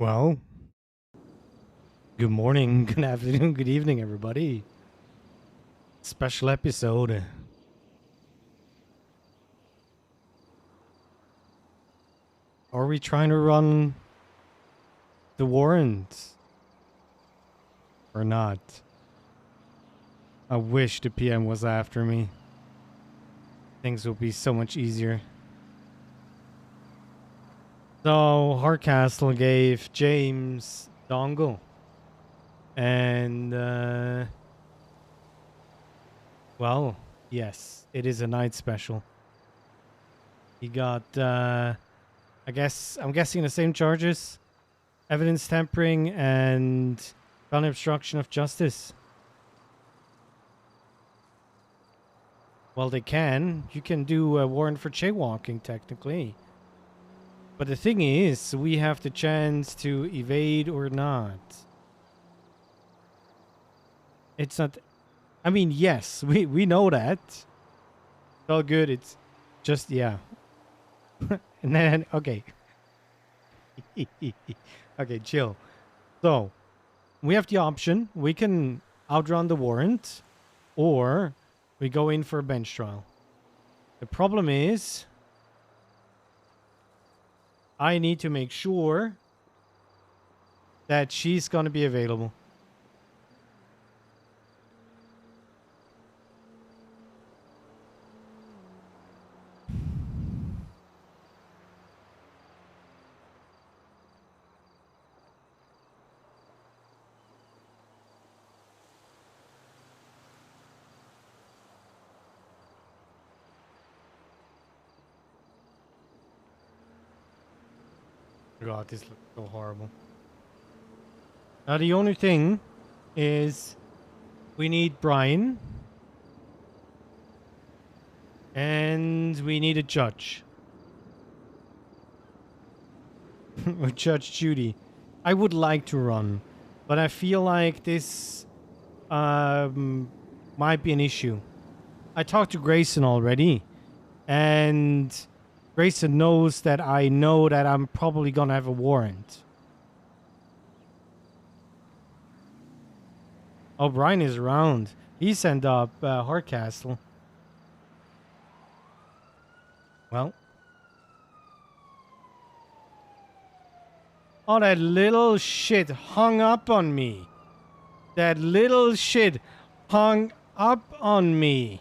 Well, good morning, good afternoon, good evening, everybody. Special episode. Are we trying to run the warrant or not? I wish the PM was after me. Things would be so much easier. So, Hardcastle gave James dongle. And, well, yes, it is a night special. He got, I'm guessing the same charges. Evidence tampering and felony obstruction of justice. Well, they can. You can do a warrant for jaywalking, technically. But the thing is, we have the chance to evade or not. It's not... I mean, yes, we know that. It's all good. It's just, yeah. And then, okay. Okay, chill. So, we have the option. We can outrun the warrant, or we go in for a bench trial. The problem is, I need to make sure that she's going to be available. God, this looks so horrible. Now, the only thing is we need Brian and we need a judge. Or Judge Judy. I would like to run, but I feel like this might be an issue. I talked to Grayson already, and Grayson knows that I know that I'm probably gonna have a warrant. Oh, Brian is around. He sent up Hardcastle. Well. Oh, that little shit hung up on me. That little shit hung up on me.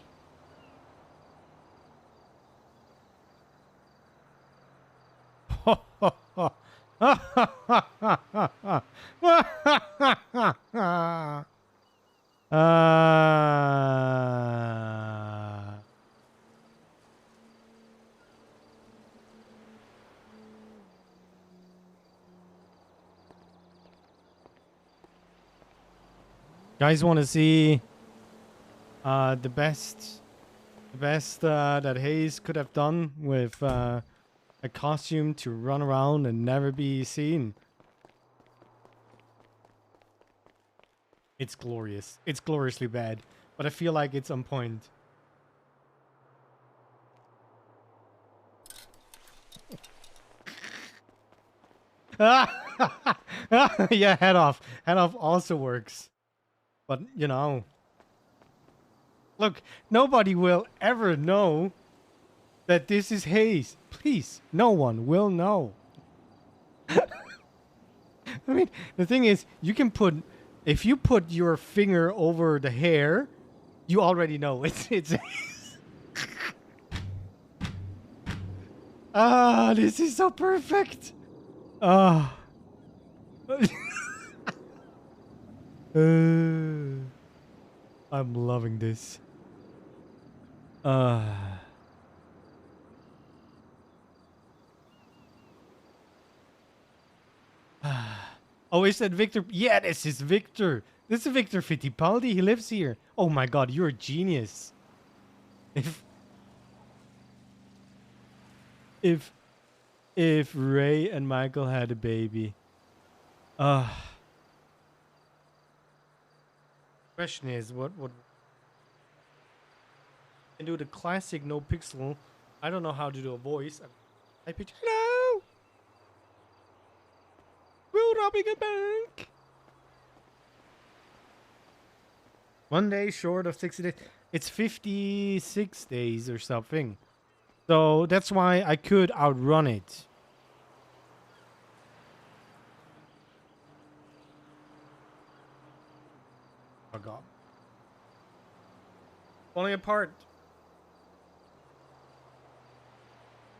Guys want to see the best that Hayes could have done with a costume to run around and never be seen. It's glorious. It's gloriously bad, but I feel like it's on point. Yeah, head off. Head off also works. But, you know. Look, nobody will ever know that this is Hayes. Please, no one will know. I mean, the thing is, you can put... If you put your finger over the hair, you already know it's Hayes. Ah, this is so perfect. Ah. I'm loving this. Oh, is that Victor? Yeah, this is Victor. This is Victor Fittipaldi. He lives here. Oh my god, you're a genius. If Ray and Michael had a baby. Question is, what can do the classic no pixel. I don't know how to do a voice. I pitch hello. Will robbing a bank. 1 day short of 60 days. It's 56 days or something. So that's why I could outrun it. Oh god. Falling apart.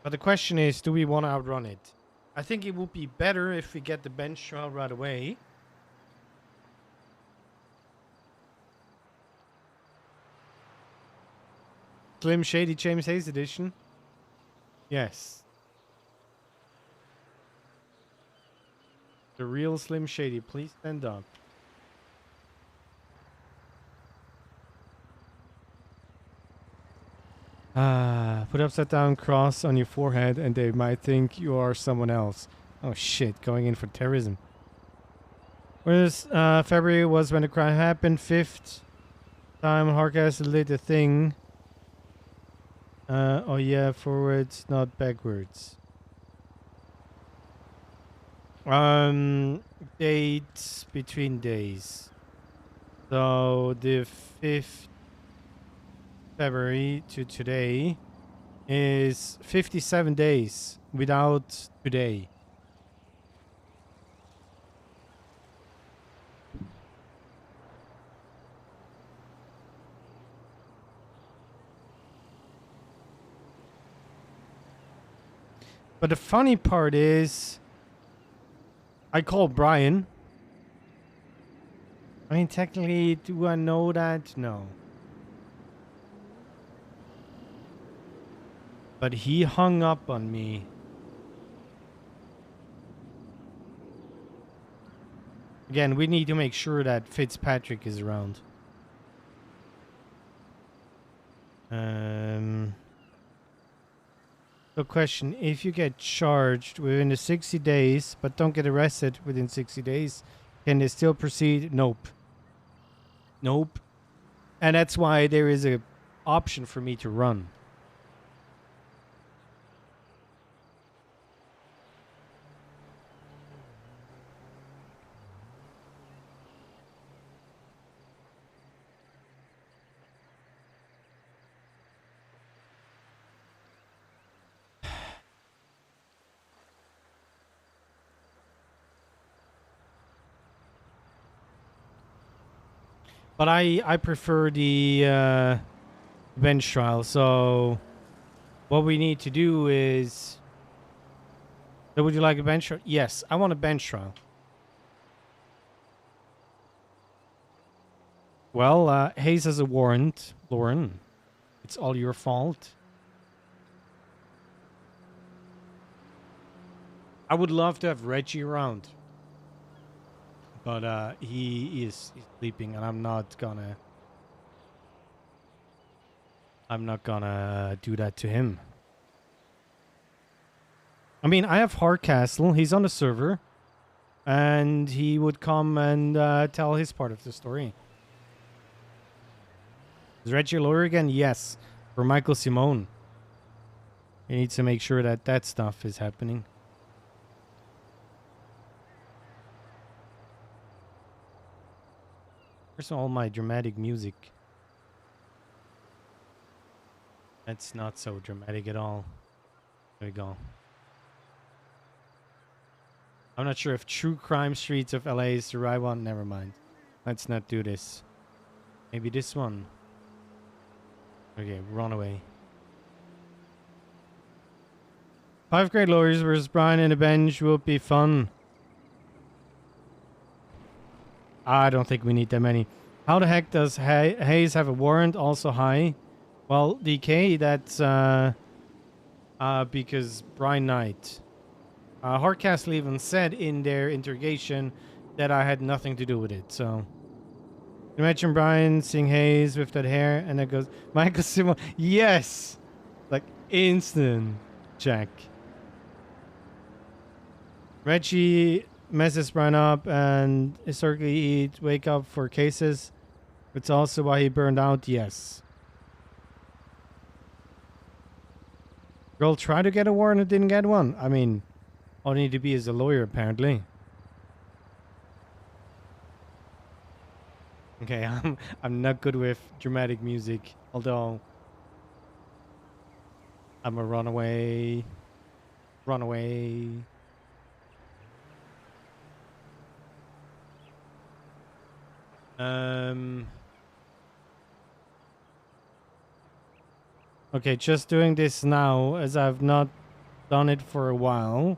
But the question is, do we want to outrun it? I think it would be better if we get the bench trial right away. Slim Shady James Hayes edition. Yes. The real Slim Shady, please stand up. Put upside down cross on your forehead and they might think you are someone else. Oh shit, going in for terrorism. Whereas February was when the crime happened. 5th time Hardcastle did the thing. Oh yeah, forwards, not backwards. Dates between days. So the 5th February to today is 57 days without today. But the funny part is, I called Brian. I mean, technically, do I know that? No. But he hung up on me. Again, we need to make sure that Fitzpatrick is around. So question, if you get charged within the 60 days, but don't get arrested within 60 days, can they still proceed? Nope. Nope. And that's why there is a option for me to run. But I prefer the bench trial. So what we need to do is... So would you like a bench trial? Yes, I want a bench trial. Well, Hayes has a warrant, Lauren. It's all your fault. I would love to have Reggie around. But he is sleeping, and I'm not gonna do that to him. I mean, I have Hardcastle. He's on the server, and he would come and tell his part of the story. Is Reggie a lawyer again? Yes, for Michael Simone. He needs to make sure that that stuff is happening. Where's all my dramatic music? That's not so dramatic at all. There we go. I'm not sure if True Crime Streets of LA is the right one. Never mind. Let's not do this. Maybe this one. Okay, run away. 5th grade lawyers versus Brian in a bench will be fun. I don't think we need that many. How the heck does Hayes have a warrant? Also high. Well, DK, that's because Brian Knight. Hardcastle even said in their interrogation that I had nothing to do with it. So imagine Brian seeing Hayes with that hair, and it goes Michael Simon. Yes, like instant check. Reggie messes Brian up, and historically he'd wake up for cases. It's also why he burned out. Yes. Girl tried to get a warrant and didn't get one. I mean, all you need to be is a lawyer, apparently. Okay, I'm not good with dramatic music, although I'm a runaway. Runaway. Um. Okay, just doing this now as I've not done it for a while.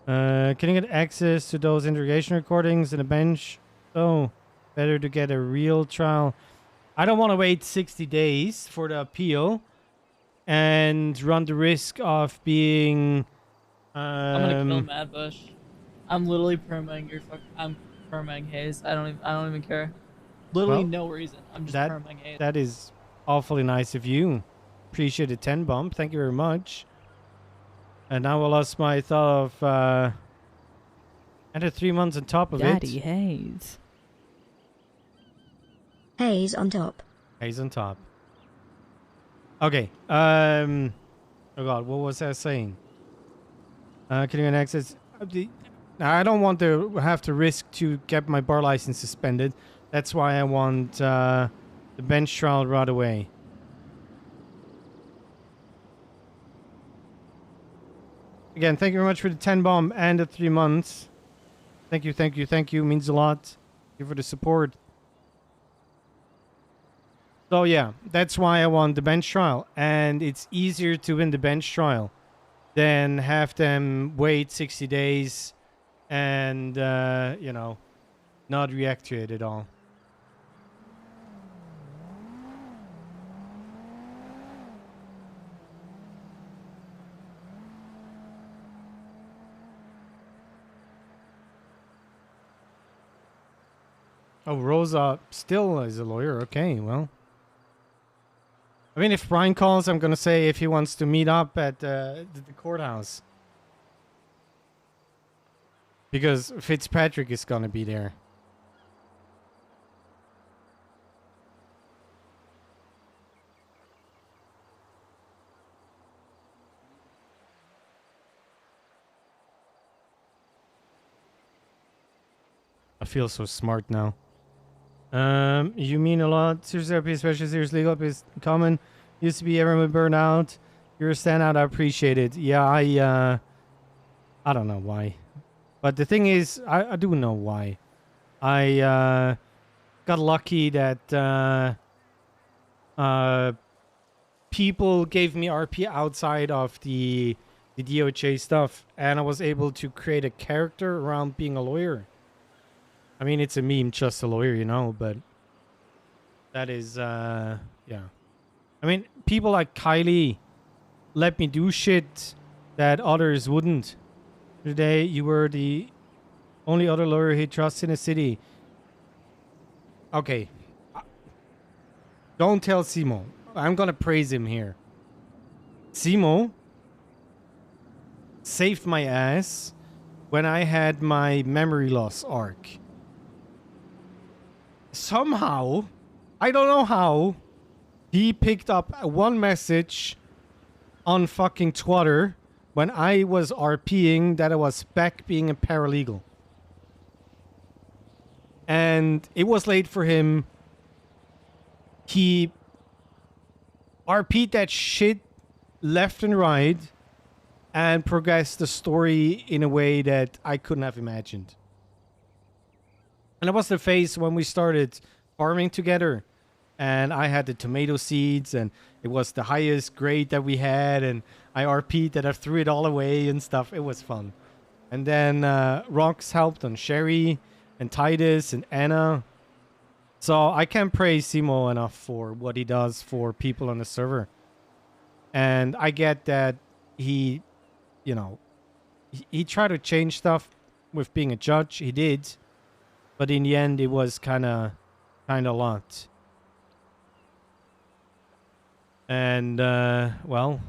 Can you get access to those interrogation recordings in a bench? Oh, better to get a real trial. I don't want to wait 60 days for the appeal and run the risk of being I'm gonna kill um Mad Bush. I'm literally permaing your fuck. I'm permaing Hayes. I don't even care. Literally well, no reason. I'm just that permaing Hayes. that is awfully nice of you. Appreciate the 10 bump. Thank you very much. And now I lost my thought of added 3 months on top of Daddy it. Hayes. Hayes on top. Hayes on top. Okay. Oh god, what was I saying? Can you get access? I don't want to have to risk to get my bar license suspended. That's why I want the bench trial right away. Again, thank you very much for the 10 bomb and the 3 months. Thank you, thank you, thank you. Means a lot. Thank you for the support. So yeah, that's why I want the bench trial. And it's easier to win the bench trial than have them wait 60 days and, you know, not react to it at all. Oh, Rosa still is a lawyer. Okay, well. I mean, if Brian calls, I'm going to say if he wants to meet up at the courthouse. Because Fitzpatrick is going to be there. I feel so smart now. You mean a lot. Serious therapy, especially serious legal up, is common. Used to be everyone would burn out. You're a standout. I appreciate it. Yeah, I don't know why. But the thing is, I do know why. I got lucky that people gave me RP outside of the DOJ stuff, and I was able to create a character around being a lawyer. I mean, it's a meme, just a lawyer, you know, but that is, yeah. I mean, people like Kylie let me do shit that others wouldn't. Today, you were the only other lawyer he trusts in the city. Okay. Don't tell Simo. I'm gonna praise him here. Simo saved my ass when I had my memory loss arc. Somehow, I don't know how, he picked up one message on fucking Twitter when I was RPing that I was back being a paralegal. And it was late for him. He RP'd that shit left and right and progressed the story in a way that I couldn't have imagined. And that was the phase when we started farming together. And I had the tomato seeds, and it was the highest grade that we had. And I RP'd that I threw it all away and stuff. It was fun. And then Rox helped on Sherry and Titus and Anna. So I can't praise Simo enough for what he does for people on the server. And I get that he, you know, he tried to change stuff with being a judge. He did. But in the end, it was kind of a lot. And, well,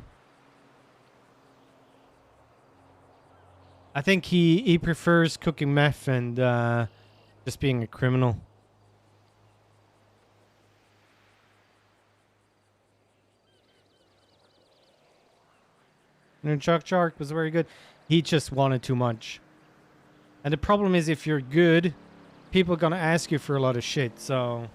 I think he prefers cooking meth and just being a criminal. And Chuck Shark was very good. He just wanted too much. And the problem is if you're good, people are gonna ask you for a lot of shit. So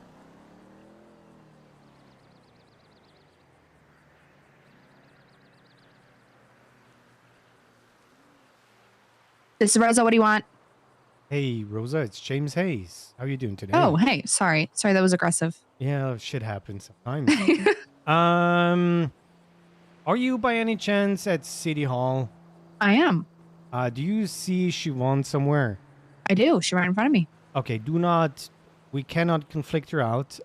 This is Rosa. What do you want? hey, Rosa, it's James Hayes. How are you doing today? Oh, hey, sorry. Sorry, that was aggressive. Yeah, shit happens sometimes. um, are you by any chance at City Hall? I am. Do you see Siobhan somewhere? I do. She's right in front of me. Okay, we cannot conflict her out.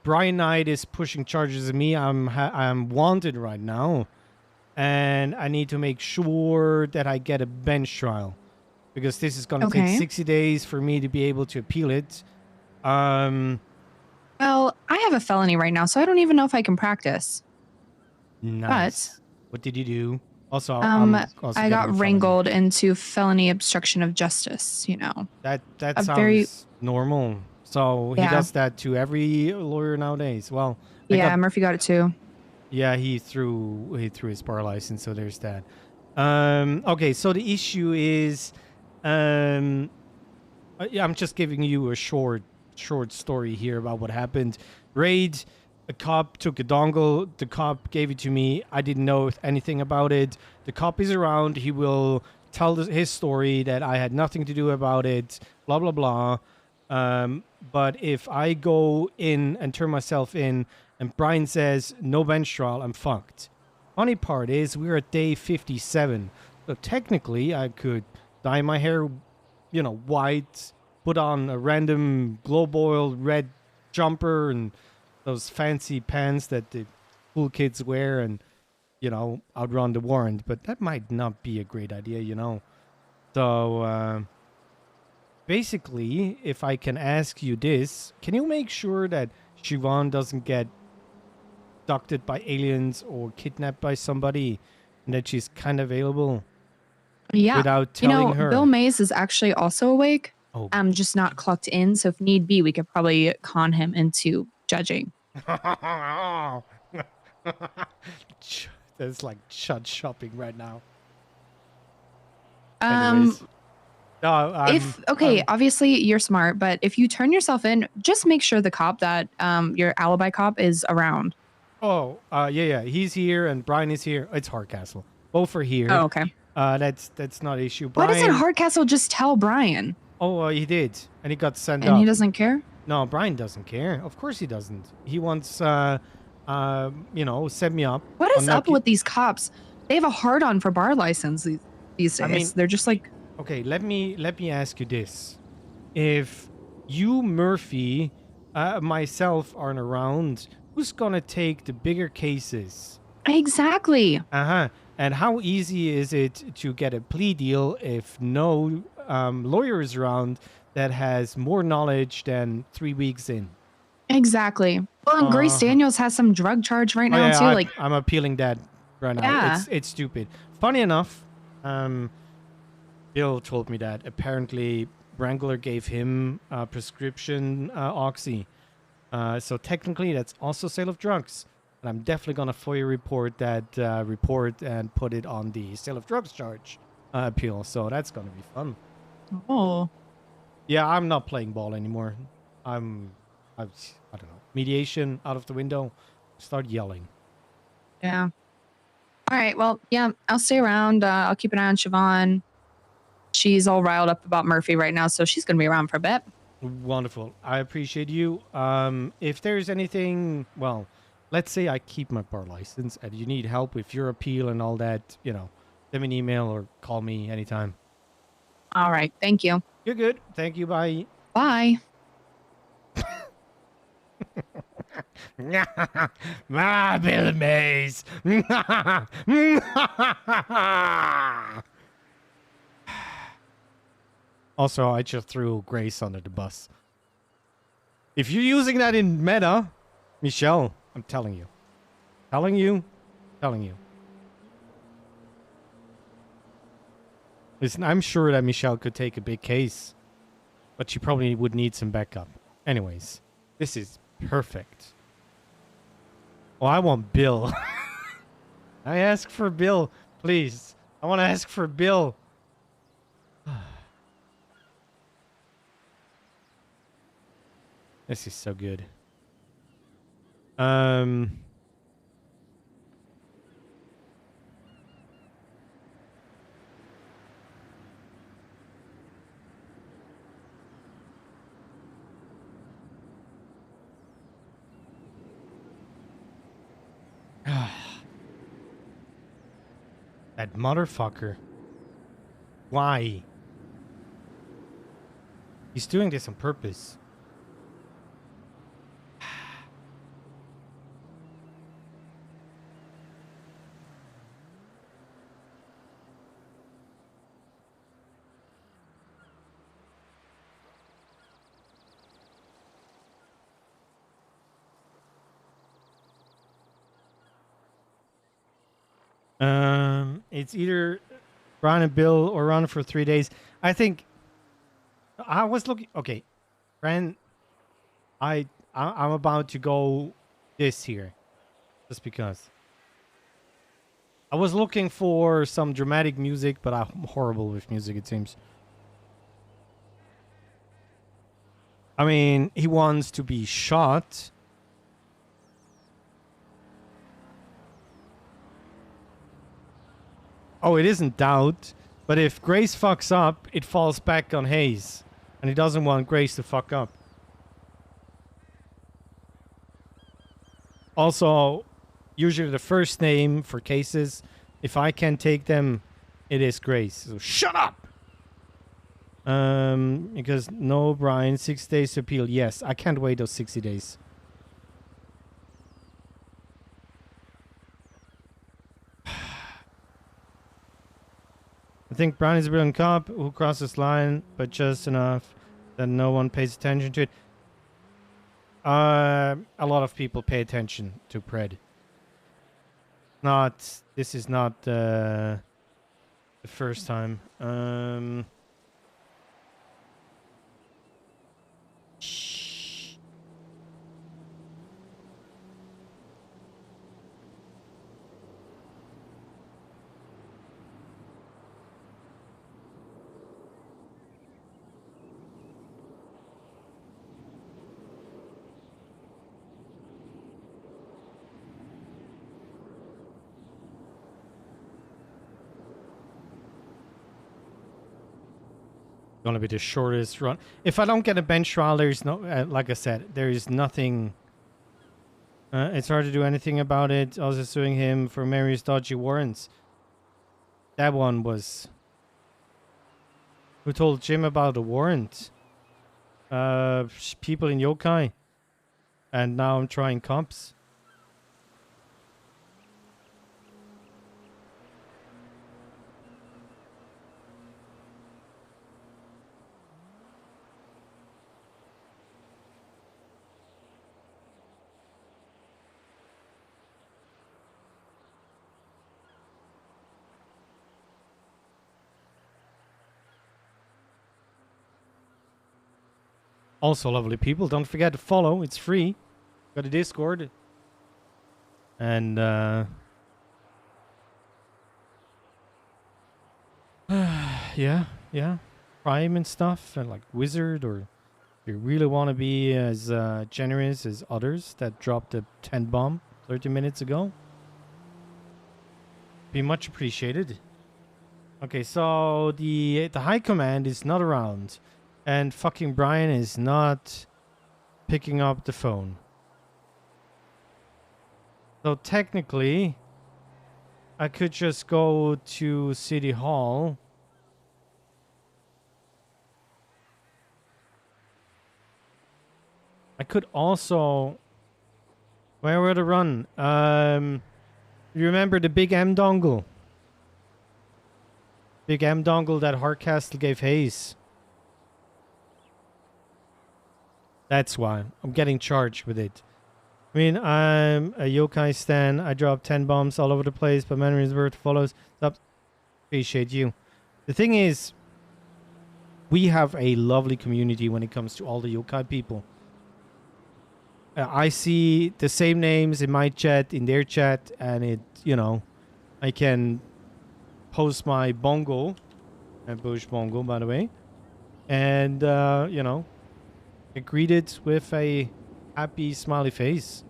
Brian Knight is pushing charges at me. I'm wanted right now, and I need to make sure that I get a bench trial because this is going to take Okay. 60 days for me to be able to appeal it. Well, I have a felony right now, so I don't even know if I can practice. Nice. What did you do? Also, I getting got a felony. wrangled into felony obstruction of justice. You know. That a sounds very- normal. So he Yeah. does that to every lawyer nowadays. Well, Yeah, Murphy got it too. yeah, he threw his bar license, so there's that. Okay, so the issue is, yeah, I'm just giving you a short story here about what happened. Raid, a cop took a dongle. The cop gave it to me. I didn't know anything about it. The cop is around. He will tell his story that I had nothing to do about it. Blah blah blah. But if I go in and turn myself in, and Brian says no bench trial, I'm fucked. Funny part is we're at day 57, so technically I could dye my hair, white, put on a random glow oil red jumper and those fancy pants that the cool kids wear and, outrun the warrant. But that might not be a great idea. So, basically, if I can ask you this, can you make sure that Siobhan doesn't get abducted by aliens or kidnapped by somebody and that she's kind of available? Yeah. Without telling her. Bill Mays is actually also awake. Oh. I'm just not clocked in, so if need be, we could probably con him into judging. That's like shut shopping right now. Um, Anyways. Obviously you're smart, but if you turn yourself in, just make sure the cop that your alibi cop is around. Yeah, he's here and Brian is here. It's Hardcastle. Both are here. Oh, okay. That's not an issue. Why Brian, doesn't Hardcastle just tell Brian? Oh, he did, and he got sent And up. he doesn't care? No, Brian doesn't care. Of course he doesn't. He wants, set me up. What is up with these cops? They have a hard-on for bar license these days. I mean, they're just like... Okay, let me ask you this. If you, Murphy, myself aren't around, who's gonna take the bigger cases? Exactly. And how easy is it to get a plea deal if no lawyer is around that has more knowledge than 3 weeks in? Exactly. Well, and Grace Daniels has some drug charge right now too. I'm appealing that right now. Yeah. It's stupid. Funny enough, Bill told me that apparently Wrangler gave him a prescription oxy. So technically, that's also sale of drugs. And I'm definitely gonna FOIA report that report and put it on the sale of drugs charge appeal. So that's gonna be fun. Oh. Yeah, I'm not playing ball anymore. I don't know. Mediation out of the window. Start yelling. Yeah. All right. Well, yeah, I'll stay around. I'll keep an eye on Siobhan. She's all riled up about Murphy right now, so she's going to be around for a bit. Wonderful. I appreciate you. If there's anything, well, let's say I keep my bar license and you need help with your appeal and all that, send me an email or call me anytime. All right. Thank you. You're good. Thank you. Bye. Bye. Bill Mays. Also, I just threw Grace under the bus. If you're using that in meta, Michelle, I'm telling you. Telling you. Listen, I'm sure that Michelle could take a big case, but she probably would need some backup. Anyways, this is perfect. Oh, I want Bill. I ask for Bill, please. I want to ask for Bill. This is so good. Um. That motherfucker. Why? He's doing this on purpose. It's either Brian and Bill or run for 3 days. I think I was looking. Okay, Brian, I'm about to go this here, just because. I was looking for some dramatic music, but I'm horrible with music, it seems. I mean, he wants to be shot. Oh, it isn't doubt. But if Grace fucks up, it falls back on Hayes. And he doesn't want Grace to fuck up. Also, usually the first name for cases, if I can take them, it is Grace. So shut up! Because no, Brian, 6 days to appeal. Yes, I can't wait those 60 days. I think Brian is a brilliant cop who crosses line, but just enough that no one pays attention to it. A lot of people pay attention to Pred. This is not the first time. Gonna be the shortest run. If I don't get a bench trial, there's no, like I said, there is nothing. It's hard to do anything about it. I was suing him for Mary's dodgy warrants. That one was. Who told Jim about the warrant? People in Yokai. And now I'm trying comps. Also, lovely people, don't forget to follow. It's free. Got a Discord. And, yeah. Prime and stuff. And, like, Wizard. Or if you really want to be as generous as others that dropped a 10 bomb 30 minutes ago. Be much appreciated. Okay, so the high command is not around. And fucking Brian is not picking up the phone. So technically, I could just go to City Hall. I could also... Where would I run? You remember the Big M dongle? Big M dongle that Hardcastle gave Hayes. That's why I'm getting charged with it. I mean, I'm a yokai stan. I dropped 10 bombs all over the place, but memories worth follows. Stop. Appreciate you. The thing is, we have a lovely community when it comes to all the yokai people. I see the same names in my chat, in their chat, and it, you know, I can post my bongo, and Bush bongo, by the way, and, you know, get greeted with a happy smiley face.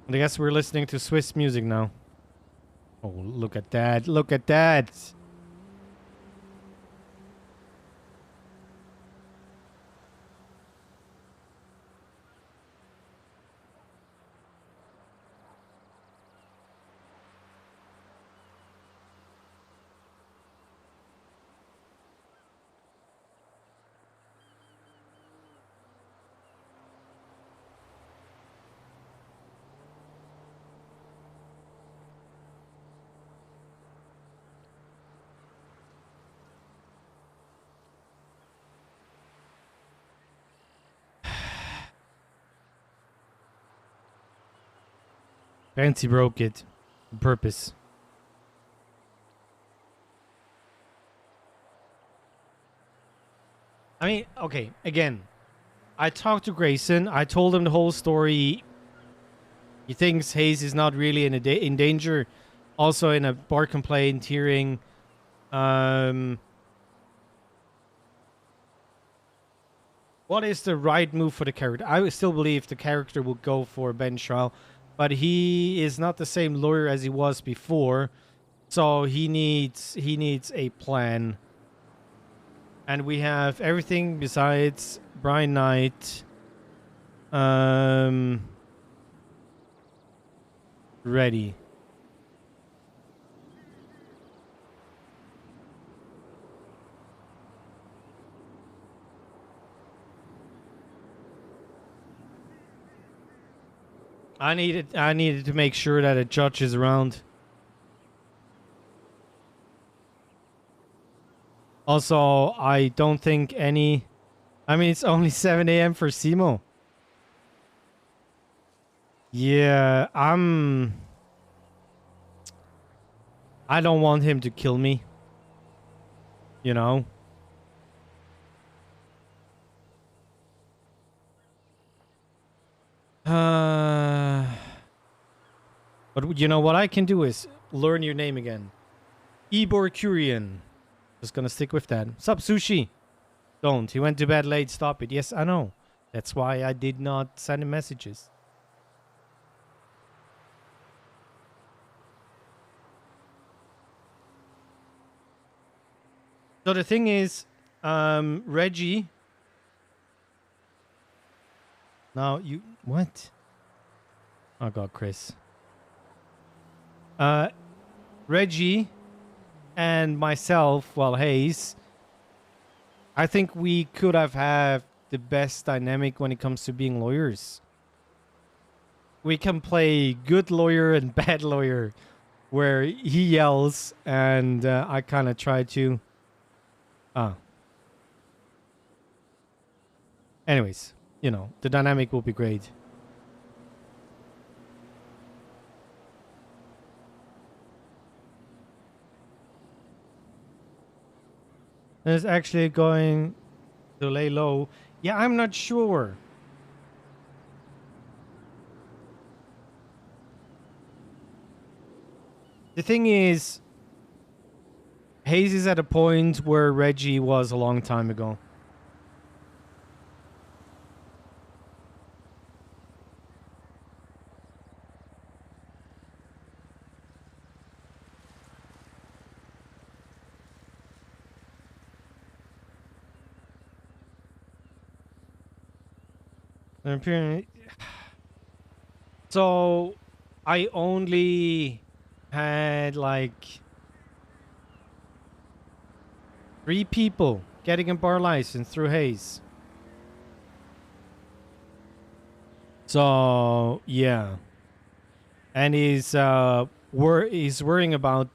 And I guess we're listening to Swiss music now. Oh, look at that. Look at that. Fancy broke it. On purpose. I mean, okay, again, I talked to Grayson. I told him the whole story. He thinks Hayes is not really in danger. Also in a bar complaint hearing. What is the right move for the character? I still believe the character will go for bench trial, but he is not the same lawyer as he was before, so he needs a plan. And we have everything besides Brian Knight ready. I needed to make sure that a judge is around. Also, I don't think any... I mean, it's only 7 a.m. for Simo. Yeah, I don't want him to kill me. You know? But you know what I can do is learn your name again. Ibor Curian. Just gonna stick with that. Sup, Sushi? Don't. He went to bed late. Stop it. Yes, I know. That's why I did not send him messages. So the thing is, Reggie. Now you what? Oh god, Chris. Reggie and myself, well, Hayes, I think we could have had the best dynamic when it comes to being lawyers. We can play good lawyer and bad lawyer, where he yells and I kind of try to... Anyways, you know, the dynamic will be great. It's actually going to lay low. Yeah, I'm not sure. The thing is, Hayes is at a point where Reggie was a long time ago. So I only had like 3 people getting a bar license through Hayes. So yeah, and he's worrying about,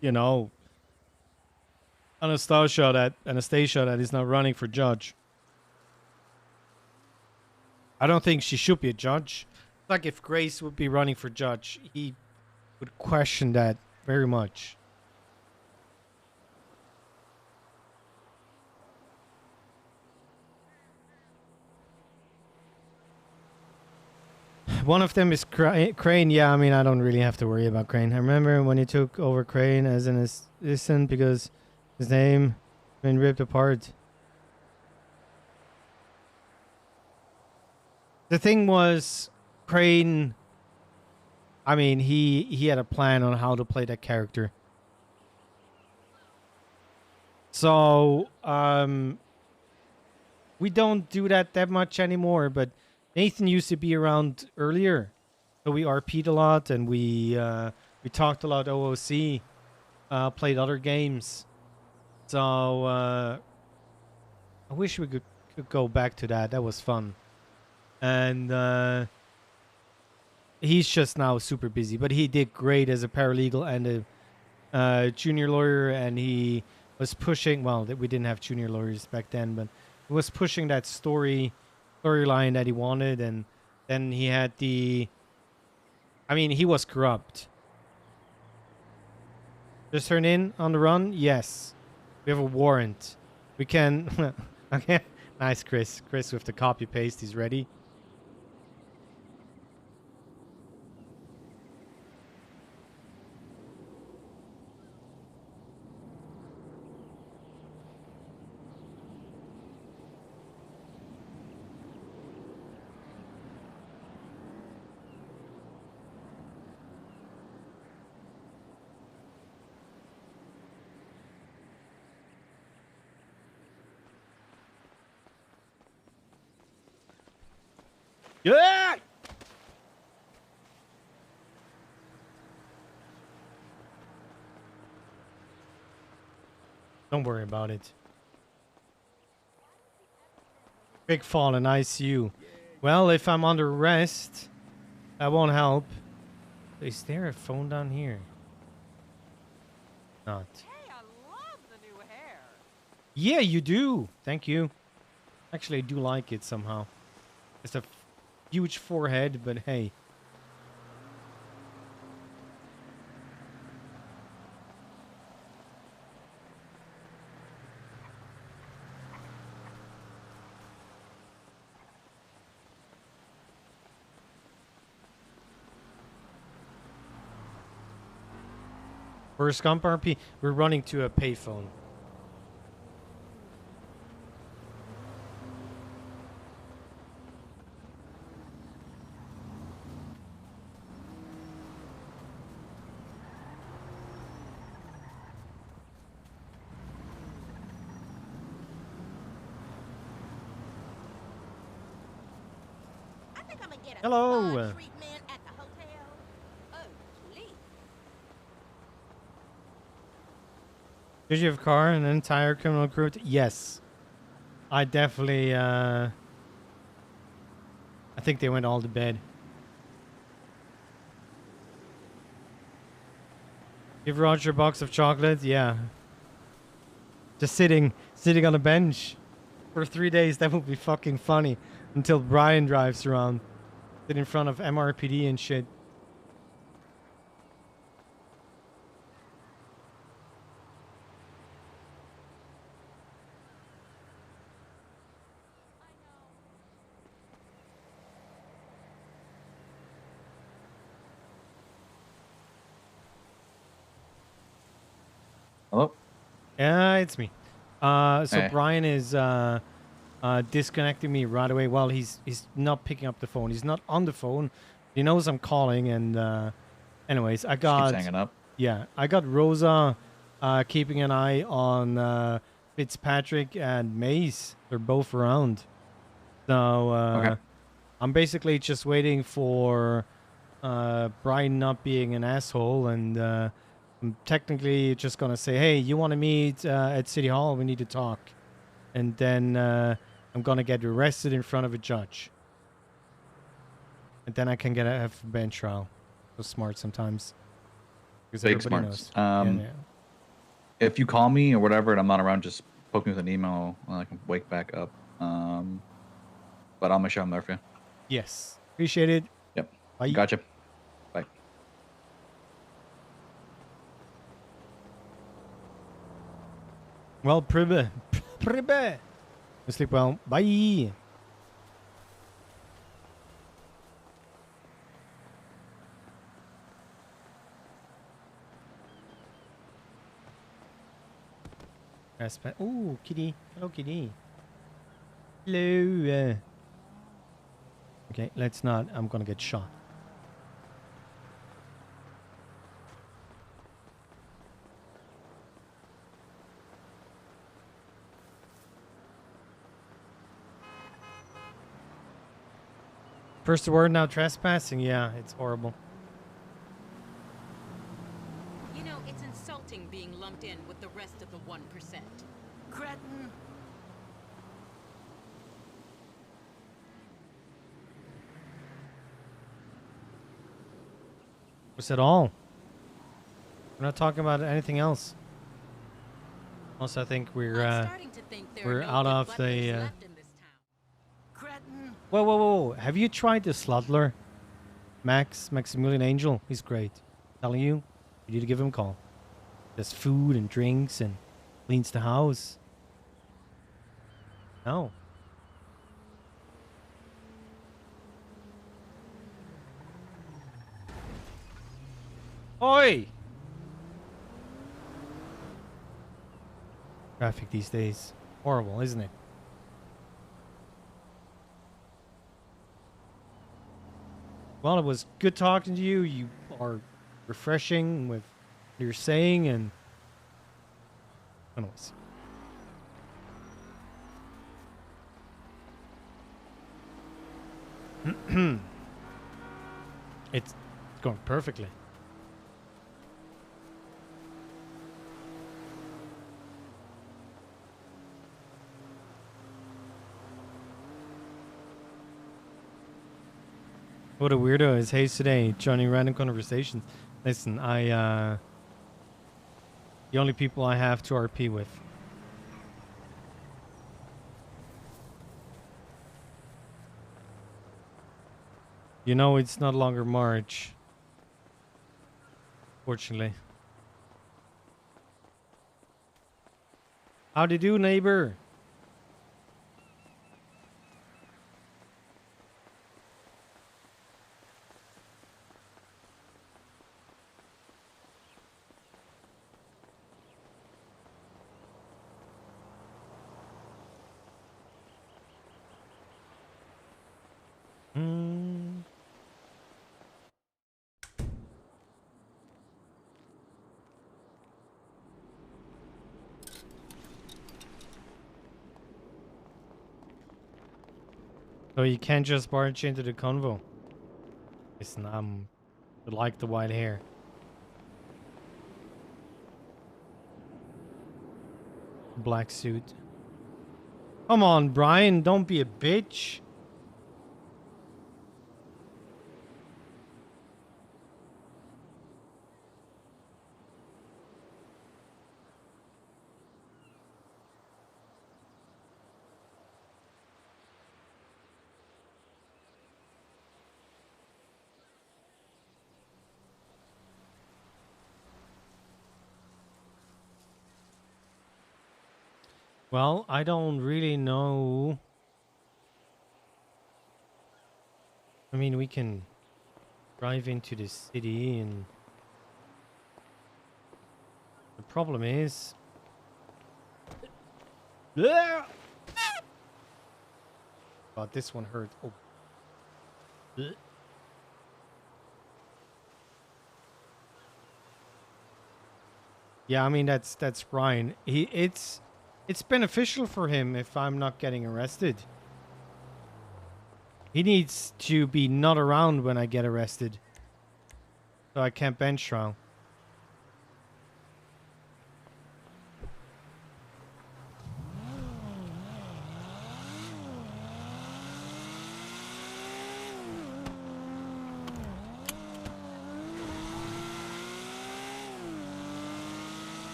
you know, Anastasia that is now running for judge. I don't think she should be a judge. Like if Grace would be running for judge, he would question that very much. One of them is Crane. Yeah, I mean, I don't really have to worry about Crane. I remember when he took over Crane as an assistant because his name been ripped apart. The thing was, Crane, I mean, he had a plan on how to play that character. So, we don't do that much anymore, but Nathan used to be around earlier. So we RP'd a lot and we talked a lot OOC, played other games. So, I wish we could go back to that. That was fun. And he's just now super busy, but he did great as a paralegal and a junior lawyer, and he was pushing. Well, we didn't have junior lawyers back then, but he was pushing that storyline that he wanted, and then he had the. I mean, he was corrupt. Just turn in on the run. Yes, we have a warrant. We can. Okay, nice, Chris. Chris with the copy paste. He's ready. Yeah! Don't worry about it. Big fall in ICU. Well, if I'm under arrest, that won't help. Is there a phone down here? Not. Hey, I love the new hair. Yeah, you do. Thank you. Actually, I do like it somehow. It's a huge forehead, but hey. For Scump RP, we're running to a payphone. I think I'm gonna get a Hello. spa treatment at the hotel. Oh, please. Did you have a car and an entire criminal crew? Yes. I definitely, I think they went all to bed. Give Roger a box of chocolate? Yeah. Just sitting on a bench for 3 days. That would be fucking funny. Until Brian drives around. Sit in front of MRPD and shit. Hello? Yeah, it's me. So Hey. Brian is disconnecting me right away. Well, he's not picking up the phone. He's not on the phone. He knows I'm calling, and anyways, I Just got keeps hanging up. yeah, I got Rosa keeping an eye on Fitzpatrick and Mace. They're both around. So Okay. I'm basically just waiting for Brian not being an asshole, and I'm technically just gonna say, hey, you want to meet at City Hall? We need to talk. And then I'm gonna get arrested in front of a judge. And then I can have a bench trial. So smart sometimes. Because Big everybody smarts. knows. Yeah. If you call me or whatever and I'm not around, just poke me with an email and I can wake back up. But I'll make sure I'm there for you. Yes. Appreciate it. Yep. Bye. Gotcha. Bye. Well, Pribe. Sleep well. Bye. Ooh, kitty. Hello, kitty. Hello. Okay, let's not. I'm gonna get shot. First word, now trespassing. Yeah, it's horrible. You know, it's insulting being lumped in with the rest of the 1%. Cretin. What's it all? We're not talking about anything else. Also, I think I'm starting to think there we're are no out good of butlers the. left in this town. Cretin. Whoa, whoa, whoa! Have you tried the Sludler? Maximilian Angel. He's great. Telling you, you need to give him a call. There's food and drinks and cleans the house. No. Oi! Traffic these days. Horrible, isn't it? Well, it was good talking to you. You are refreshing with what you're saying, and anyways. It's going perfectly. What a weirdo is Hayes today, joining random conversations. Listen, the only people I have to RP with. You know, it's not longer March. Fortunately. How'd you do, neighbor? So you can't just barge into the convo. Listen, I like the white hair. Black suit. Come on, Brian, don't be a bitch. Well, I don't really know. I mean, we can drive into the city, and the problem is... God, this one hurt. Oh. Yeah, I mean, that's Brian. It's beneficial for him if I'm not getting arrested. He needs to be not around when I get arrested, so I can't bench trial.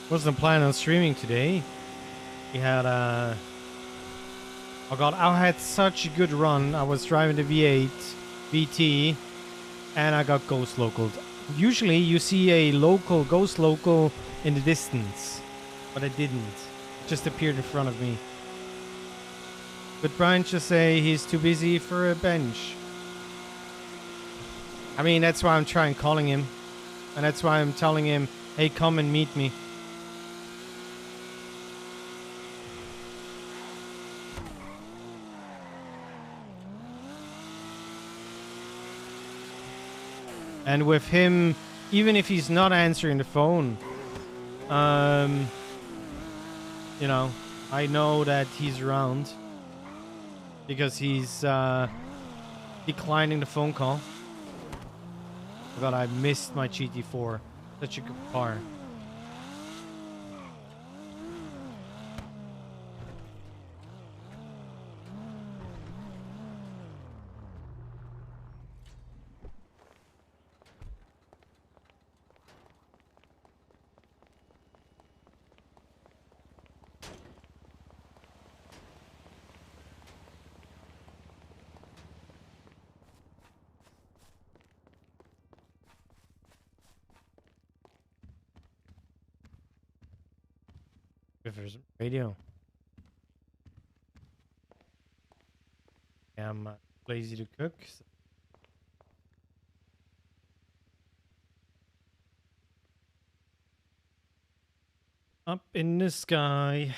Wasn't planning on streaming today. We had Oh god, I had such a good run. I was driving the V8 VT and I got ghost localed. Usually you see a local ghost local in the distance, but I didn't. It just appeared in front of me. But Brian just say he's too busy for a bench. I mean, that's why I'm trying calling him. And that's why I'm telling him, hey, come and meet me. And with him, even if he's not answering the phone, you know, I know that he's around because he's declining the phone call. Oh god, I missed my GT4. Such a good car. If there's radio. I'm lazy to cook. So. Up in the sky.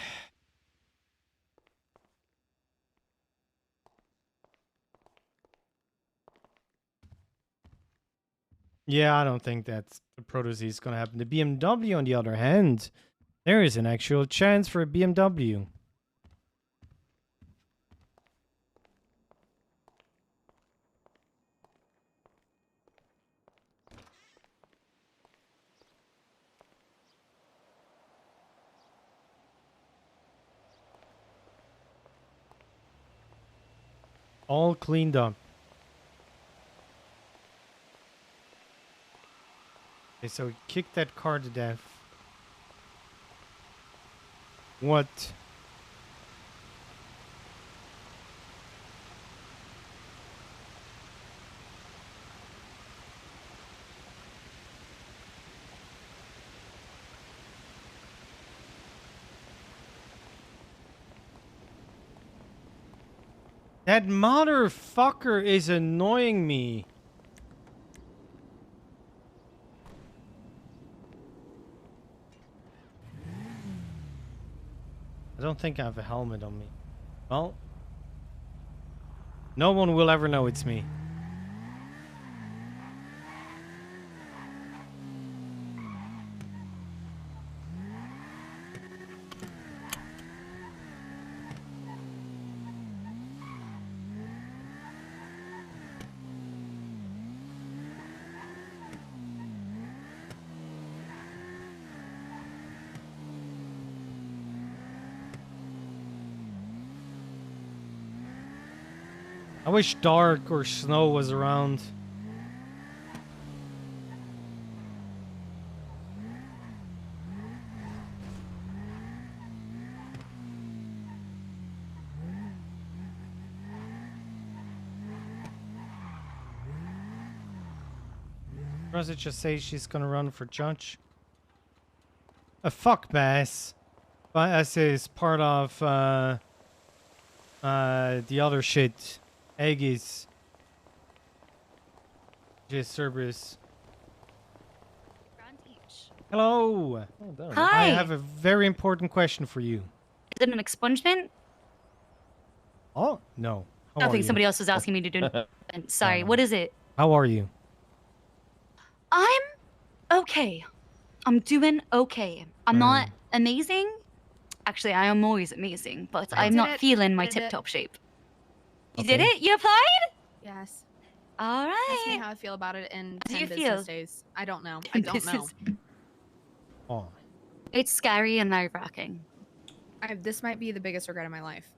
Yeah, I don't think that's the Protozy is going to happen. The BMW, on the other hand, there is an actual chance for a BMW. All cleaned up. Okay, so we kicked that car to death. What? That motherfucker is annoying me. I don't think I have a helmet on me. Well, no one will ever know it's me. I wish Dark or Snow was around. Or does it just say she's gonna run for judge? A fuck bass. But as is part of the other shit. Aegis. Just Cerberus. Hello. Oh, damn. Hi. I have a very important question for you. Is it an expungement? Oh no. How I are think you? somebody else was asking me to do it. Sorry, no. what is it? How are you? I'm okay. I'm doing okay. I'm not amazing. Actually, I am always amazing, but I'm did not it. feeling my I did it. tip-top shape. You Okay. did it? You applied? Yes. All Ask me right. how I feel about it in How do 10 you business feel? days. I don't know. I don't know. Oh. It's scary and nerve-wracking. This might be the biggest regret of my life.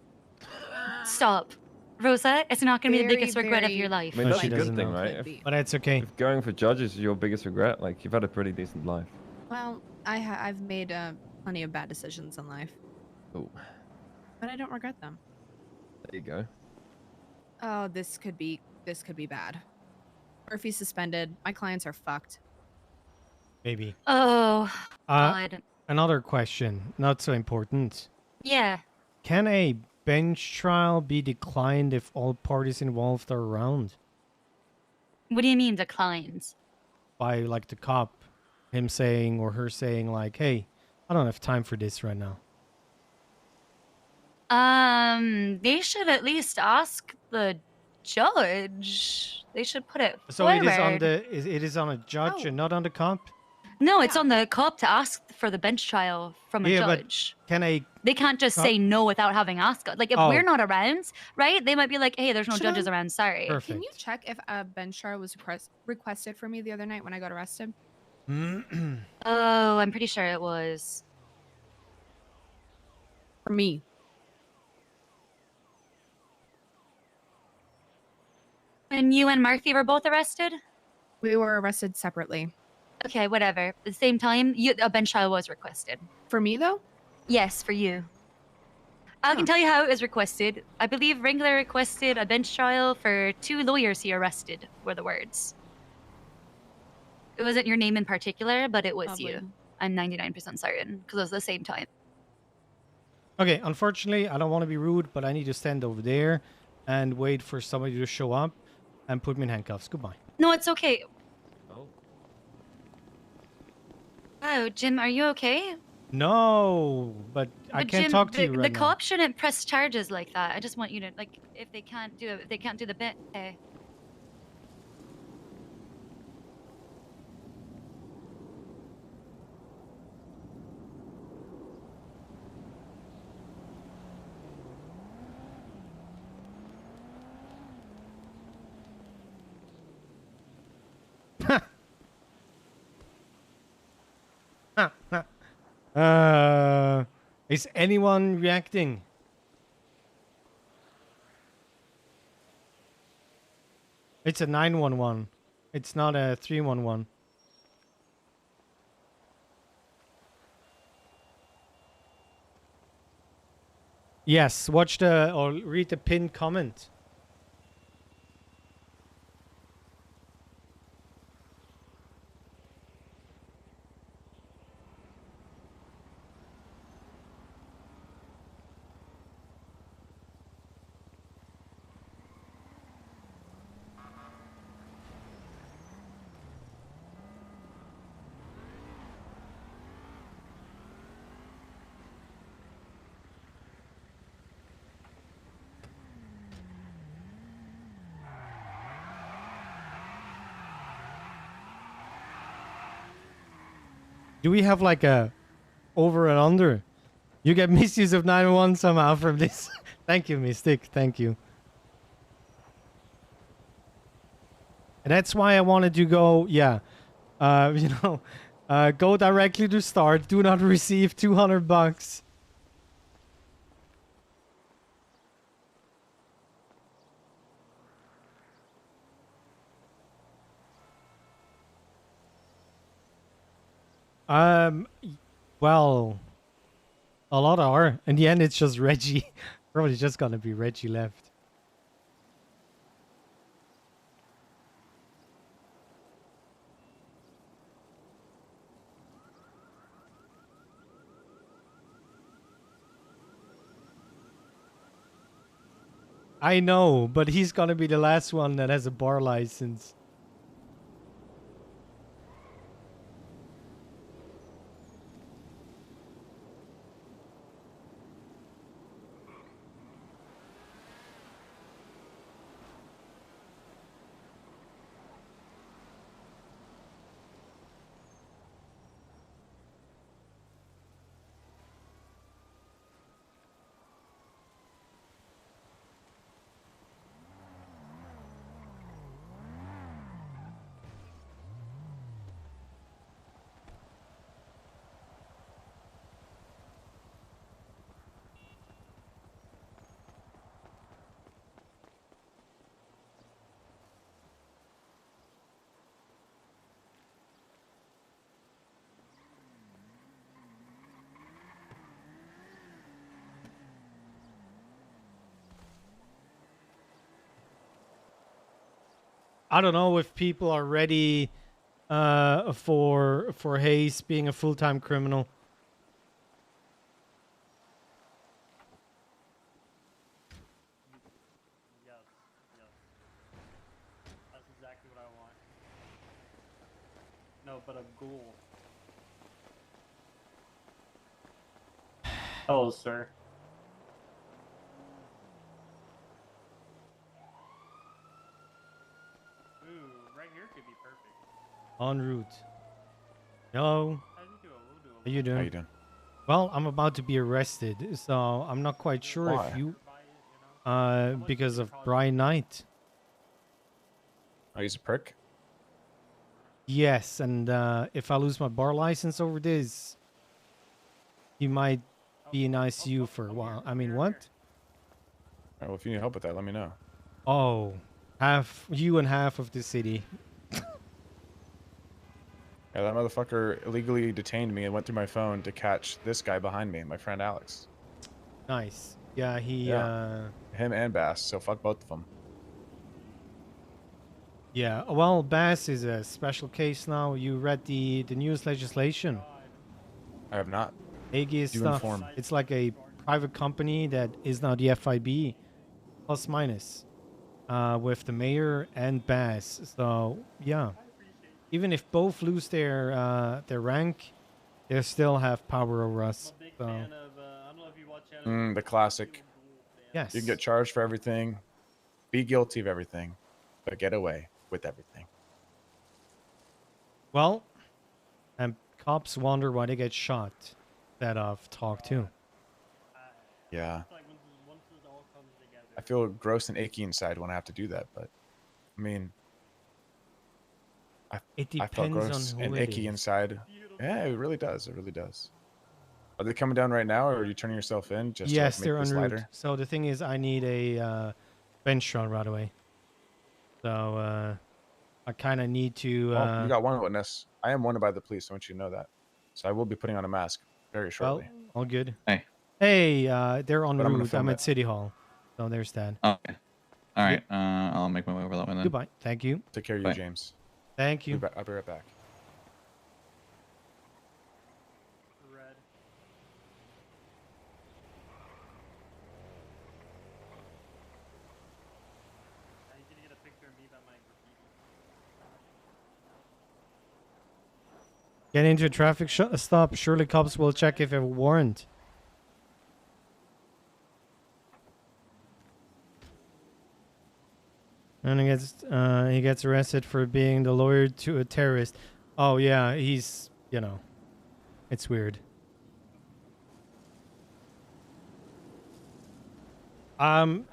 Stop. Rosa, it's not going to be the Very, biggest regret of very- your life. I mean, No, that's she a good doesn't thing, know. right? Could be. But it's okay. If going for judge is your biggest regret, like, you've had a pretty decent life. Well, I've made plenty of bad decisions in life, Oh. but I don't regret them. There you go. Oh, this could be bad. Murphy's suspended. My clients are fucked. Maybe. Oh, Uh, God. another question, not so important. Yeah. Can a bench trial be declined if all parties involved are around? What do you mean declines? By like the cop, him saying or her saying like, "Hey, I don't have time for this right now." They should at least ask the judge. They should put it So it is on forward. it is on a judge Oh. and not on the cop. No, it's Yeah. on the cop to ask for the bench trial from a Yeah, but judge. can a They can't just cop- say no without having asked. Like, if Oh. we're not around, right? They might be like, hey, there's no judges Siobhan, around. Sorry. Perfect. Can you check if a bench trial was requested for me the other night when I got arrested? Oh, I'm pretty sure it was. For me. When you and Murphy were both arrested? We were arrested separately. Okay, whatever. At the same time, a bench trial was requested. For me though? Yes, for you. I can Huh. tell you how it was requested. I believe Wrangler requested a bench trial for 2 lawyers he arrested, were the words. It wasn't your name in particular, but it was Probably. you. I'm 99% certain, because it was the same time. Okay, unfortunately, I don't want to be rude, but I need to stand over there and wait for somebody to show up and put me in handcuffs. Goodbye. No, it's okay. Oh. Oh, Jim, are you okay? No, but I But can't Jim, talk to the, you right the now. cops shouldn't press charges like that. I just want you to, like, if they can't do it, if they can't do the bit, okay. Is anyone reacting? It's a 911. It's not a 311. Yes, watch the or read the pinned comment. Do we have like a over and under? You get misuse of 911 somehow from this. Thank you, Mystic. Thank you. And that's why I wanted to go, yeah. You know, go directly to start. Do not receive $200. Well, a lot are. In the end, it's just Reggie. Probably just gonna be Reggie left. I know, but he's gonna be the last one that has a bar license. I don't know if people are ready for Hayes being a full-time criminal. Yes, yes. That's exactly what I want. No, but a ghoul. Hello, sir. Ooh, right here could be perfect. En route. Hello. How do you do it? We'll do How you doing? How you doing? Well, I'm about to be arrested, so I'm not quite sure Why? if you Buy it, you know? How much because would of it cost? Brian Knight. I use a perk. Yes, and if I lose my bar license over this, he might be in ICU for a while. I mean, what? All right, well, if you need help with that, let me know. Oh, half you and half of the city. Yeah, that motherfucker illegally detained me and went through my phone to catch this guy behind me, my friend Alex. Nice. Yeah, he. Yeah. Him and Bass, so fuck both of them. Yeah. Well, Bass is a special case now. You read the news legislation. I have not. Aegis Do stuff. inform. It's like a private company that is now the FIB, plus minus, with the mayor and Bass. So yeah, even if both lose their rank, they still have power over us. I'm a big So fan of, I don't know if you watch The classic. yes. You can get charged for everything, be guilty of everything, but get away with everything. Well, and cops wonder why they get shot. That I've talked to. Yeah. It's like once it all comes together. I feel gross and achy inside when I have to do that, but I mean, It I felt depends gross on who and it achy is. inside. Yeah, it really does. It really does. Are they coming down right now, or are you turning yourself in just Yes, to they're make this en route. lighter? So the thing is, I need a bench shot right away. So I kind of need to. Well, you got one witness. I am wanted by the police. I want you to know that. So I will be putting on a mask very Well, shortly. all good. Hey. Hey, they're en But I'm gonna route. film I'm it. at City Hall. So there's that. Okay. All right. I'll make my way over that way then. Goodbye. Thank you. Take care of you, Bye. James. Thank you. I'll be right back. Red. Now you gonna get a picture of me by my graffiti. Get into a traffic stop. Surely cops will check if a warrant. And he gets arrested for being the lawyer to a terrorist. Oh yeah, he's, you know, it's weird.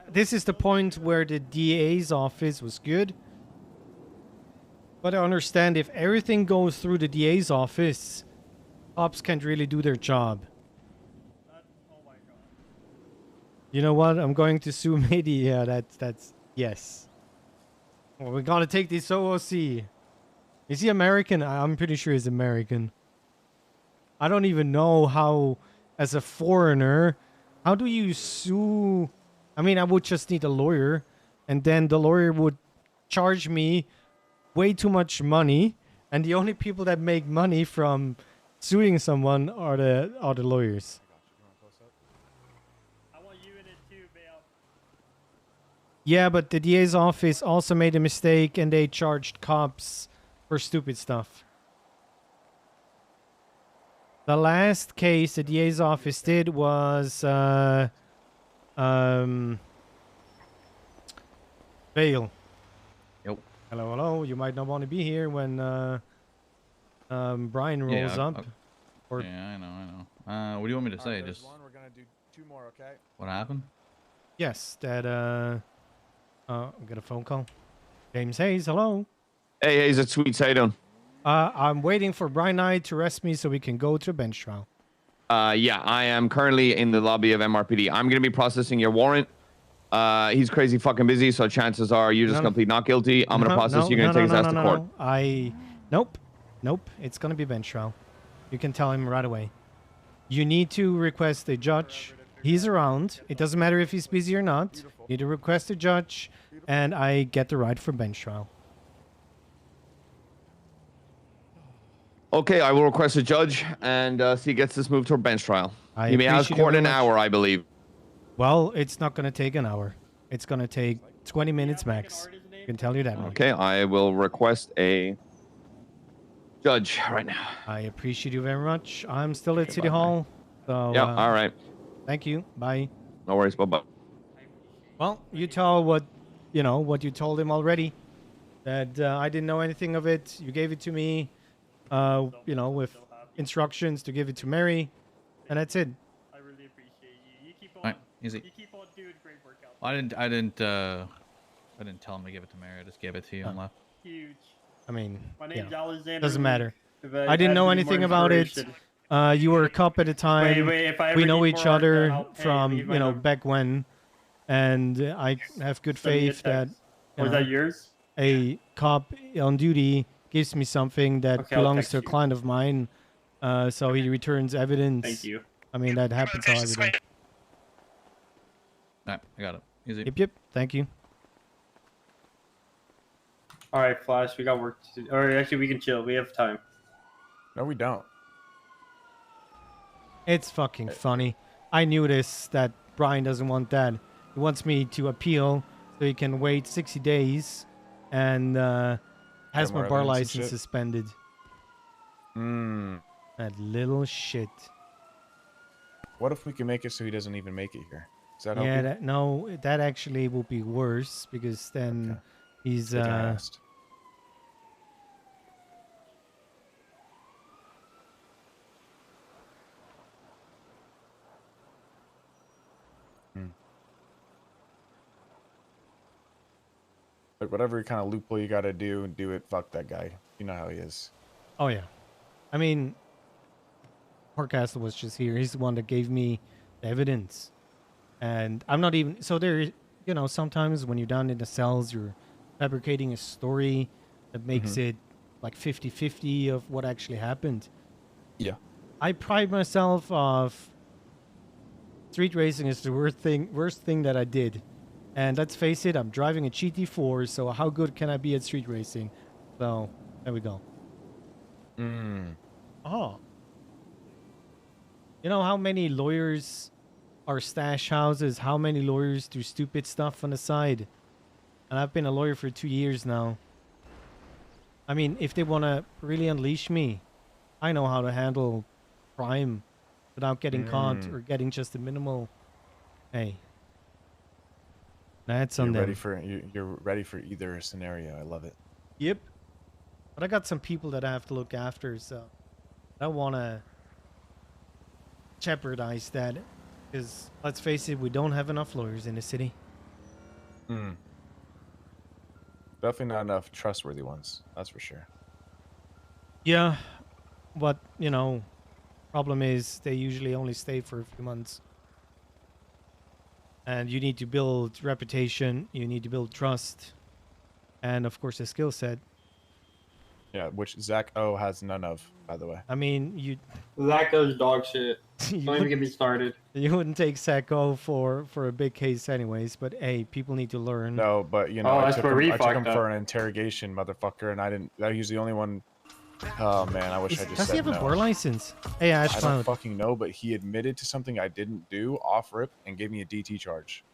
This is the point where the DA's office was good. But I understand if everything goes through the DA's office, cops can't really do their job. Oh my god. You know what? I'm going to sue media. That's yes. Well, we gotta take this OOC. Is he American? I'm pretty sure he's American. I don't even know how, as a foreigner, how do you sue? I mean, I would just need a lawyer, and then the lawyer would charge me way too much money, and the only people that make money from suing someone are the lawyers. I want you in it too, Bale. Yeah, but the DA's office also made a mistake, and they charged cops for stupid stuff. The last case the DA's office did was bail. Yep. Hello, hello. You might not want to be here when Brian rolls up. Or Yeah, I know. What do you want me to say? Just We're gonna do 2 more, okay? what happened? yes, that I got a phone call. James Hayes, hello. Hey, Hayes, it's Sweet. How you doing? I'm waiting for Brian Knight to arrest me so we can go to a bench trial. Yeah, I am currently in the lobby of MRPD. I'm gonna be processing your warrant. He's crazy fucking busy, so chances are you're just gonna plead not guilty. I'm gonna process. You're gonna take his ass to court. Nope. It's gonna be bench trial. You can tell him right away. You need to request a judge. He's around. It doesn't matter if he's busy or not. You need to request a judge, and I get the right for bench trial. Okay, I will request a judge and see gets this moved to a bench trial. I He may have appreciate it court in very an much. hour, I believe. Well, it's not gonna take an hour. It's gonna take 20 minutes max. I can tell you that much. Okay, I will request a judge right now. I appreciate you very much. I'm still at City Hall. So, Yeah, all right. Thank you. Bye. No worries. Bye-bye. Well, you tell what you told him already. That I didn't know anything of it. You gave it to me, with instructions to give it to Mary, and that's it. I really appreciate you. You keep on. Alright, easy. You keep on doing great work out. I didn't tell him to give it to Mary. I just gave it to you and left. Huge. I mean, My name's Alexander. doesn't matter. If I didn't had know any more anything about it. information- You were a cop at the time. Wait, if I ever We know need each more art, other I'll pay, from leave my number. back when, and I have good Send me a faith that text. Was that yours? a cop on duty gives me something that Okay, I'll belongs text to a you. client of mine, so he returns evidence. Thank you. I mean, that happens all every day. Alright, I got it. Easy. Yep. Thank you. All right, Flash. We got work to do. Or actually, we can chill. We have time. No, we don't. It's fucking funny. I knew this, that Brian doesn't want that. He wants me to appeal so he can wait 60 days and has more my bar evidence and license shit? suspended. Hmm. That little shit. What if we can make it so he doesn't even make it here? Does that help Yeah, you? no, that actually will be worse because then Okay. he's Good I asked. Like whatever kind of loophole you gotta do it. Fuck that guy. You know how he is. Oh yeah, I mean, Horcastle was just here. He's the one that gave me the evidence, and I'm not even. So there, sometimes when you're down in the cells, you're fabricating a story that makes it like 50-50 of what actually happened. Yeah. I pride myself of street racing is the worst thing that I did. And let's face it, I'm driving a GT4, so how good can I be at street racing? So, there we go. Oh. You know how many lawyers are stash houses? How many lawyers do stupid stuff on the side? And I've been a lawyer for 2 years now. I mean, if they want to really unleash me, I know how to handle crime without getting caught or getting just a minimal... Hey. That's on You're them. you're ready for either scenario. I love it. Yep. But I got some people that I have to look after, so I don't want to jeopardize that. Because, let's face it, we don't have enough lawyers in the city. Definitely not enough trustworthy ones. That's for sure. Yeah, but, problem is they usually only stay for a few months. And you need to build reputation, you need to build trust, and of course a skill set. Yeah, which Zach O has none of, by the way. I mean, That goes dog shit. Don't even get me started. You wouldn't take Sacco for a big case anyways, but hey, people need to learn. No, but Oh, I that's took where him, we I took him fucked for up. an interrogation, motherfucker, and I didn't. He's the only one. Oh man, I wish I just Does said he have a no. bar license? Hey, Ash I don't Cloud. fucking know, but he admitted to something I didn't do off rip and gave me a DT charge.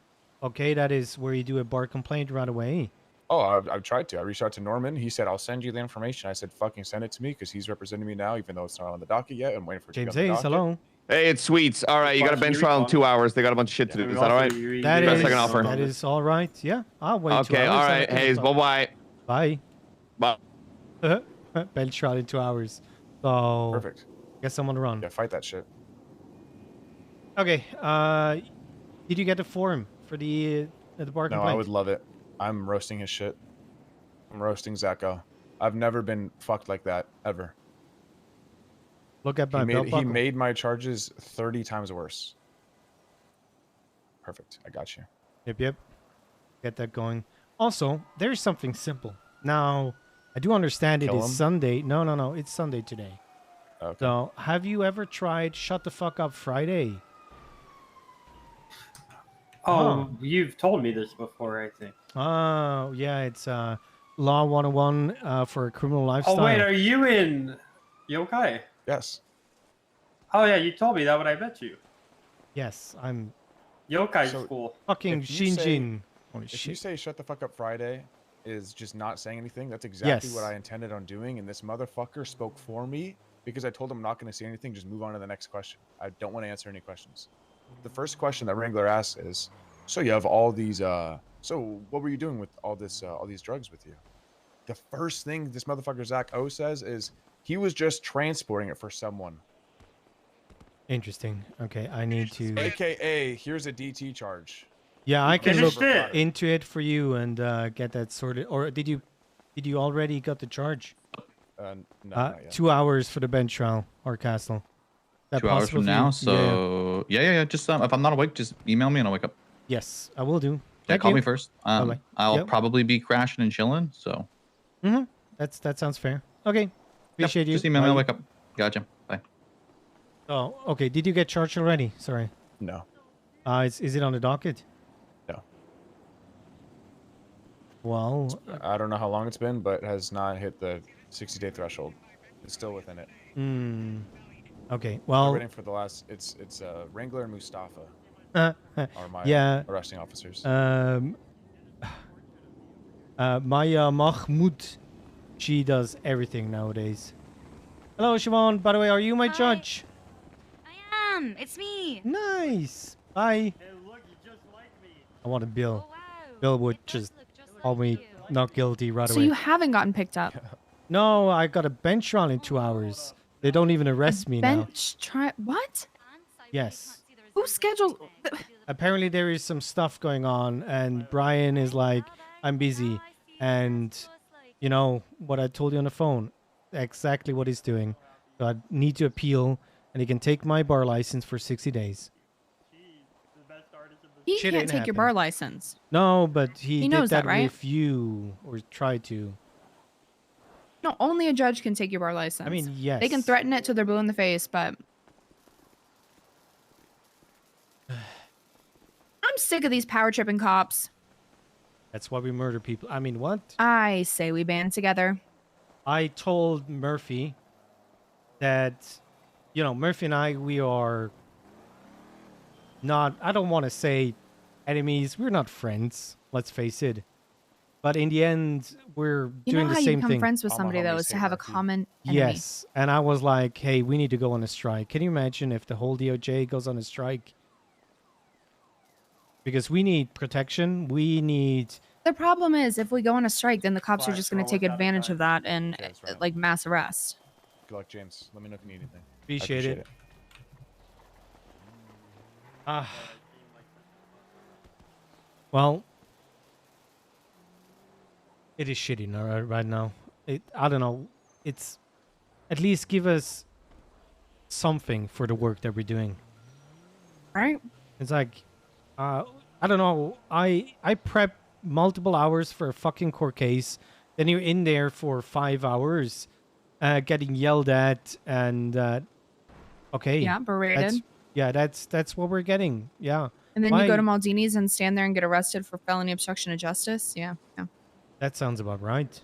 Okay, that is where you do a bar complaint right away. Oh, I've tried to. I reached out to Norman. He said, I'll send you the information. I said, fucking send it to me because he's representing me now, even though it's not on the docket yet. I'm waiting for it to be James on the Hayes, docket. hello. Hey, it's Sweets. All right, you got a bench trial in 2 hours. They got a bunch of shit to do. Is that all right? That Best is, I can offer. that is all right. Yeah, I'll wait. 2 Okay, hours all and right. I can Hayes, talk. bye-bye. Bye. Bye. Bench trial in 2 hours. So, Perfect. guess I'm on the run. Yeah, fight that shit. Okay, did you get the form for the bar No, complaint? I would love it. I'm roasting his shit. I'm roasting Zacho. I've never been fucked like that, ever. Look at my belt He buckle. made my charges 30 times worse. Perfect. I got you. Yep. Get that going. Also, there's something simple. Now, I do understand it Kill is him? Sunday. No. It's Sunday today. Okay. So, have you ever tried Shut the Fuck Up Friday? Oh, you've told me this before, I think. Oh, yeah. It's Law 101 for criminal lifestyle. Oh, wait, are you in Yokai? Yes. Oh yeah, you told me that when I met you. Yes, I'm Yokai's So, cool. fucking If you say- Shinjin. Holy If you shit. say "shut the fuck up, Friday" is just not saying anything, that's exactly what Yes. I intended on doing. And this motherfucker spoke for me because I told him I'm not going to say anything. Just move on to the next question. I don't want to answer any questions. The first question that Wrangler asks is, "So you have all these? So what were you doing with all these drugs with you?" The first thing this motherfucker Zach O says is he was just transporting it for someone. Interesting. Okay, I need to. AKA, here's a DT charge. Yeah, I can look Finished it. into it for you and get that sorted. Or did you already got the charge? No, not yet. 2 hours for the bench trial or castle. That 2 hours possible from for you? now. Yeah. So yeah. Just if I'm not awake, just email me and I'll wake up. Yes, I will do. Yeah, Thank call you. me first. Bye-bye. I'll Yep. probably be crashing and chilling. So That sounds fair. Okay. Appreciate you. just email me. I'll Bye. wake up. Gotcha. Bye. Oh, okay. Did you get charged already? Sorry. No. Is it on the docket? No. Well, I don't know how long it's been, but has not hit the 60-day threshold. It's still within it. okay. We're Well, waiting for the last. It's Wrangler and Mustafa uh, are my yeah. arresting officers. Maya Mahmoud, she does everything nowadays. Hello, Siobhan. By the way, are you my Hi. judge? I am. It's me. Nice. Bye. Hey, look, you just like me. I want a bill. Oh wow. Bill would It does just look just call like me you. not guilty right So away. you haven't gotten picked up. No, I got a bench trial in 2 hours. They don't even arrest me now. Bench try what? Yes. Who scheduled? Apparently there is some stuff going on and Brian is like, I'm busy. And you know what I told you on the phone? Exactly what he's doing. So I need to appeal and he can take my bar license for 60 days. The best artist in the He Shit can't ain't take your happened. bar license. No, but he did knows that, right? with you or tried to. No, only a judge can take your bar license. I mean, yes. They can threaten it till they're blue in the face, but I'm sick of these power tripping cops. That's why we murder people. I mean, what? I say we band together. I told Murphy that, you know, Murphy and I, we are not, I don't want to say enemies. We're not friends, let's face it. But in the end, we're You doing know the how you same become thing. friends with All my somebody though homies is to hate have a Murphy. common enemy. Yes. And I was like, hey, we need to go on a strike. Can you imagine if the whole DOJ goes on a strike? Because we need protection. We need... The problem is if we go on a strike, then the cops are Flash just going roll to take without a advantage gun. of that and Okay, that's right. like mass arrest. Good luck, James. Let me know if you need anything. I Appreciate it. Well, it is shitty right now. I don't know. It's at least give us something for the work that we're doing. Right? It's like, I don't know. I prep multiple hours for a fucking court case. Then you're in there for 5 hours, getting yelled at and okay. Yeah, berated. That's what we're getting. Yeah. And then you go to My- Maldini's and stand there and get arrested for felony obstruction of justice. Yeah. That sounds about right.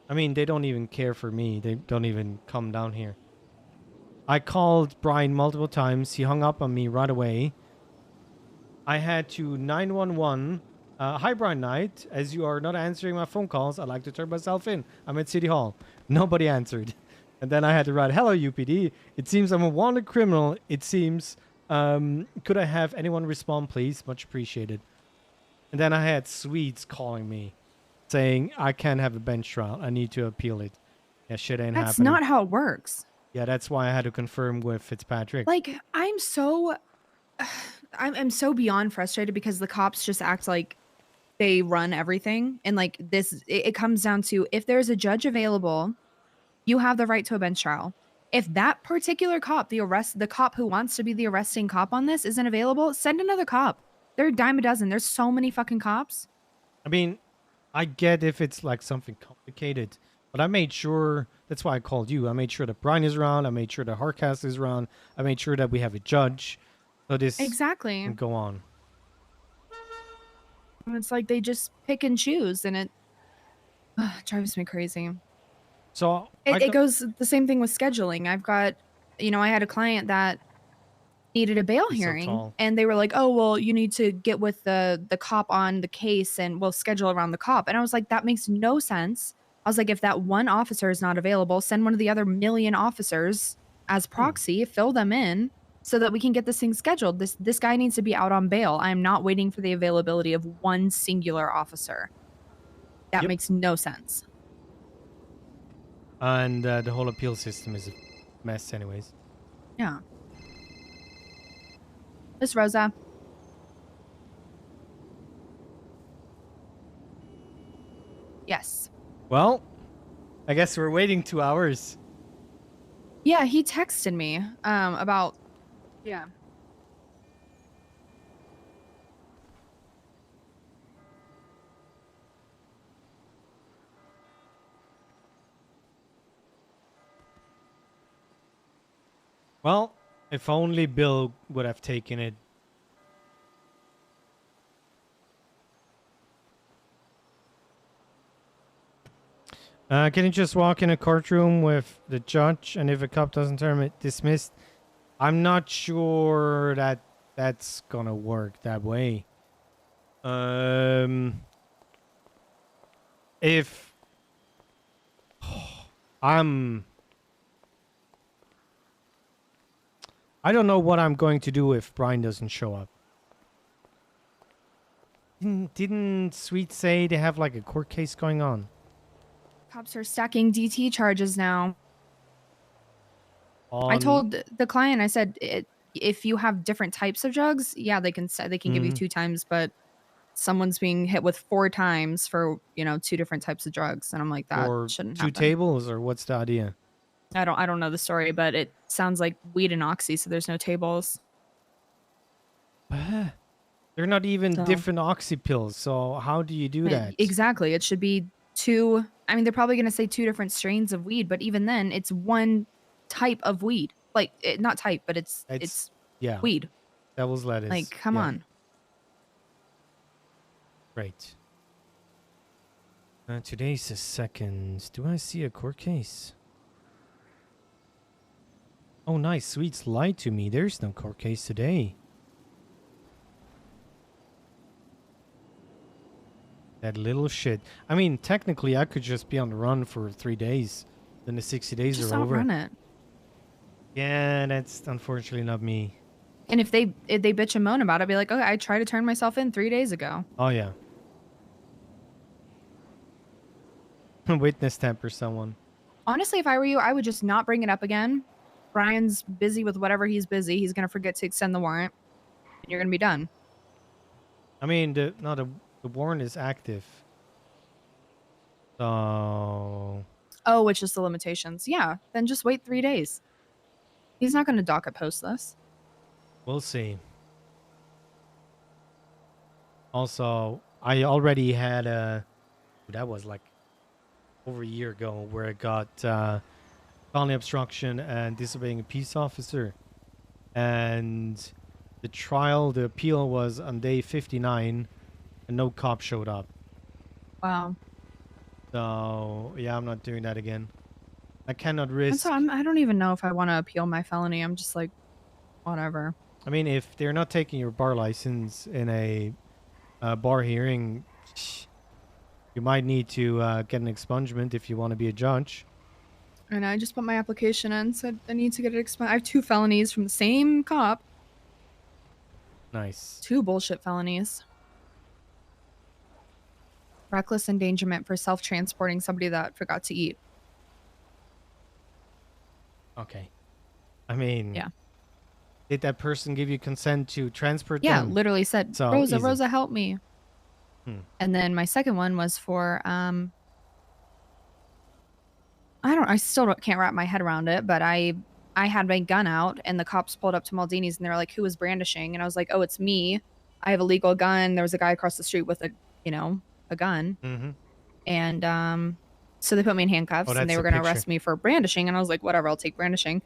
I mean, they don't even care for me. They don't even come down here. I called Brian multiple times. He hung up on me right away. I had to 911. Hi, Brian Knight. As you are not answering my phone calls, I'd like to turn myself in. I'm at City Hall. Nobody answered. And then I had to write, hello, UPD. It seems I'm a wanted criminal. It seems... could I have anyone respond, please? Much appreciated. And then I had Swedes calling me, saying I can't have a bench trial. I need to appeal it. Yeah, shit ain't That's happening. not how it works. Yeah, that's why I had to confirm with Fitzpatrick. Like, I'm so so beyond frustrated because the cops just act like they run everything. And like this, it comes down to if there's a judge available, you have the right to a bench trial. If that particular cop, the cop who wants to be the arresting cop on this isn't available, send another cop. They're a dime a dozen. There's so many fucking cops. I mean, I get if it's like something complicated, but I made sure, that's why I called you. I made sure that Brian is around. I made sure that Hardcast is around. I made sure that we have a judge. So this Exactly. can go on. And it's like they just pick and choose and it drives me crazy. So It goes the same thing with scheduling. I've got, I had a client that needed a bail He's so hearing, tall. and they were like, "Oh, well, you need to get with the cop on the case, and we'll schedule around the cop." And I was like, "That makes no sense." I was like, "If that one officer is not available, send one of the other million officers as proxy, fill them in, so that we can get this thing scheduled. This guy needs to be out on bail. I am not waiting for the availability of one singular officer. That makes no sense." And the whole appeal system is a mess anyways. Yeah. Miss Rosa. Yes. Well, I guess we're waiting 2 hours. Yeah, he texted me about yeah. Well, if only Bill would have taken it. Can you just walk in a courtroom with the judge, and if a cop doesn't term it dismissed? I'm not sure that that's gonna work that way. If I don't know what I'm going to do if Brian doesn't show up. Didn't Sweet say they have like a court case going on? Cops are stacking DT charges now. I told the client, I said, if you have different types of drugs, yeah, they can give you 2 times, but someone's being hit with 4 times for 2 different types of drugs, and I'm like, that or shouldn't 2 happen. tables, or what's the idea? I don't know the story, but it sounds like weed and oxy, so there's no tables. They're not even So- different oxy pills, so how do you do that? Exactly. It should be 2. I mean, they're probably going to say 2 different strains of weed, but even then, it's one type of weed. Like, not type, but it's yeah, weed. Devil's lettuce. Like, come yeah. on. Right. Today's the 2nd. Do I see a court case? Oh, nice. Sweets lied to me. There's no court case today. That little shit. I mean, technically, I could just be on the run for 3 days. Then the 60 days Just are over. outrun it. Yeah, that's unfortunately not me. And if they bitch and moan about it, be like, "Okay, I tried to turn myself in 3 days ago." Oh, yeah. Witness temper someone. Honestly, if I were you, I would just not bring it up again. Brian's busy with whatever he's busy. He's going to forget to extend the warrant. And you're going to be done. I mean, the warrant is active. So... Oh, it's just the limitations. Yeah, then just wait 3 days. He's not going to docket post this. We'll see. Also, I already had that was like over a year ago, where I got felony obstruction and disobeying a peace officer. And the appeal was on day 59, and no cop showed up. Wow. So, yeah, I'm not doing that again. I cannot risk... I don't even know if I want to appeal my felony. I'm just like, whatever. I mean, if they're not taking your bar license in a bar hearing, you might need to get an expungement if you want to be a judge. And I just put my application in, said I need to get it expunged. I have 2 felonies from the same cop. Nice. 2 bullshit felonies. Reckless endangerment for self-transporting somebody that forgot to eat. Okay. I mean... Yeah. Did that person give you consent to transport Yeah, them? literally said, So Rosa, help me. And then my second one was for, I still can't wrap my head around it, but I had my gun out, and the cops pulled up to Maldini's, and they were like, "Who was brandishing?" And I was like, "Oh, it's me. I have a legal gun." There was a guy across the street with a gun. Mm-hmm. And so they put me in handcuffs, Oh, and they that's were the going to picture. arrest me for brandishing. And I was like, whatever, I'll take brandishing.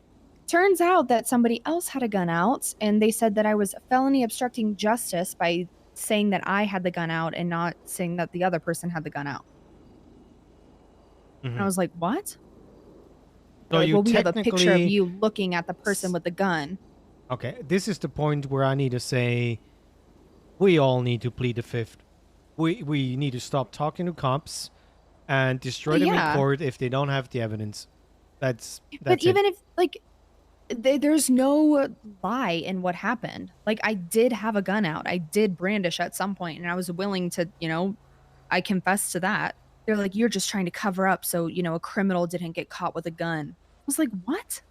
Turns out that somebody else had a gun out, and they said that I was felony obstructing justice by saying that I had the gun out and not saying that the other person had the gun out. And I was like, what? So like, you well, we have a picture of technically- you looking at the person with the gun. Okay, this is the point where I need to say we all need to plead the fifth. We need to stop talking to cops and destroy Well, them in yeah. court if they don't have the evidence. That's But it. even if like there's no lie in what happened. Like I did have a gun out. I did brandish at some point and I was willing to, I confessed to that. They're like, you're just trying to cover up so, a criminal didn't get caught with a gun. I was like, what?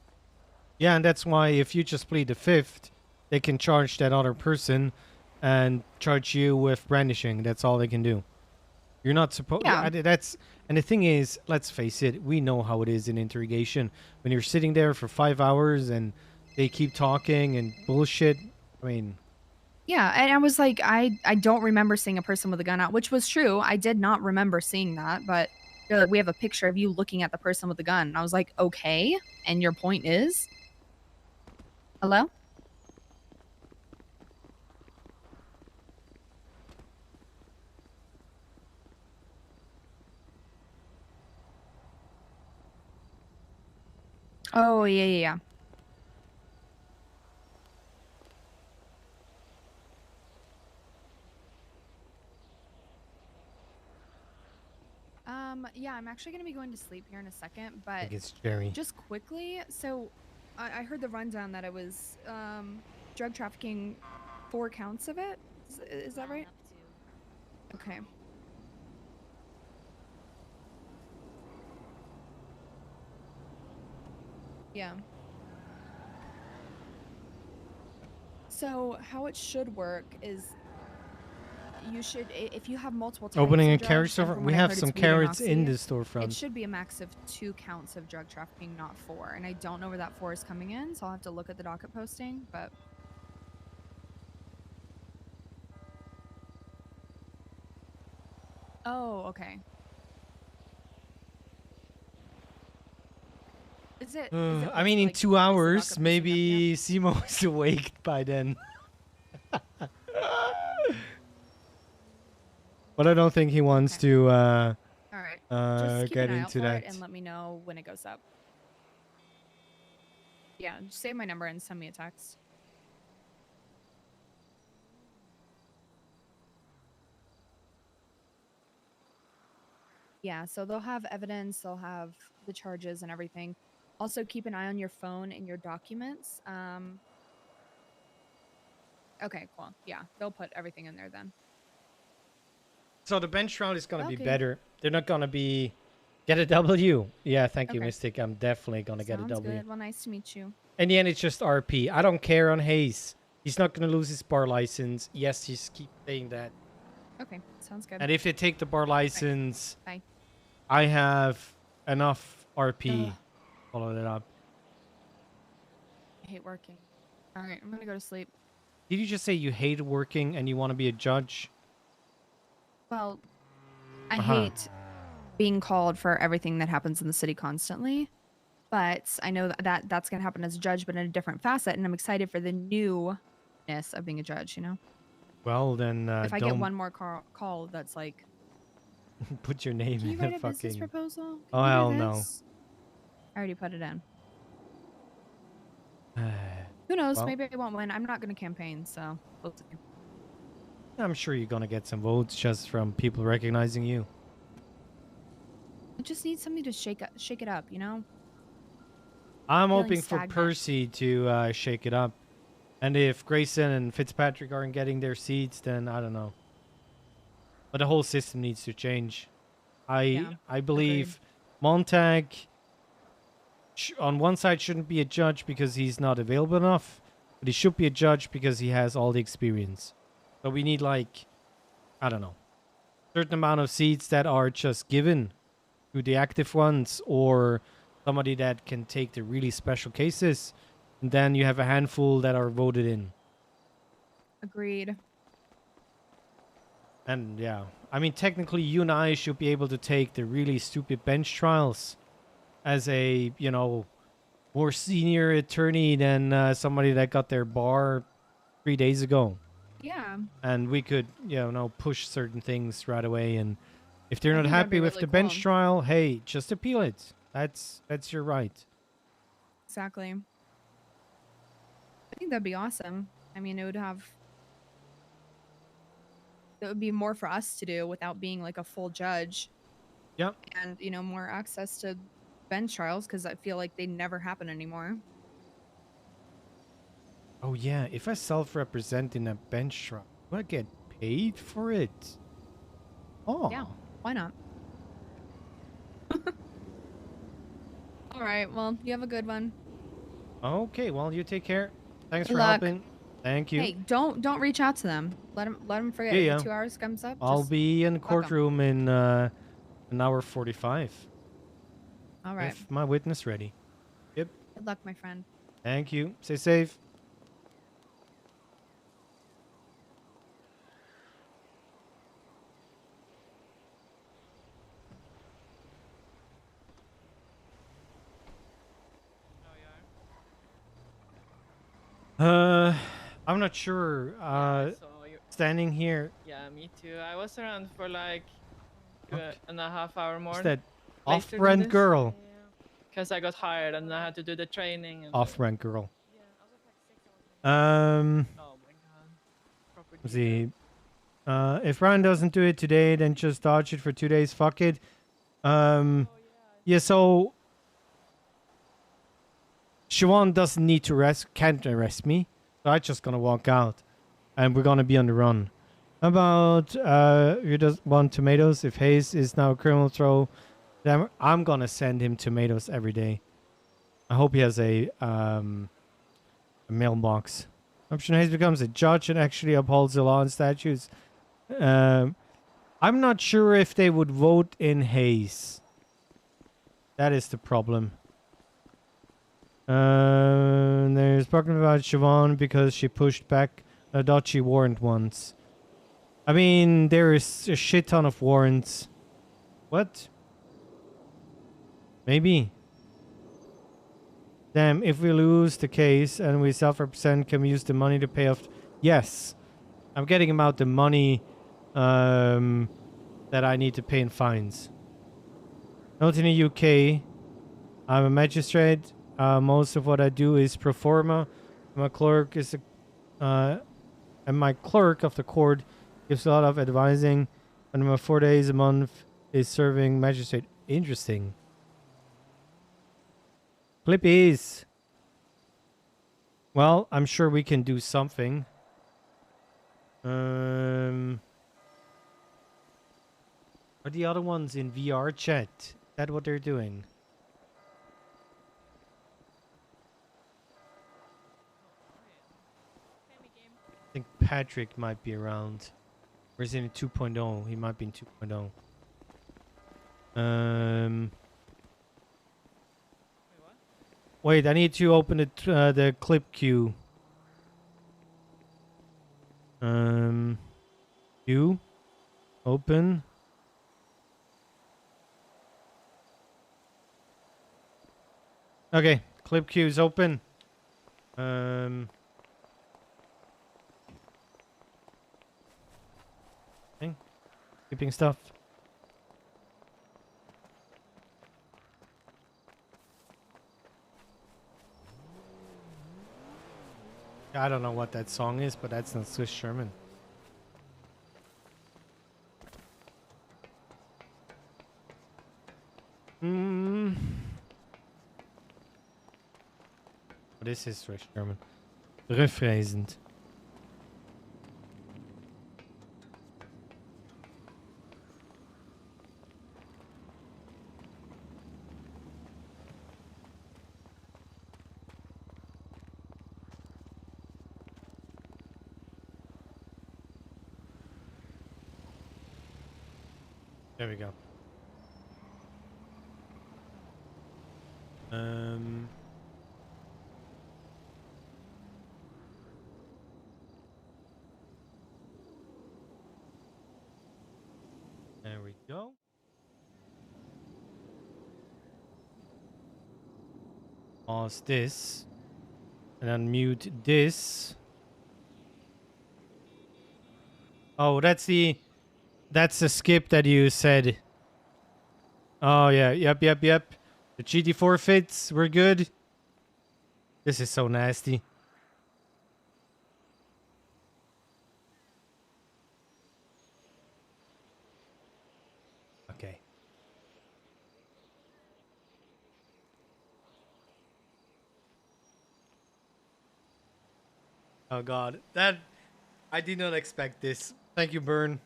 Yeah, and that's why if you just plead the fifth, they can charge that other person and charge you with brandishing. That's all they can do. You're not supposed. Yeah. That's and the thing is, let's face it. We know how it is in interrogation when you're sitting there for 5 hours and they keep talking and bullshit. I mean, Yeah, and I was like, I don't remember seeing a person with a gun out, which was true. I did not remember seeing that, but they're like, we have a picture of you looking at the person with the gun. And I was like, okay. And your point is? Hello? Oh, yeah. Yeah, I'm actually gonna be going to sleep here in a second, I but think it's Jerry. just quickly, so I heard the rundown that it was drug trafficking, 4 counts of it. Is that right? Okay. Yeah. So how it should work is you should, if you have multiple types Opening of a drugs, carrot and storefront. from We what I have heard, some it's weed and carrots in the oxy, storefront. it should be a max of 2 counts of drug trafficking, not 4. And I don't know where that 4 is coming in, so I'll have to look at the docket posting, but... Oh, okay. Is it I mean, in like, 2 is the docket hours, posting up yet? maybe Simo is awake by then. But I don't think he wants to All right. Just keep get an eye out into for that. it and let me know when it goes up. Yeah, just save my number and send me a text. Yeah, so they'll have evidence, they'll have the charges and everything. Also, keep an eye on your phone and your documents. Okay, cool. Yeah, they'll put everything in there then. So the bench trial is gonna be Okay. better. They're not gonna be get a W. Yeah, thank you, Okay. Mystic. I'm definitely gonna get a Sounds W. good. Well, nice to meet you. In the end, it's just RP. I don't care on Hayes. He's not gonna lose his bar license. Yes, just keep saying that. Okay, sounds good. And if they take the bar license, Bye. I have enough RP. Ugh. Follow that up. I hate working. All right, I'm gonna go to sleep. Did you just say you hate working and you want to be a judge? Well, I Uh-huh. hate being called for everything that happens in the city constantly, but I know that that's going to happen as a judge, but in a different facet, and I'm excited for the newness of being a judge, Well, then if I don't get one more call that's like, put your name can you in write the a business fucking... proposal? Can Oh, you do hell no. this?" I already put it in. Who knows? Well. Maybe I won't win. I'm not going to campaign, so we'll see. I'm sure you're gonna get some votes just from people recognizing you. I just need somebody to shake it up, I'm Feeling hoping for stagnant. Percy to shake it up. And if Grayson and Fitzpatrick aren't getting their seats, then I don't know. But the whole system needs to change. I believe Montag on one side shouldn't be a judge because he's not available enough, but he should be a judge because he has all the experience. So we need, like, I don't know, certain amount of seats that are just given to the active ones, or somebody that can take the really special cases, and then you have a handful that are voted in. Agreed. And yeah, I mean, technically you and I should be able to take the really stupid bench trials as a, more senior attorney than somebody that got their bar 3 days ago. Yeah. And we could, push certain things right away. And if they're I not think that'd happy be with really the bench cool. trial, hey, just appeal it. That's your right. exactly. I think that'd be awesome. I mean, it would be more for us to do without being like a full judge. Yep. And, you know, more access to bench trials because I feel like they never happen anymore. Oh yeah, if I self-represent in a bench trial, do I get paid for it? Oh. Yeah, why not? All right, well, you have a good one. Okay, well, you take care. Thanks Good for luck. helping. Thank you. Hey, don't reach out to them. Let them forget. Yeah, If yeah. the 2 hours comes up, I'll just be in fuck 'em. courtroom in an hour 45. All right. If my witness ready. Yep. Good luck, my friend. Thank you. Stay safe. I'm not sure. So you, Standing here. yeah, me too. I was around for like 2.5 hours more. Is that later than off-brand this. girl? Because I got hired and I had to do the training. And Off-brand girl. Oh my god. Proper Let's see. If Ryan doesn't do it today, then just dodge it for 2 days. Fuck it. Yeah, so Siobhan doesn't need to can't arrest me. So I'm just gonna walk out. And we're gonna be on the run. How about you just want tomatoes? If Hayes is now a criminal throw, then I'm gonna send him tomatoes every day. I hope he has a mailbox. Option Hayes becomes a judge and actually upholds the law and statutes. I'm not sure if they would vote in Hayes. That is the problem. There's talking about Siobhan because she pushed back a dodgy warrant once. I mean, there is a shit ton of warrants. What? Maybe. Damn, if we lose the case and we self-represent, can we use the money to pay off? Yes. I'm getting about the money that I need to pay in fines. Not in the UK. I'm a magistrate. Most of what I do is pro forma. My clerk is and my clerk of the court gives a lot of advising, and my 4 days a month is serving magistrate. Interesting. Clippies. Well, I'm sure we can do something. Are the other ones in VR chat? Is that what they're doing? I think Patrick might be around. Or is he in 2.0? He might be in 2.0. Wait, I need to open the clip queue. Queue. Open. Okay, clip queue is open. Keeping stuff. I don't know what that song is, but that's not Swiss German. What is this Swiss German? Rückreisend. There we go. There we go. Pause this. And unmute this. Oh, that's the skip that you said. Oh yeah, yep. The GT4 fits, we're good. This is so nasty. Okay. Oh god, that I did not expect this. Thank you, Burn.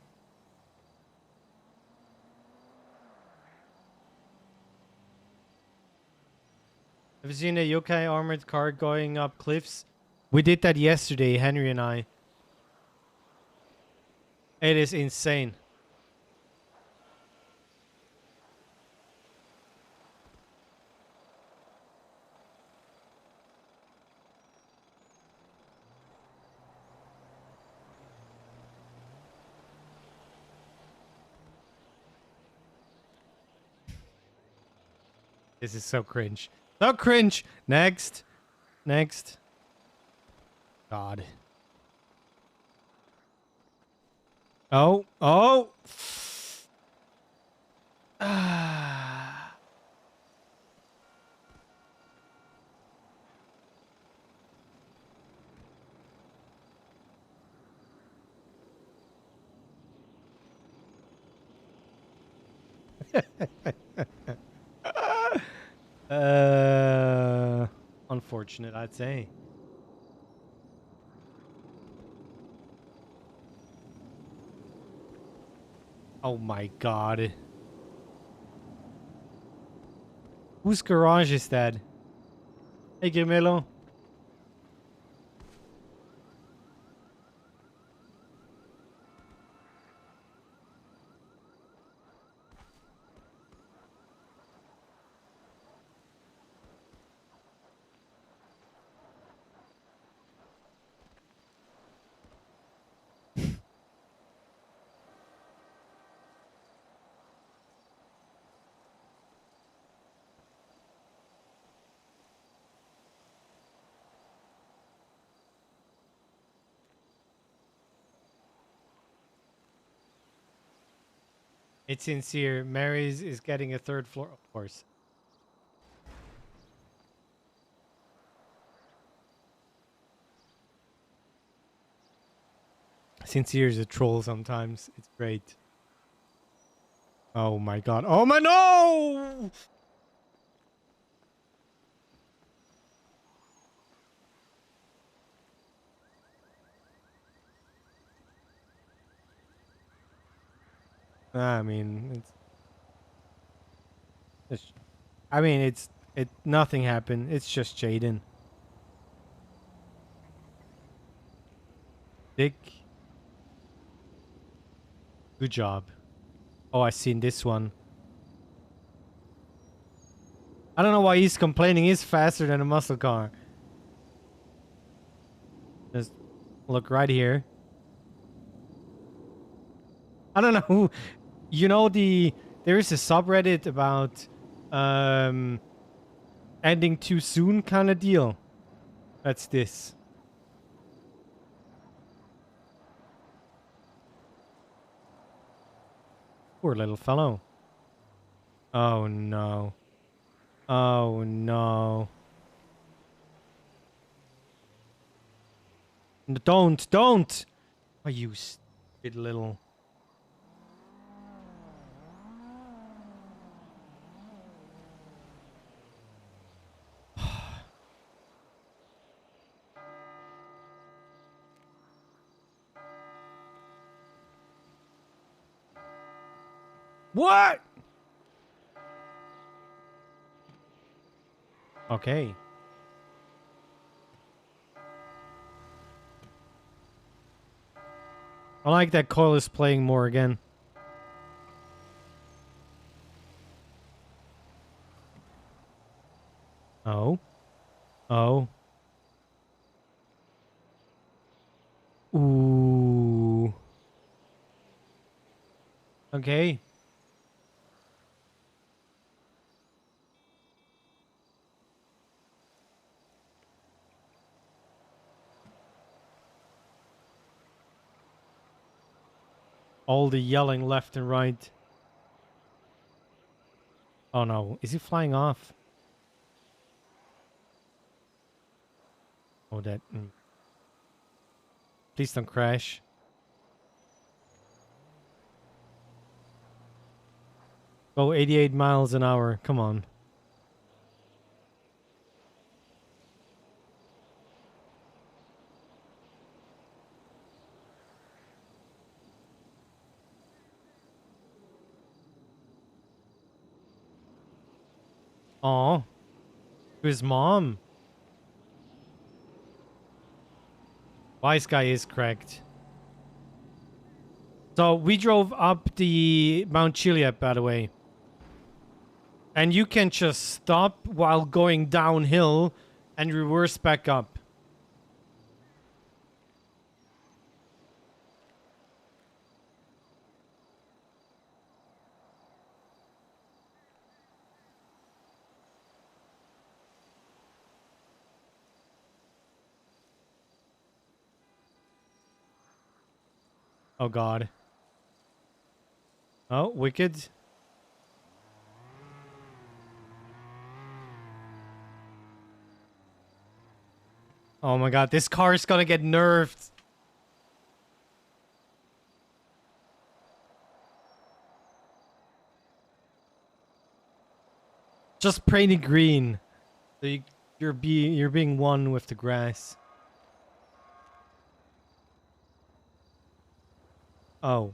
Have you seen a yokai armored car going up cliffs? We did that yesterday, Henry and I. It is insane. This is so cringe. So cringe. Next. Next. God. Oh. Oh. Ah. Unfortunate, I'd say. Oh my god. Whose garage is that? Hey, Gemelo. It's sincere. Mary's is getting a third floor, of course. Sincere is a troll sometimes. It's great. Oh my god. Oh my no! I mean, nothing happened. It's just Jaden. Dick. Good job. Oh, I seen this one. I don't know why he's complaining. He's faster than a muscle car. Just look right here. I don't know who. You know there is a subreddit about ending too soon kind of deal. That's this. Poor little fellow. Oh no. Oh no. Don't! Oh, you stupid little. What? Okay. I like that Coil is playing more again. Oh. Oh. Ooh. Okay. All the yelling left and right. Oh no. Is he flying off? Oh, that. Please don't crash. Go 88 miles an hour. Come on. Aw. To his mom. Wise guy is correct. So we drove up the Mount Chiliad, by the way. And you can just stop while going downhill and reverse back up. Oh god. Oh, wicked. Oh my god, this car is gonna get nerfed. Just painted green. So you're being one with the grass. Oh.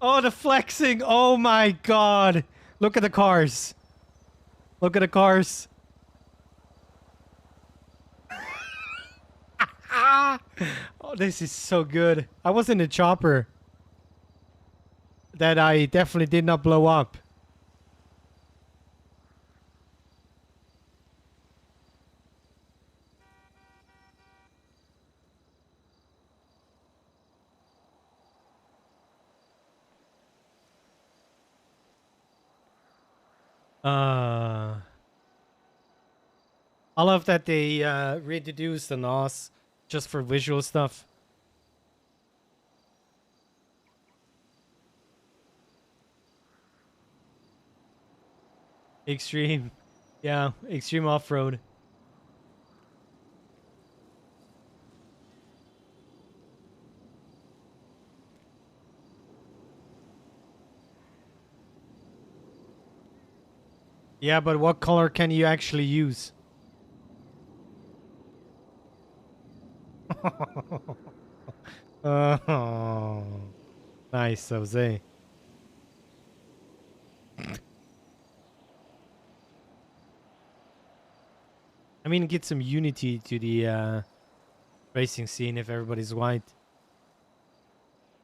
Oh, the flexing. Oh my god. Look at the cars. Look at the cars. Oh, this is so good. I was in a chopper that I definitely did not blow up. I love that they reintroduced the NOS just for visual stuff. Extreme. Yeah, extreme off-road. Yeah, but what color can you actually use? Oh, nice, Jose. I mean, get some unity to the racing scene if everybody's white.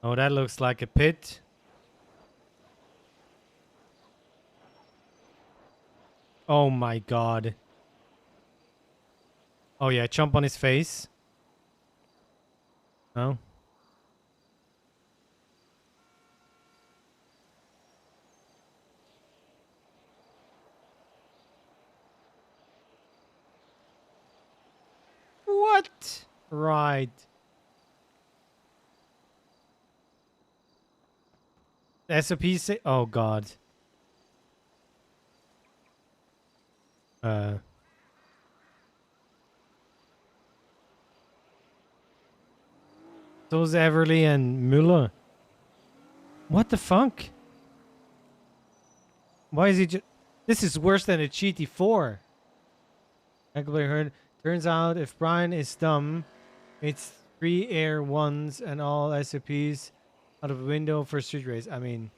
Oh, that looks like a pit. Oh my god. Oh yeah, jump on his face. No. What? Right. SOP say, oh god. Those Everly and Müller. What the fuck? Why is he just... This is worse than a GT4. I heard. Turns out if Brian is dumb, it's 3 air 1s and all SOPs out of a window for street race. I mean,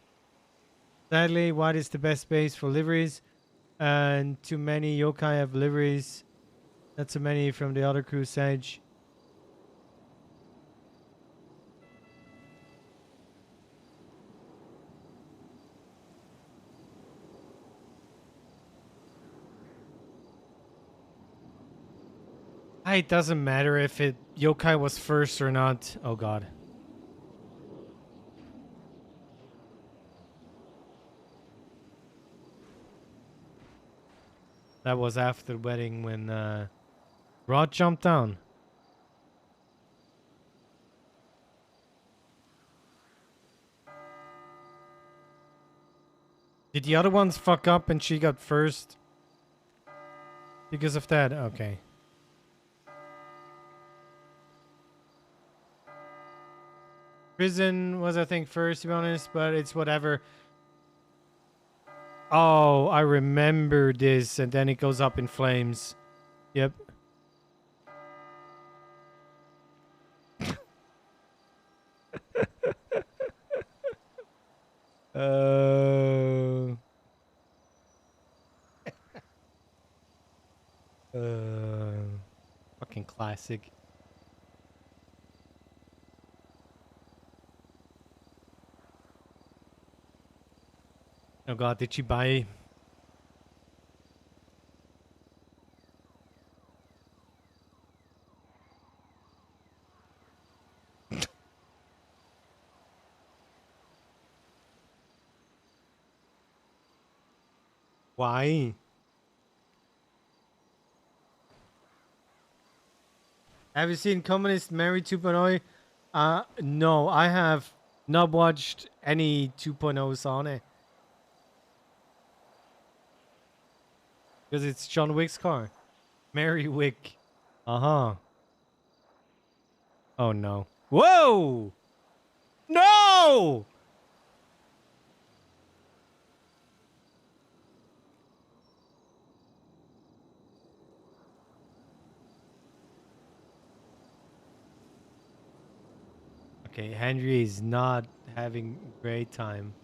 sadly, white is the best base for liveries, and too many yokai have liveries. Not too many from the other crew Sage. It doesn't matter if it yokai was first or not. Oh god. That was after the wedding when Rod jumped down. Did the other ones fuck up and she got first because of that? Okay. Prison was, I think, first, to be honest, but it's whatever. Oh, I remember this, and then it goes up in flames. Yep. Uh, fucking classic. Oh god, did she buy? Why? Have you seen Communist Mary 2.0? No, I have not watched any 2.0s on it. Because it's John Wick's car. Mary Wick. Uh-huh. Oh no. Whoa! No! Okay, Henry is not having a great time.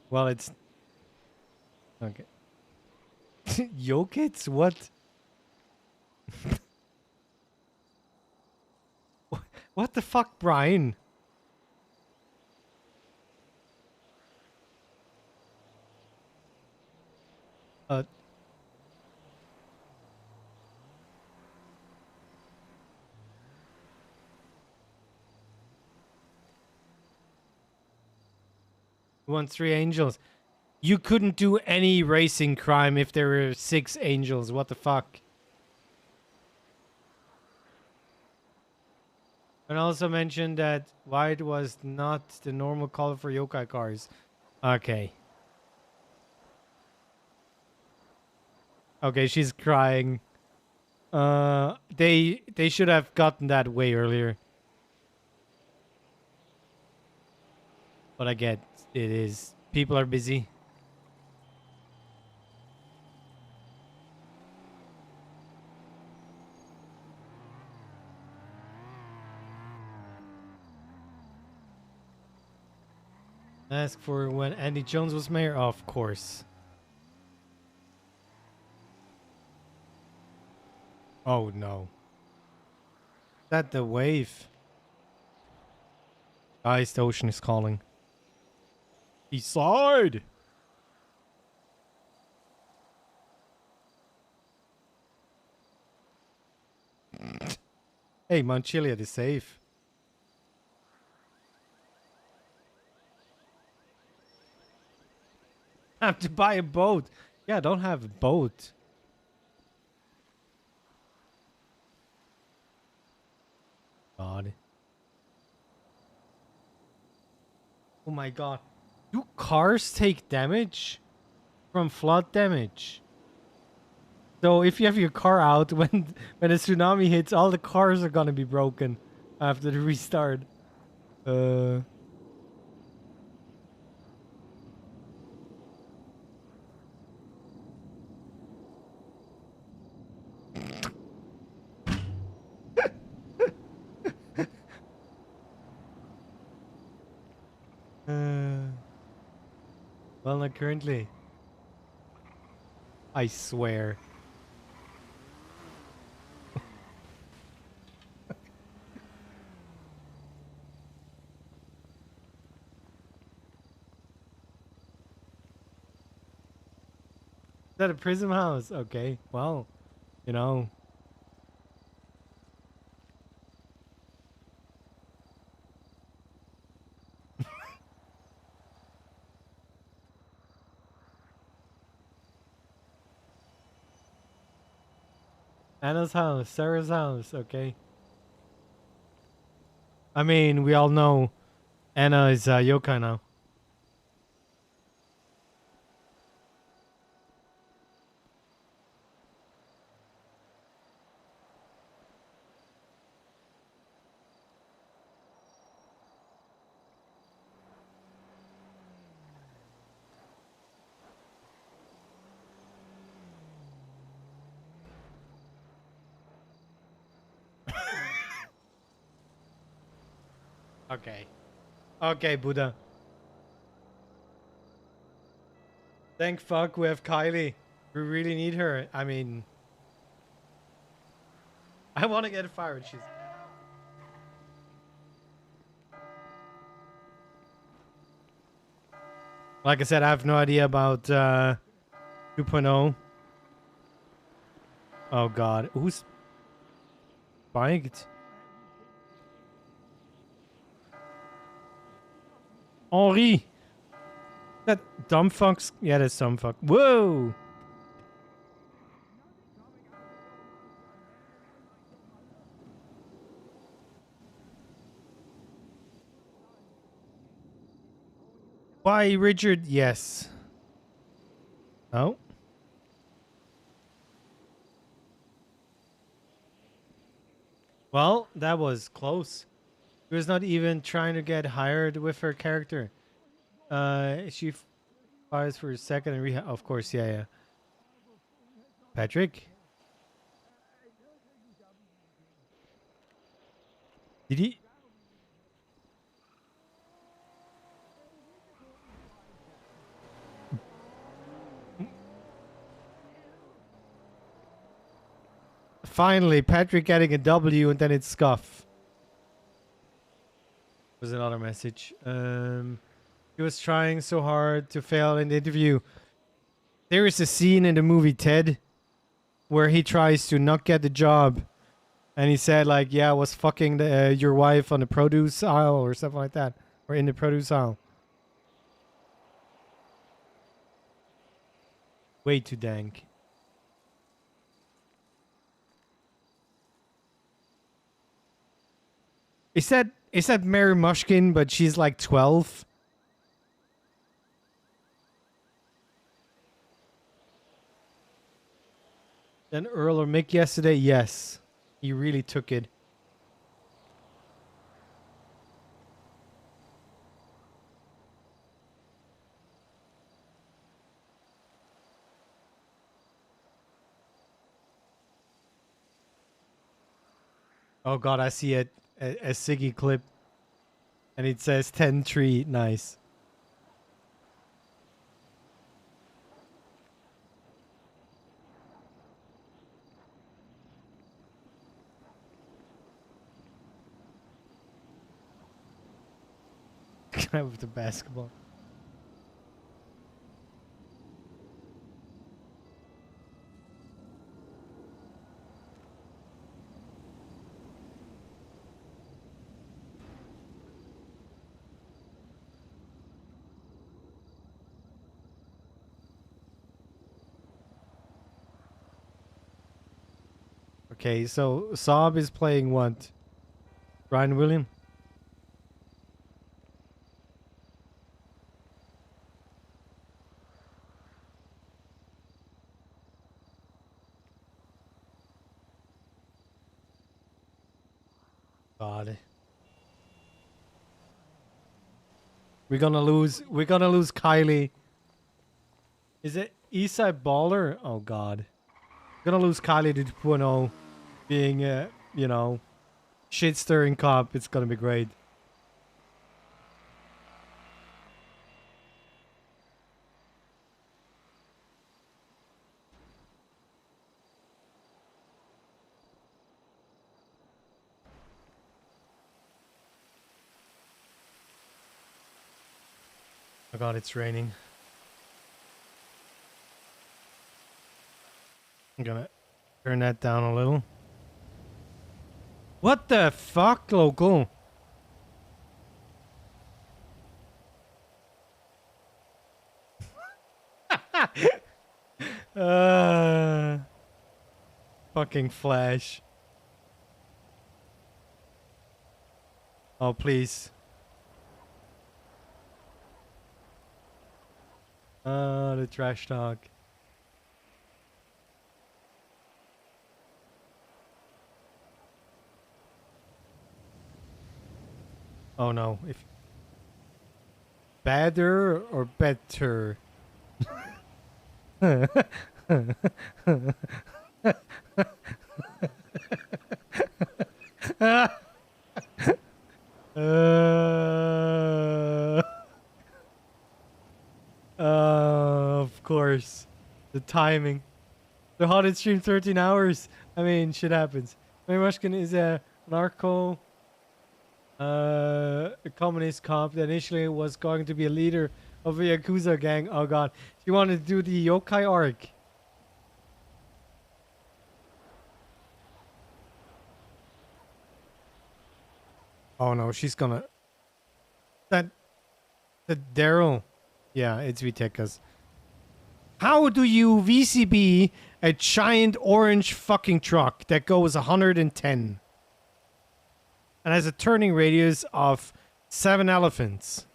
Well, it's okay. Jokic? What? What the fuck, Brian? Uh. Who wants 3 angels? You couldn't do any racing crime if there were 6 angels. What the fuck? And also mentioned that white was not the normal color for yokai cars. Okay. Okay, she's crying. They should have gotten that way earlier. But I get it is. People are busy. Ask for when Andy Jones was mayor? Of course. Oh no. Is that the wave? Guys, the ocean is calling. East side! Hey, Mount Chiliad is safe. I have to buy a boat. Yeah, I don't have a boat. God. Oh my god. Do cars take damage from flood damage? So if you have your car out when a tsunami hits, all the cars are gonna be broken after the restart. Well, not currently. I swear. Is that a Prism house? Okay, well, you know. Anna's house, Sarah's house, okay. I mean, we all know Anna is yokai now. Okay. Okay, Buddha. Thank fuck we have Kylie. We really need her. I mean, I want to get fired. She's. Like I said, I have no idea about 2.0. Oh god, who's buying it? Henri. That dumb fucks. Yeah, that's dumb fuck. Whoa. Why, Richard? Yes. Oh. Well, that was close. She was not even trying to get hired with her character. She fires for a second and rehab. Of course, yeah, yeah. Patrick? Did he? Finally, Patrick getting a W and then it's scuff. Was another message. He was trying so hard to fail in the interview. There is a scene in the movie Ted where he tries to not get the job. And he said like, yeah, I was fucking your wife on the produce aisle or something like that. Or in the produce aisle. Way too dank. Is that Mary Mushkin, but she's like 12? Then Earl or Mick yesterday? Yes. He really took it. Oh god, I see a Siggy clip. And it says 10-3. Nice. Guy with the basketball. Okay, so Saab is playing what? Ryan William? God. We're gonna lose Kylie. Is it Eastside Baller? Oh god. We're gonna lose Kylie to 2.0 being you know, shit stirring cop. It's gonna be great. Oh god, it's raining. I'm gonna turn that down a little. What the fuck, local? Fucking Flash. Oh, please. The trash talk. Oh no. If better or better? Uh, of course. The timing. The hottest stream 13 hours. I mean, shit happens. Mary Mushkin is a narco, a communist cop that initially was going to be a leader of a Yakuza gang. Oh god. She wanted to do the yokai arc. Oh no, she's gonna... That Daryl. Yeah, it's Vitekas. How do you VCB a giant orange fucking truck that goes 110 and has a turning radius of 7 elephants?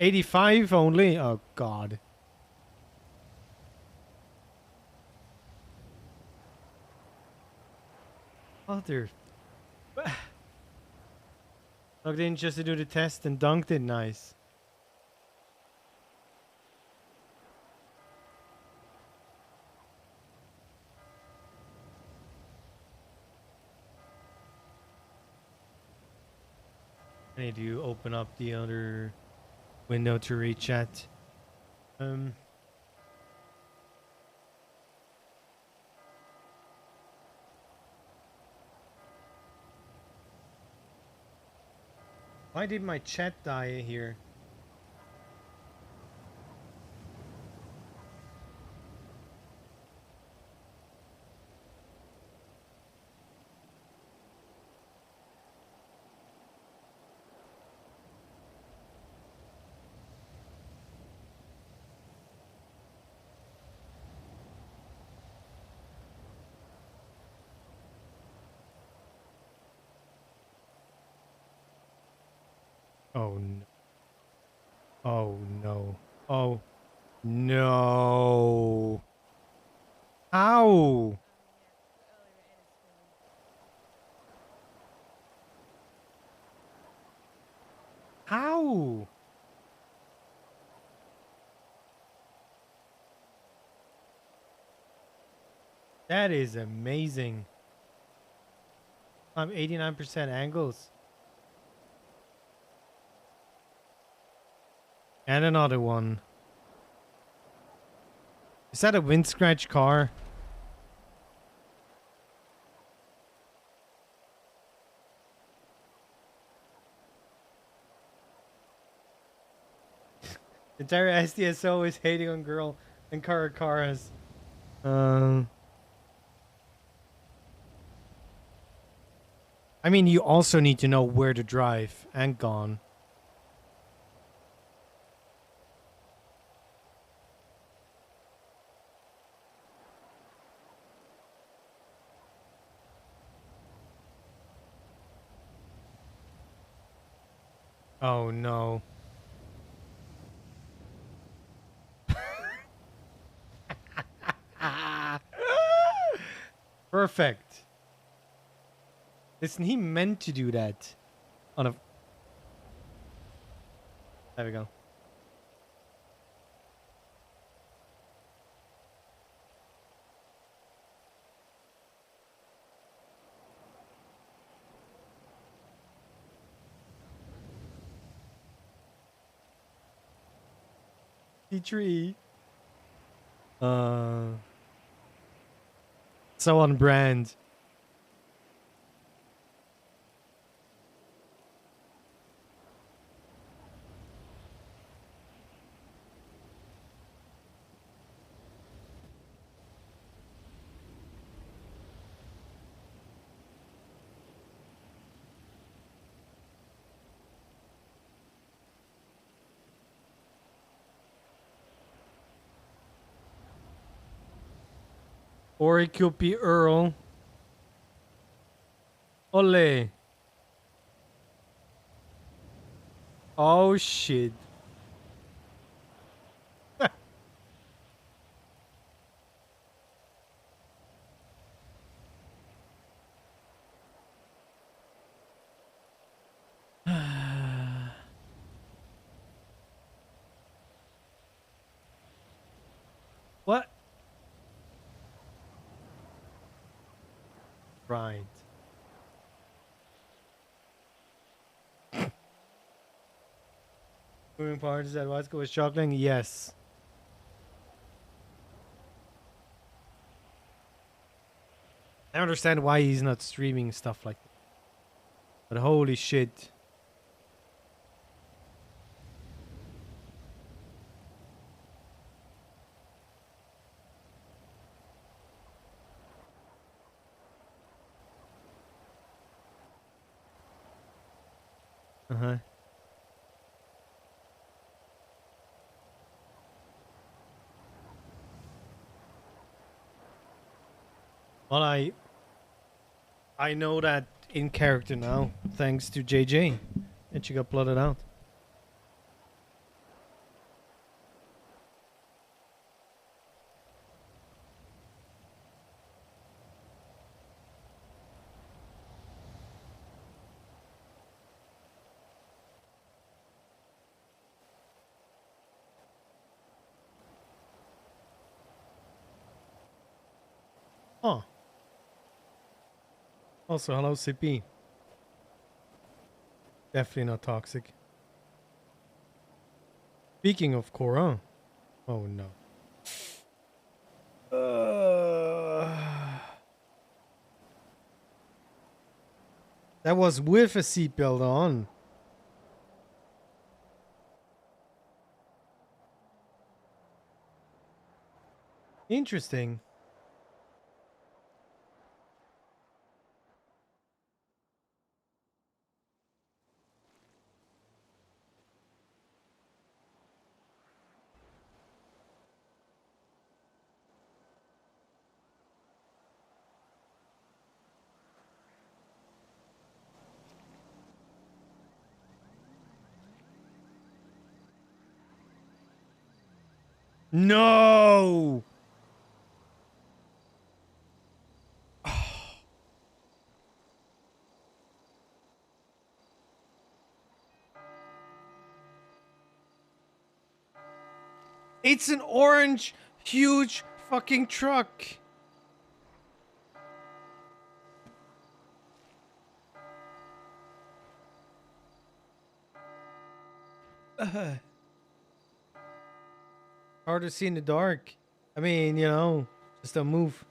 85 only? Oh god. Mother. Logged in just to do the test and dunked it nice. I need to open up the other window to read chat. Why did my chat die here? Oh no. Oh no. Oh no. How? How? That is amazing. I'm 89% angles. And another one. Is that a wind scratch car? The entire SDSO is hating on girl and Caracaras. I mean, you also need to know where to drive and gone. Oh no. Perfect. Listen, he meant to do that. On a... There we go. Tree. So on brand. Or it could be Earl. Ole. Oh shit. What? Right. Moving parts that Vasco was struggling? Yes. I understand why he's not streaming stuff like that. But holy shit. Uh-huh. Well, I know that in character now, thanks to JJ. And she got blotted out. Oh. Also, hello, CP. Definitely not toxic. Speaking of Cora. Oh no. That was with a seatbelt on. Interesting. No! It's an orange, huge fucking truck. Hard to see in the dark. I mean, you know, just don't move.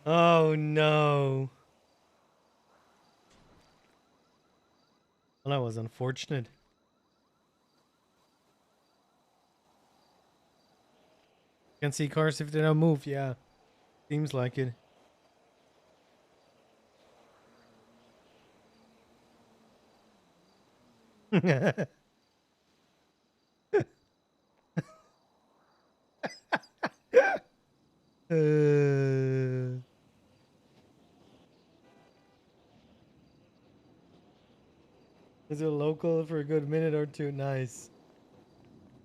Oh no. Well, that was unfortunate. Can't see cars if they don't move, yeah. Seems like it. Is it local for a good minute or two? Nice.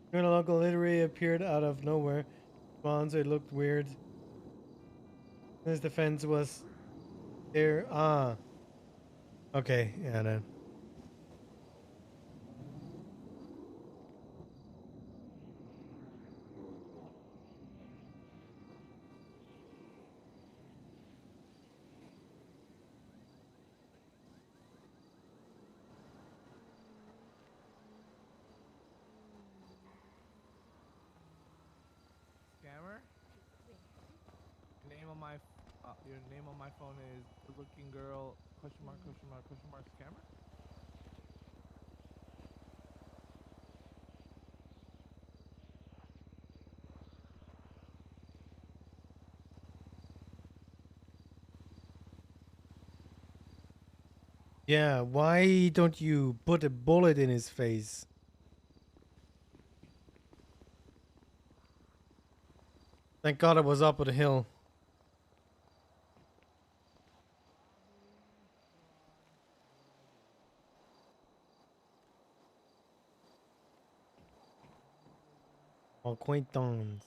When a local literary appeared out of nowhere, so it looked weird. His defense was there. Ah. Okay, yeah, then. Scammer? Your name on my phone is good looking girl, question mark, question mark, question mark, scammer? Yeah, why don't you put a bullet in his face? Thank God it was up at the hill. Acquaintance.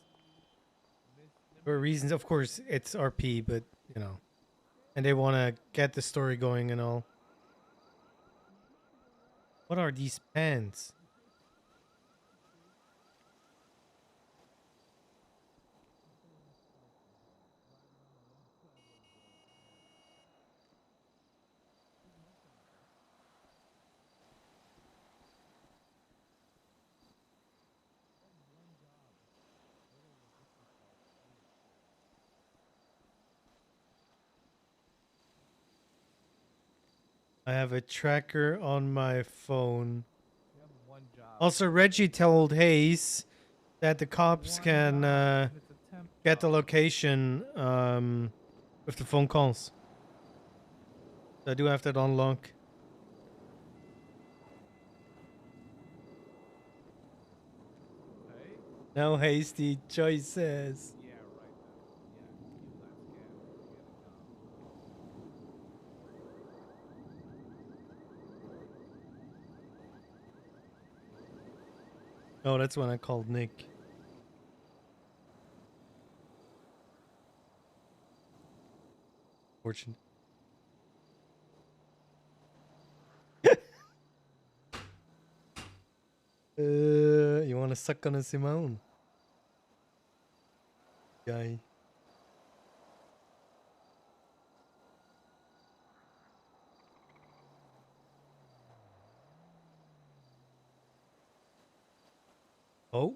For reasons, of course, it's RP, but, you know. And they want to get the story going and all. What are these pants? I have a tracker on my phone. You have one job. Also, Reggie told Hayes that the cops can It's a temp get the job. location with the phone calls. So I do have that on lock. Okay. No hasty choices. Yeah, right. Yeah, use that scam to get a job. Oh, that's when I called Nick. Fortunate. You want to suck on a Simone? Guy. Oh.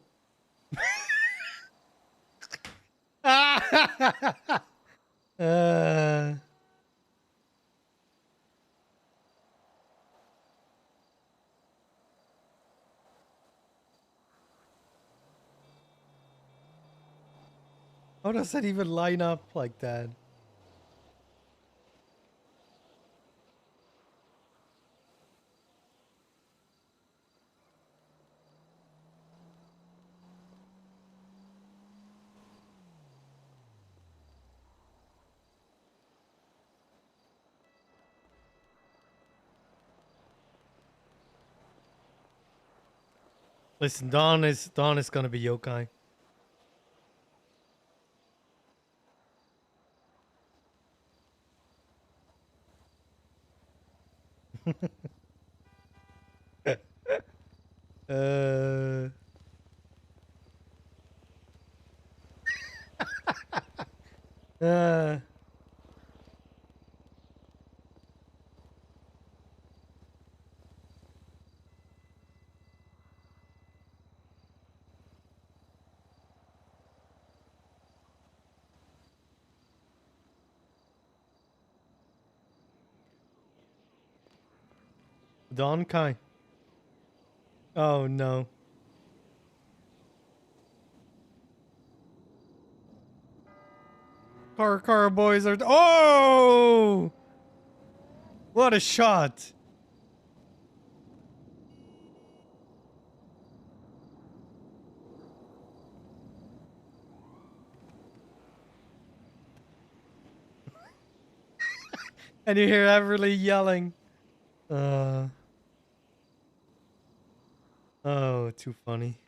uh. How does that even line up like that? Listen, Don is gonna be yokai. uh. uh. Don Kai. Oh no. Car boys are. Oh! What a shot! And you hear Everly yelling. Oh, too funny.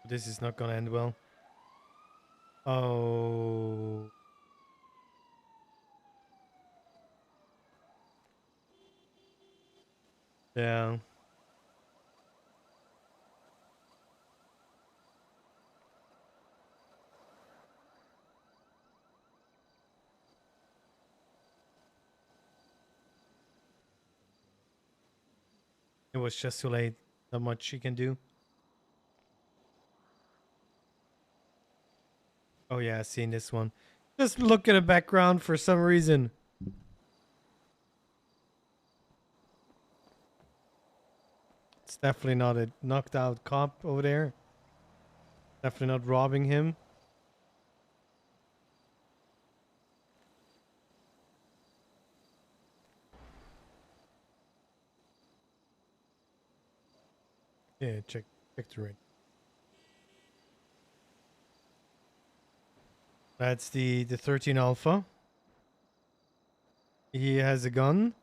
This is not gonna end well. Oh. Yeah. It was just too late. Not much she can do. Oh yeah, I've seen this one. Just look at the background for some reason. It's definitely not a knocked out cop over there. Definitely not robbing him. Yeah, check the rate. That's the 13 Alpha. He has a gun.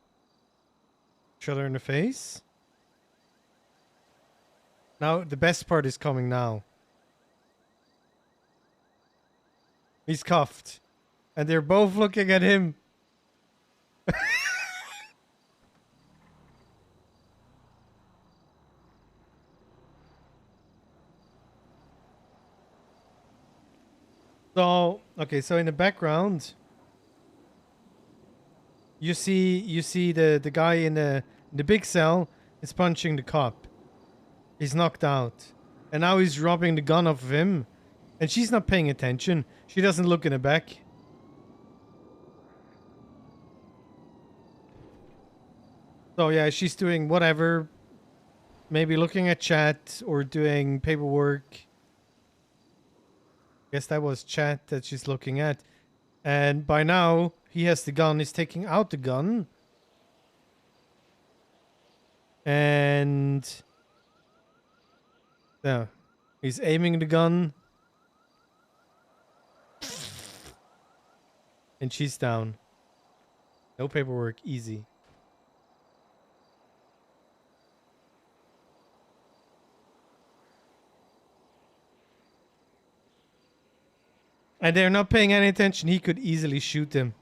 Shot her in the face. Now the best part is coming now. He's cuffed. And they're both looking at him. So, okay, so in the background, you see the guy in the big cell is punching the cop. He's knocked out. And now he's robbing the gun off of him. And she's not paying attention. She doesn't look in the back. So yeah, she's doing whatever. Maybe looking at chat or doing paperwork. Guess that was chat that she's looking at. And by now, he has the gun. He's taking out the gun. And... yeah. He's aiming the gun. And she's down. No paperwork. Easy. And they're not paying any attention. He could easily shoot them.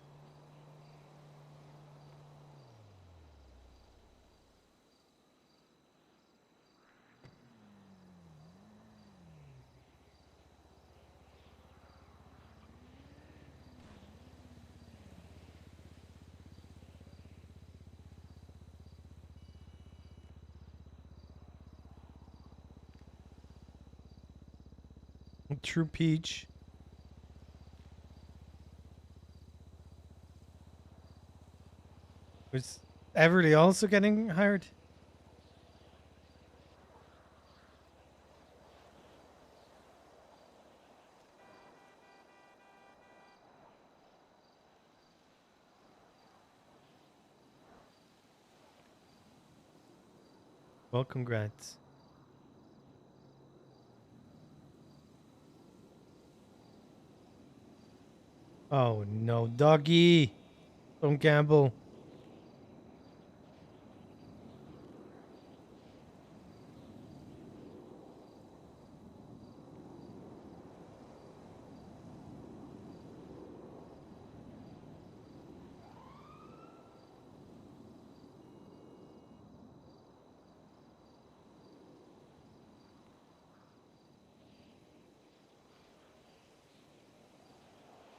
True Peach. Was Everly also getting hired? Well, congrats. Oh no, doggy! Don't gamble.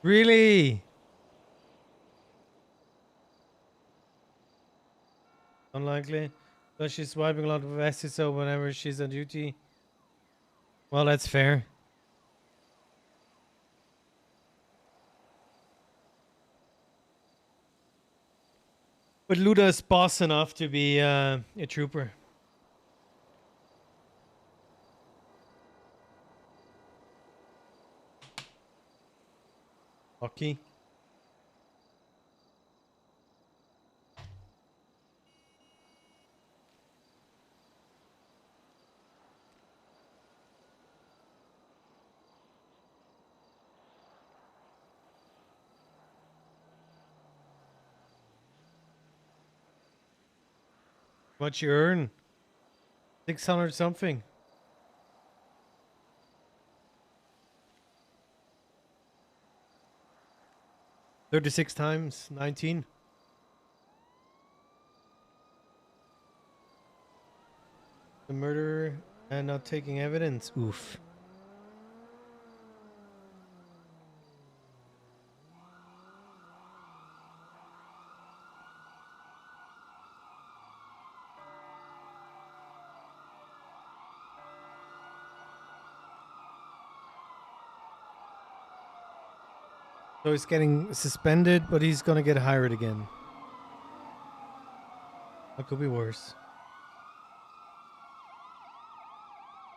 Really? Unlikely. But she's swiping a lot of assets so whenever she's on duty. Well, that's fair. But Luda is boss enough to be a trooper. Lucky. What you earn? 600 something. 36 times 19. The murder and not taking evidence. Oof. So he's getting suspended, but he's gonna get hired again. That could be worse.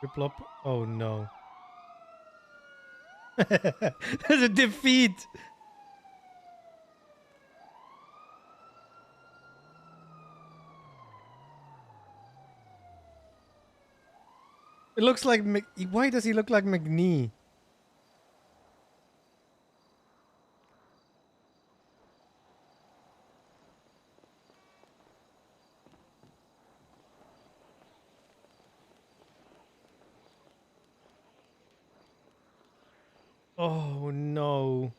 Triple up. Oh no. There's a defeat. It looks like why does he look like McNee? Oh no.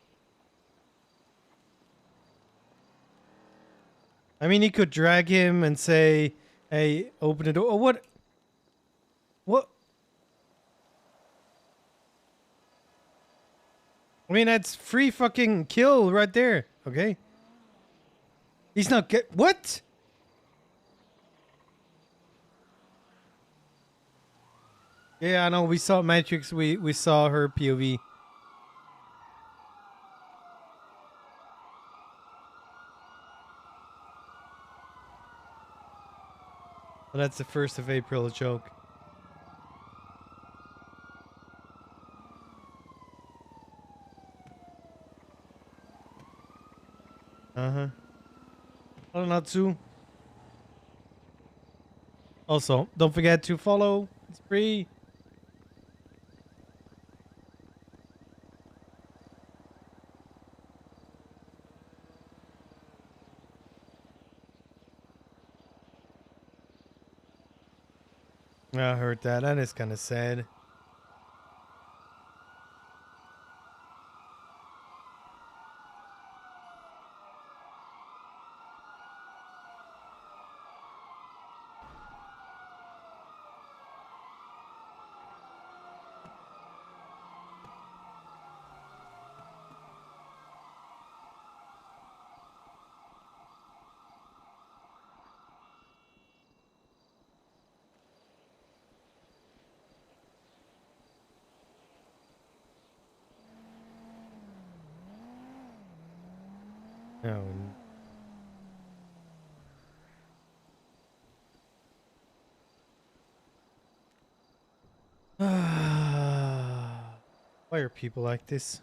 I mean, he could drag him and say, "Hey, open the door." Oh, what? What? I mean, that's free fucking kill right there. Okay. He's not get what? Yeah, I know. We saw Matrix. We saw her POV. Well, that's the 1st of April joke. Uh-huh. Oh, Natsu. Also, don't forget to follow. It's free. I heard that. That is kind of sad. Oh. Why are people like this?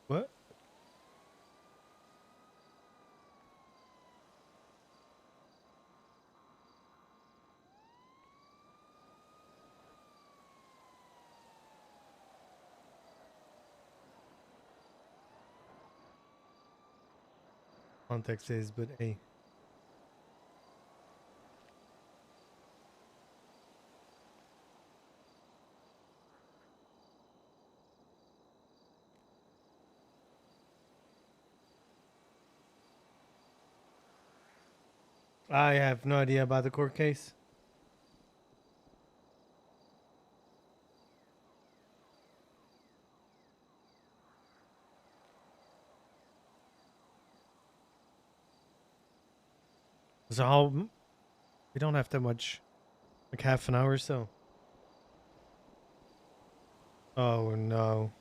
What? Context is, but hey. I have no idea about the court case. So how? We don't have that much. Like half an hour or so. Oh no.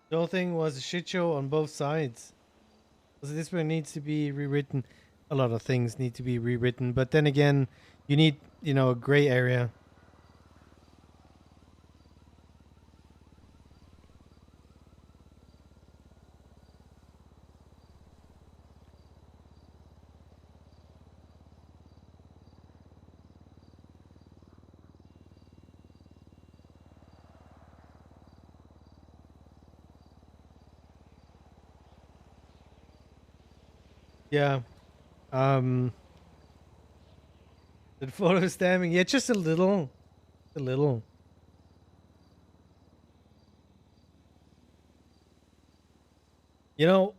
The whole thing was a shit show on both sides. So this one needs to be rewritten. A lot of things need to be rewritten, but then again, you need, a gray area. Yeah. The photo stamming. Yeah, just a little. A little. You know,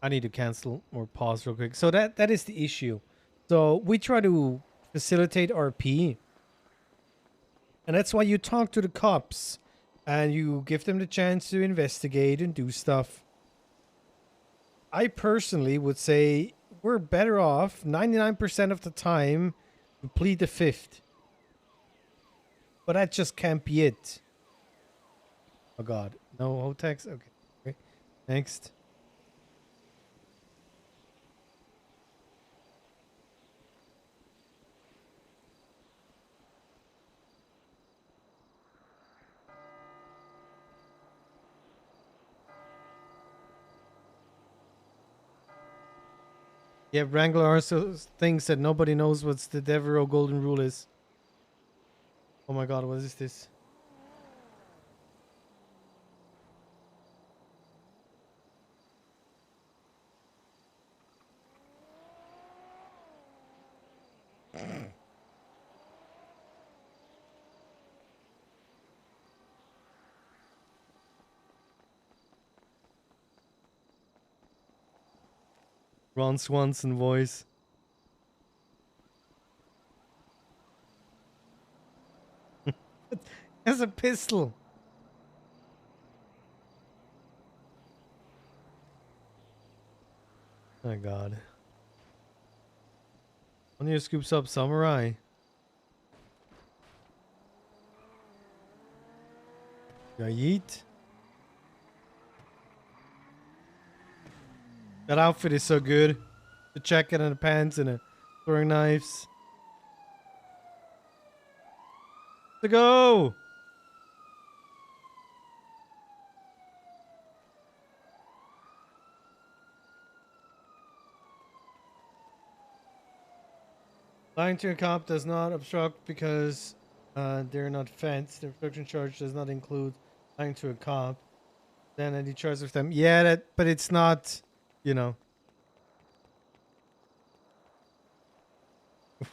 I need to cancel or pause real quick. So that is the issue. So we try to facilitate RP. And that's why you talk to the cops and you give them the chance to investigate and do stuff. I personally would say we're better off 99% of the time to plead the fifth. But that just can't be it. Oh god. No Hotex? Okay. Next. Yeah, Wrangler also thinks that nobody knows what the Devereaux golden rule is. Oh my god, what is this? Ron Swanson voice. Has a pistol. My god. One of your scoops up samurai. Yeah, yeet. That outfit is so good. The jacket and the pants and the throwing knives. To go! Lying to a cop does not obstruct because they're not fenced. The obstruction charge does not include lying to a cop. Then any charge with them. Yeah, but it's not, you know.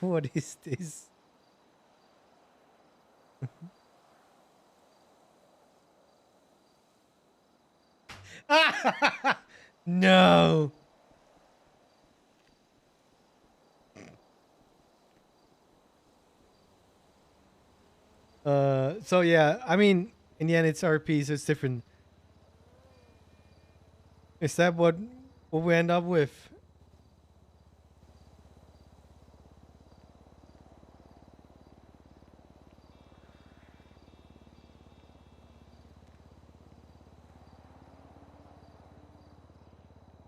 What is this? No. So yeah, I mean, in the end, it's RP, so it's different. Is that what we end up with?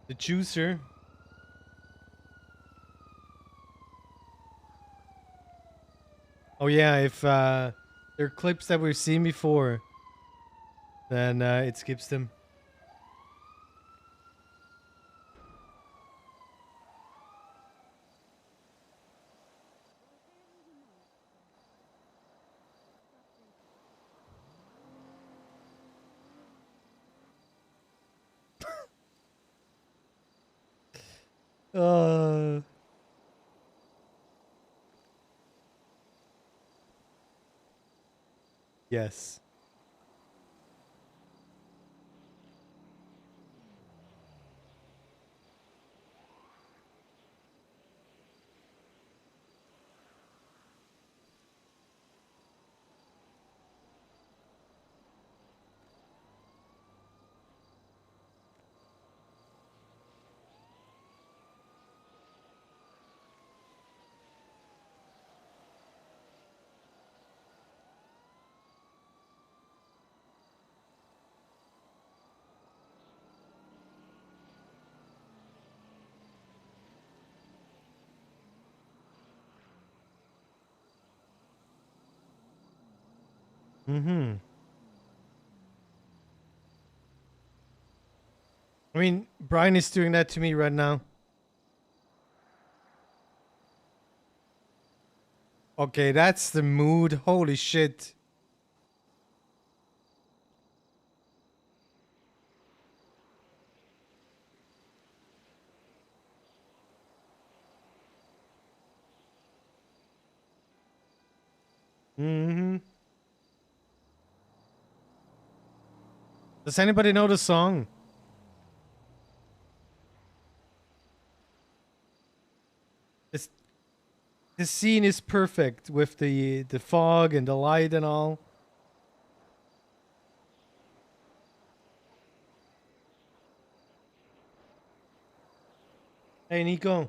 The juicer. Oh yeah, if there are clips that we've seen before, then it skips them. Uh. Yes. Mm-hmm. I mean, Brian is doing that to me right now. Okay, that's the mood. Holy shit. Mm-hmm. Does anybody know the song? This the scene is perfect with the fog and the light and all. Hey Nico.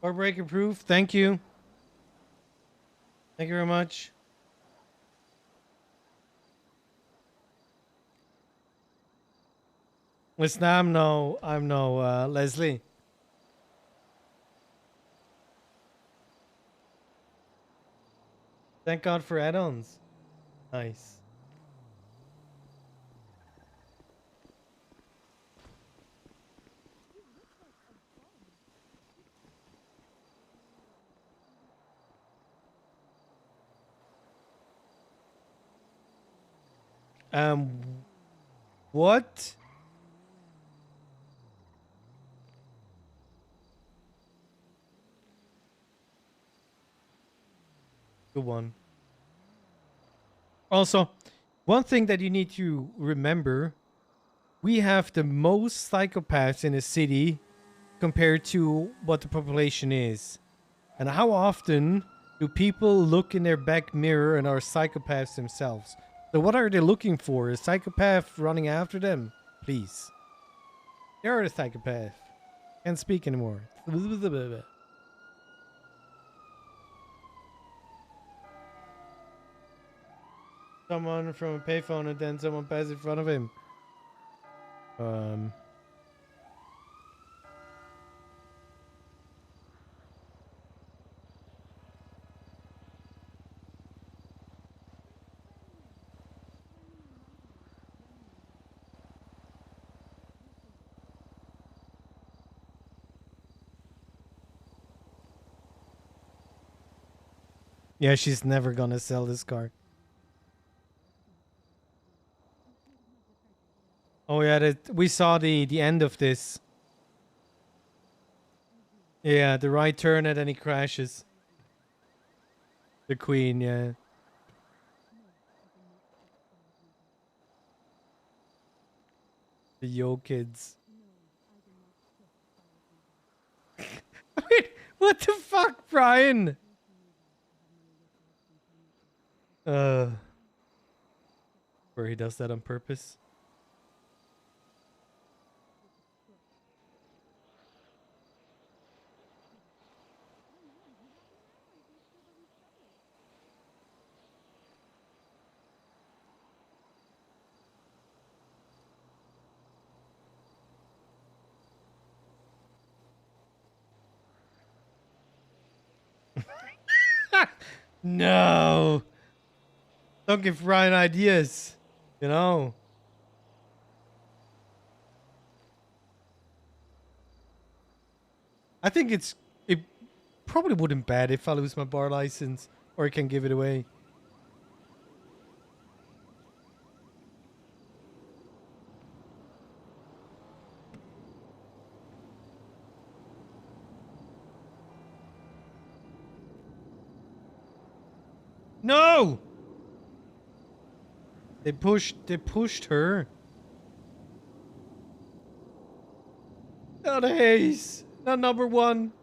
Heartbreaker proof. Thank you. Thank you very much. Listen, I'm no Leslie. Thank God for add-ons. Nice. What? Good one. Also, one thing that you need to remember, we have the most psychopaths in a city compared to what the population is. And how often do people look in their back mirror and are psychopaths themselves? So what are they looking for? A psychopath running after them? Please. You're a psychopath. Can't speak anymore. Someone from a payphone and then someone passes in front of him. Yeah, she's never gonna sell this car. Oh yeah, we saw the end of this. Yeah, the right turn and then he crashes. The queen, yeah. The yo kids. Wait, what the fuck, Brian? Where he does that on purpose. No. Don't give Ryan ideas. You know. I think it probably wouldn't bad if I lose my bar license or I can give it away. No! They pushed her. Not a haze. Not number one.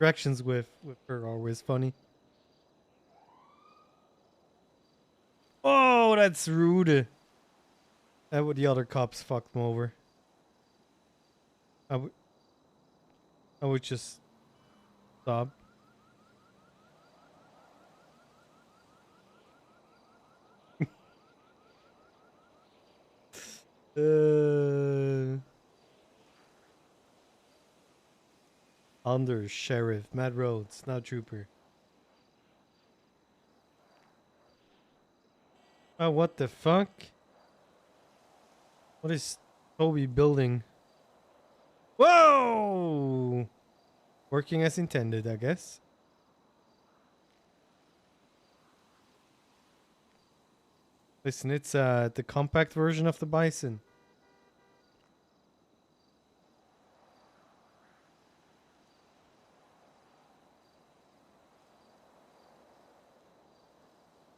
Directions with her are always funny. Oh, that's rude. That would the other cops fucked him over. I would just stop. Under Sheriff Matt Rhodes, now Trooper. Oh, what the fuck? What is Toby building? Whoa! Working as intended, I guess. Listen, it's the compact version of the Bison.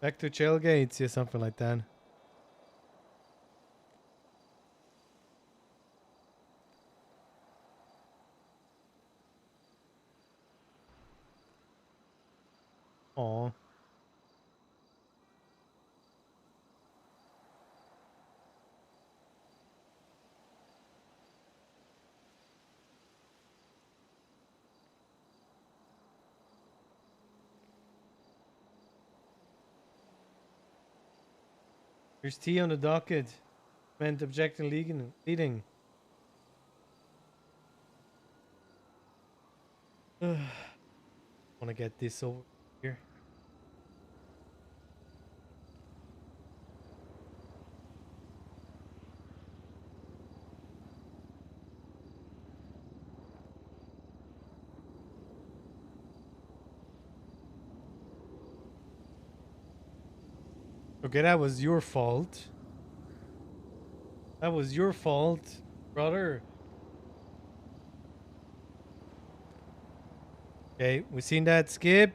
Back to tailgates, yeah, something like that. Aw. There's tea on the docket. Meant objecting leading. Want to get this over here. Okay, that was your fault. That was your fault, brother. Okay, we seen that, Skip.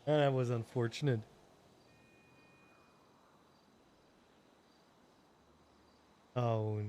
That was unfortunate. Oh.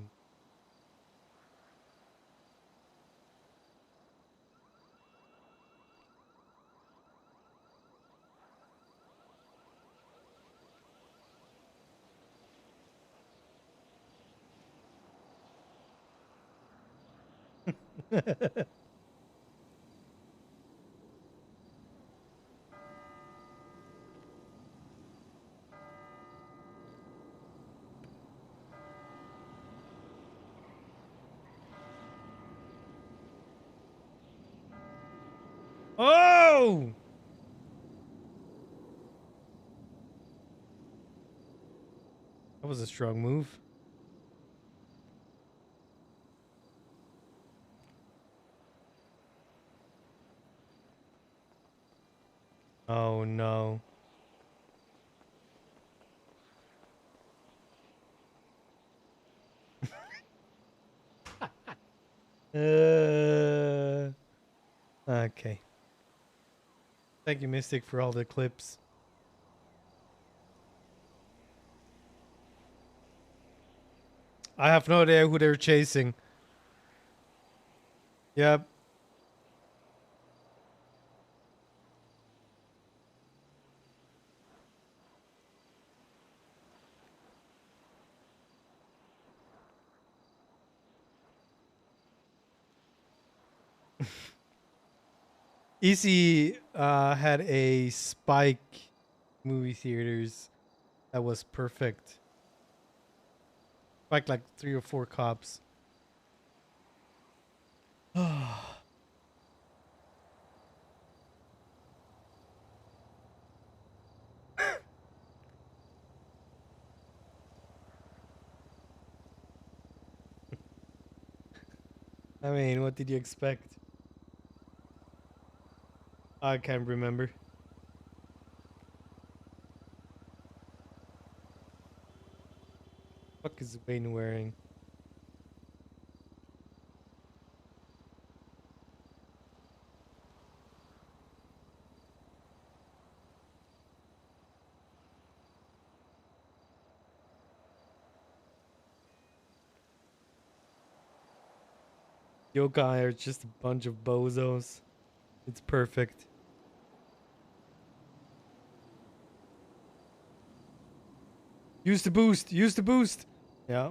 Oh! That was a strong move. Oh no. Okay. Thank you, Mystic, for all the clips. I have no idea who they're chasing. Yep. Easy had a Spike movie theaters that was perfect. Spike like 3 or 4 cops. I mean, what did you expect? I can't remember. What is Wayne wearing? Yokai are just a bunch of bozos. It's perfect. Use the boost. Use the boost. Yeah.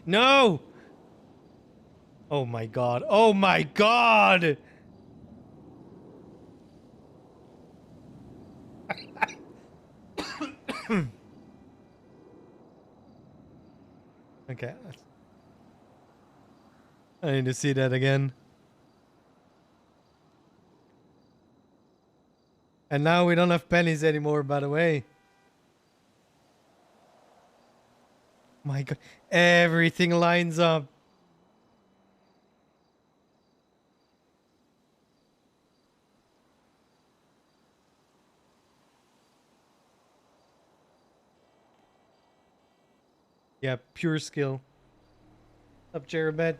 No! Oh my god. Oh my god! Okay. I need to see that again. And now we don't have pennies anymore, by the way. My god. Everything lines up. Yeah, pure skill. Up, Jerabet.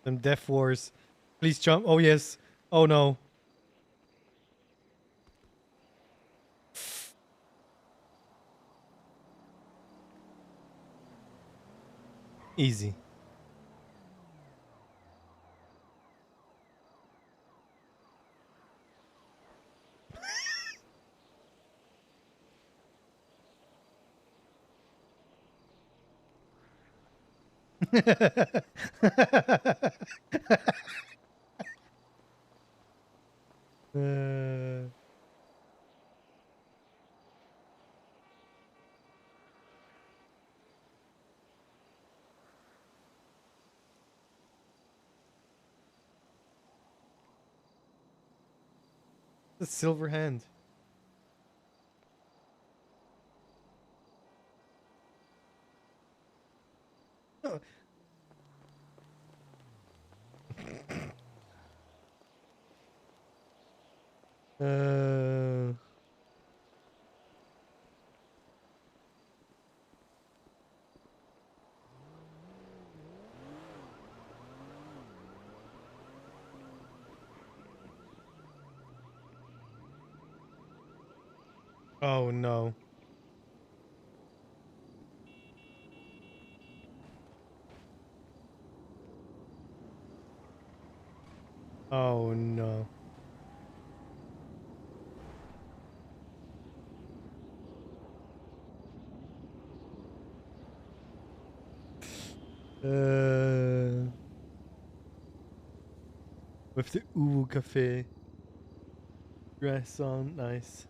Them Death Wars. Please jump. Oh, yes. Oh, no. Easy. uh... The silver hand. Uh... Oh, no. Oh, no. With the Uwu Cafe dress on, nice.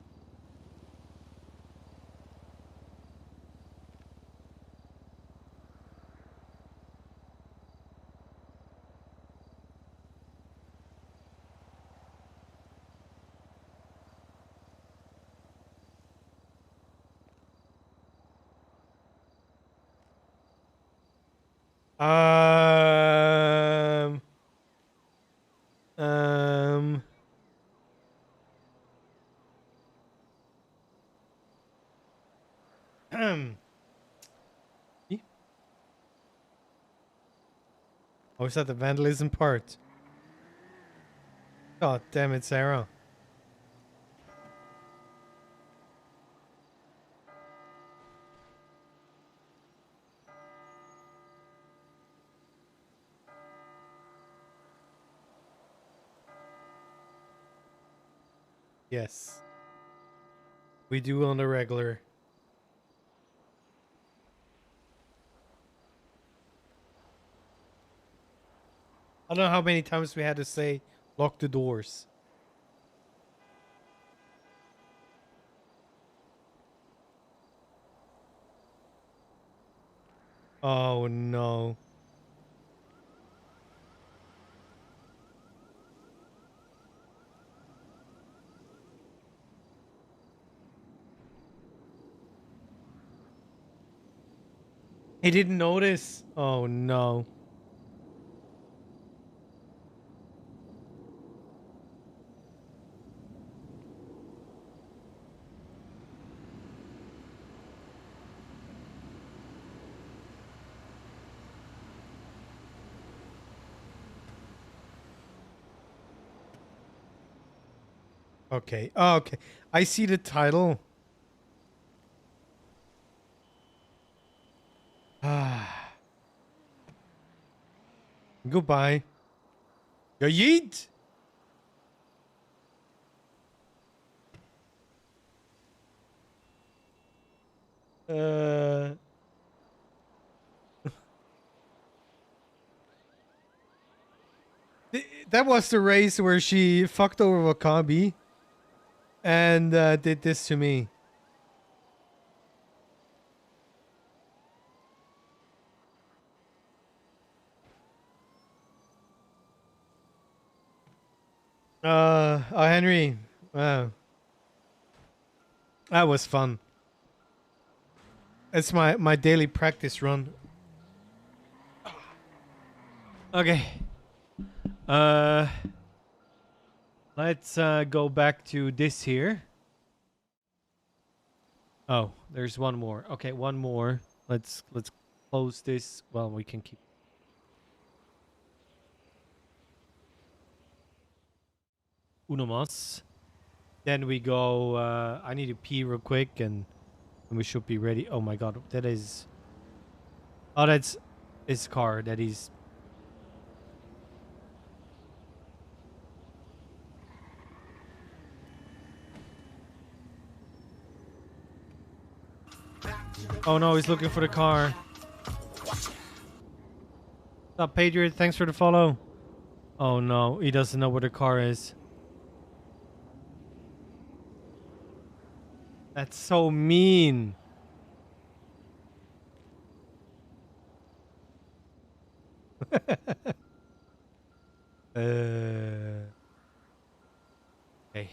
Um. Um. Oh, is that the vandalism part? God damn it, Sarah. Yes. We do on the regular. I don't know how many times we had to say, lock the doors. Oh, no. He didn't notice. Oh, no. Okay. Oh, okay. I see the title. Ah. Goodbye. Yo, yeet. Uh. That was the race where she fucked over Wakabi and did this to me. Oh, Henry. Wow. That was fun. It's my daily practice run. Okay. Uh, let's go back to this here. Oh, there's one more. Okay, one more. Let's close this. Well, we can keep. Uno más. Then we go. I need to pee real quick, and we should be ready. Oh my god, that is. Oh, that's his car. That is. Oh no, he's looking for the car. What's up, Patriot? Thanks for the follow. Oh no, he doesn't know where the car is. That's so mean. Okay.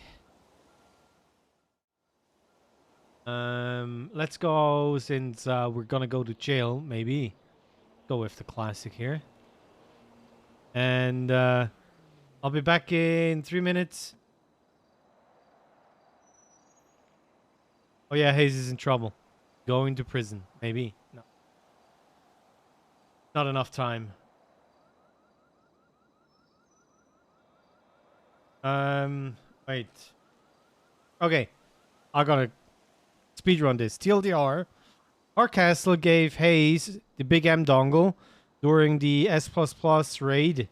Let's go since we're gonna go to jail. Maybe go with the classic here, and I'll be back in 3 minutes. Oh yeah, Hayes is in trouble. Going to prison. Maybe. No. Not enough time. Wait. Okay. I gotta speedrun this. TLDR. Our castle gave Hayes the Big M dongle during the S++ raid.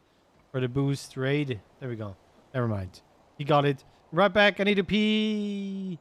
Or the boost raid. There we go. Never mind. He got it. Right back. I need to pee.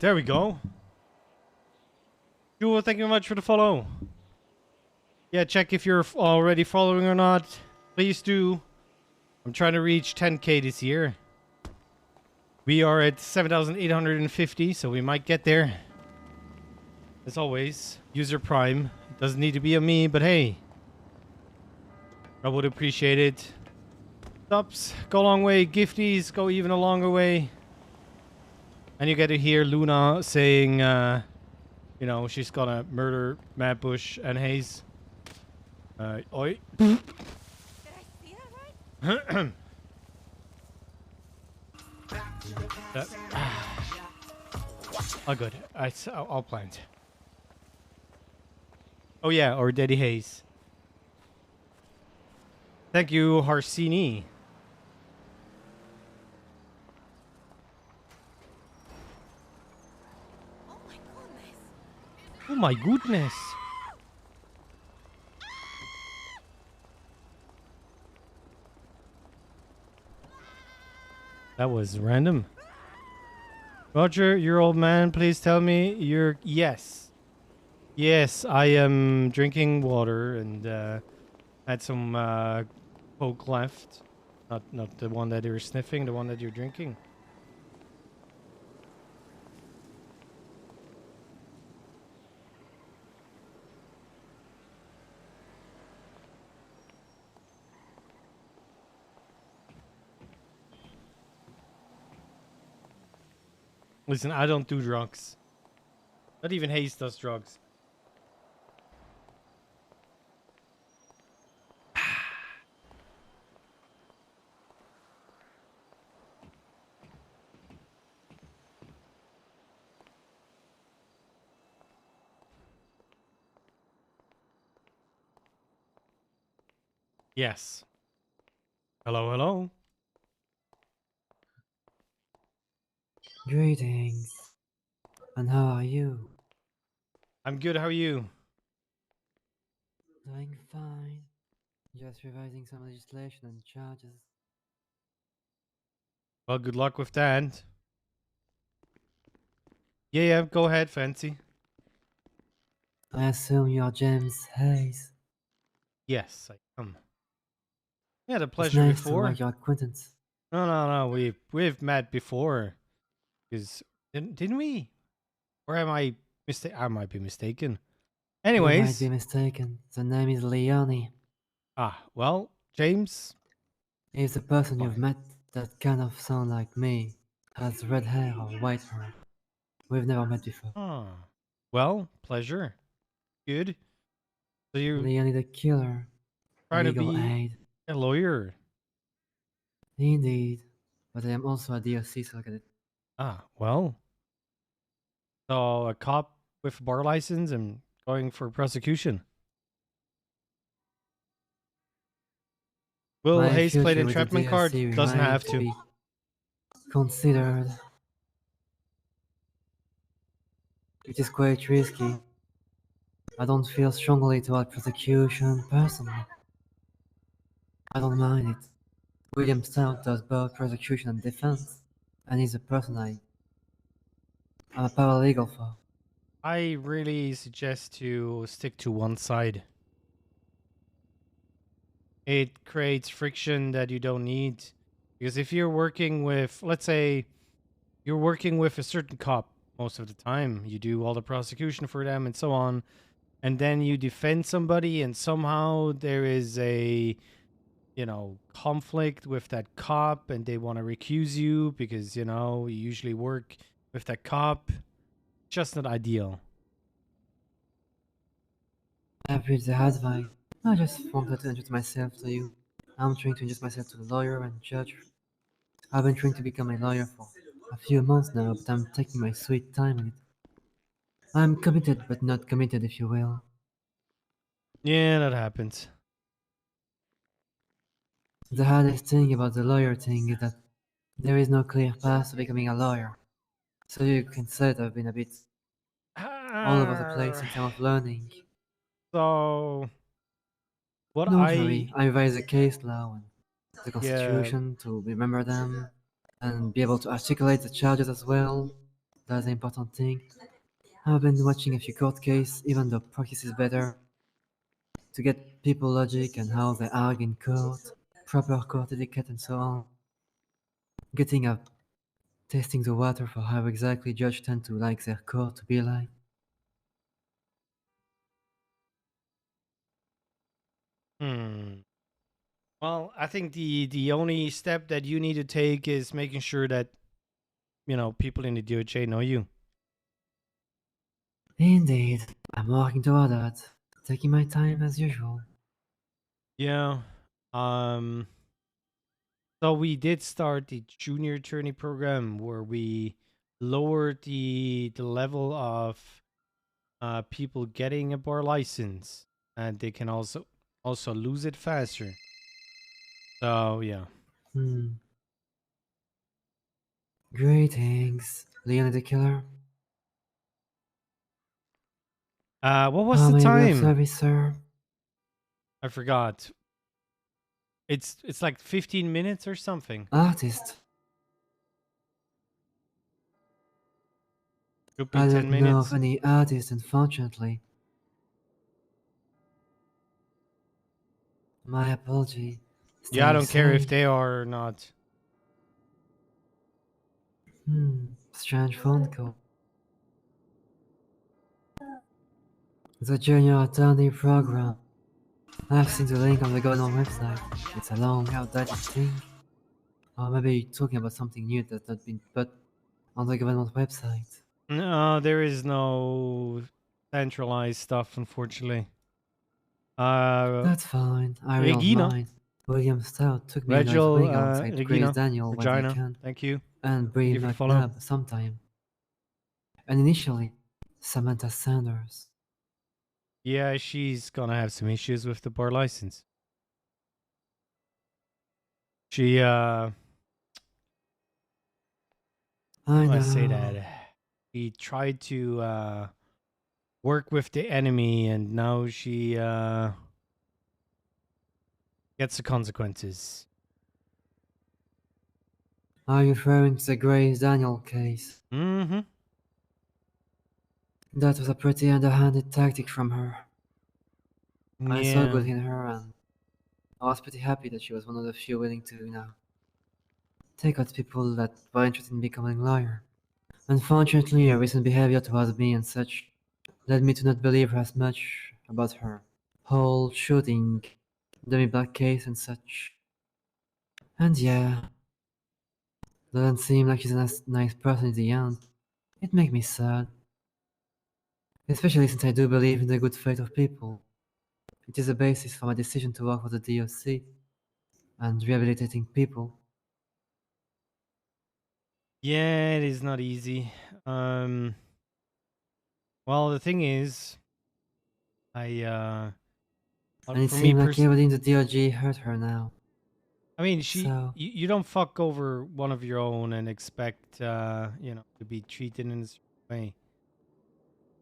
There we go. Jewel, thank you very much for the follow. Yeah, check if you're already following or not. Please do. I'm trying to reach 10k this year. We are at 7,850, so we might get there. As always, user prime. Doesn't need to be a me, but hey, I would appreciate it. Subs go a long way. Gifties go even a longer way. And you get to hear Luna saying, you know, she's gonna murder Matt Bush and Hayes. Oi. Did I see that right? Oh, good. I'll plant. Oh, yeah, or Daddy Hayes. Thank you, Harsini. Oh my goodness. Oh, my goodness. That was random. Roger, your old man, please tell me you're... Yes. Yes, I am drinking water and had some Coke left. Not the one that you're sniffing, the one that you're drinking. Listen, I don't do drugs. Not even Hayes does drugs. Yes. Hello, hello. Greetings. And how are you? I'm good, how are you? Doing fine. Just revising some legislation and charges. Well, good luck with that. Yeah, go ahead, Fancy. I assume you're James Hayes. Yes, I am. We had a It's pleasure nice to before. make your acquaintance. No. We've met before. Because didn't we? Or am I I might be mistaken. You might Anyways. be mistaken. The name is Leone. Ah, well, James. He's the person you've Fine. met that kind of sound like me. Has red hair or white hair. We've never met before. Ah. Well, pleasure. Good. So you Leone the killer. trying to Legal be aid. a lawyer? Indeed. But I am also a DOC, so look at it. Ah, well. So a cop with a bar license and going for prosecution. Will My Hayes play the future with the entrapment card? DOC Doesn't remains have to to. be considered. It is quite risky. I don't feel strongly toward prosecution personally. I don't mind it. William Stout does both prosecution and defense, and he's a person I'm a paralegal for. I really suggest to stick to one side. It creates friction that you don't need. Because if you're working with, let's say, you're working with a certain cop most of the time, you do all the prosecution for them and so on, and then you defend somebody and somehow there is a, you know, conflict with that cop and they want to recuse you because, you know, you usually work with that cop. Just not ideal. I appreciate the advice. I just wanted to introduce myself to you. I'm trying to introduce myself to the lawyer and judge. I've been trying to become a lawyer for a few months now, but I'm taking my sweet time in it. I'm committed, but not committed, if you will. Yeah, that happens. The hardest thing about the lawyer thing is that there is no clear path to becoming a lawyer. So you can say that I've been a bit all over the place in terms of learning. So, what Don't worry, I revise the case law and the Yeah. constitution to remember them and be able to articulate the charges as well. That's the important thing. I've been watching a few court cases, even though practice is better, to get people logic and how they argue in court, proper court etiquette and so on. Getting a Tasting the water for how exactly judges tend to like their court to be like. Well, I think the only step that you need to take is making sure that people in the DOJ know you. Indeed, I'm working toward that. Taking my time as usual. Yeah. So we did start the junior attorney program where we lowered the level of people getting a bar license, and they can also lose it faster. So yeah. Greetings, Leon the Killer. What was How the may I be of time? service, sir? I forgot. It's like 15 minutes or something. Artist. Could be I 10 don't know of minutes. any artist, unfortunately. My apology. Yeah, I don't care if Safe. they are or not. Strange phone call. The Junior Attorney Program. I've seen the link on the government website. It's a long, outdated thing. Or maybe you're talking about something new that's not been put on the government website. No, there is no centralized stuff, unfortunately. That's fine. I really don't Regina. mind. William Stout took me under his Regil, wing alongside Grace Regina. Daniel when they Regina. can. Thank you. And Thank Bree you for the follow. McNabb sometime. And initially, Samantha Sanders. Yeah, she's gonna have some issues with the bar license. She I I say know. that he tried to work with the enemy, and now she gets the consequences. Are you referring to the Grace Daniel case? Mm-hmm. That was a pretty underhanded tactic from her. I saw Yeah. good in her and I was pretty happy that she was one of the few willing to, take out people that were interested in becoming a lawyer. Unfortunately, her recent behavior towards me and such led me to not believe her as much about her whole shooting, demi-black case and such. And yeah, doesn't seem like she's a nice person in the end. It makes me sad. Especially since I do believe in the good faith of people. It is a basis for my decision to work for the DOC and rehabilitating people. Yeah, it is not easy. Well, the thing is, And it for me seems like personally, everybody in the DOG hurt her now. I mean, So, you don't fuck over one of your own and expect to be treated in a certain way.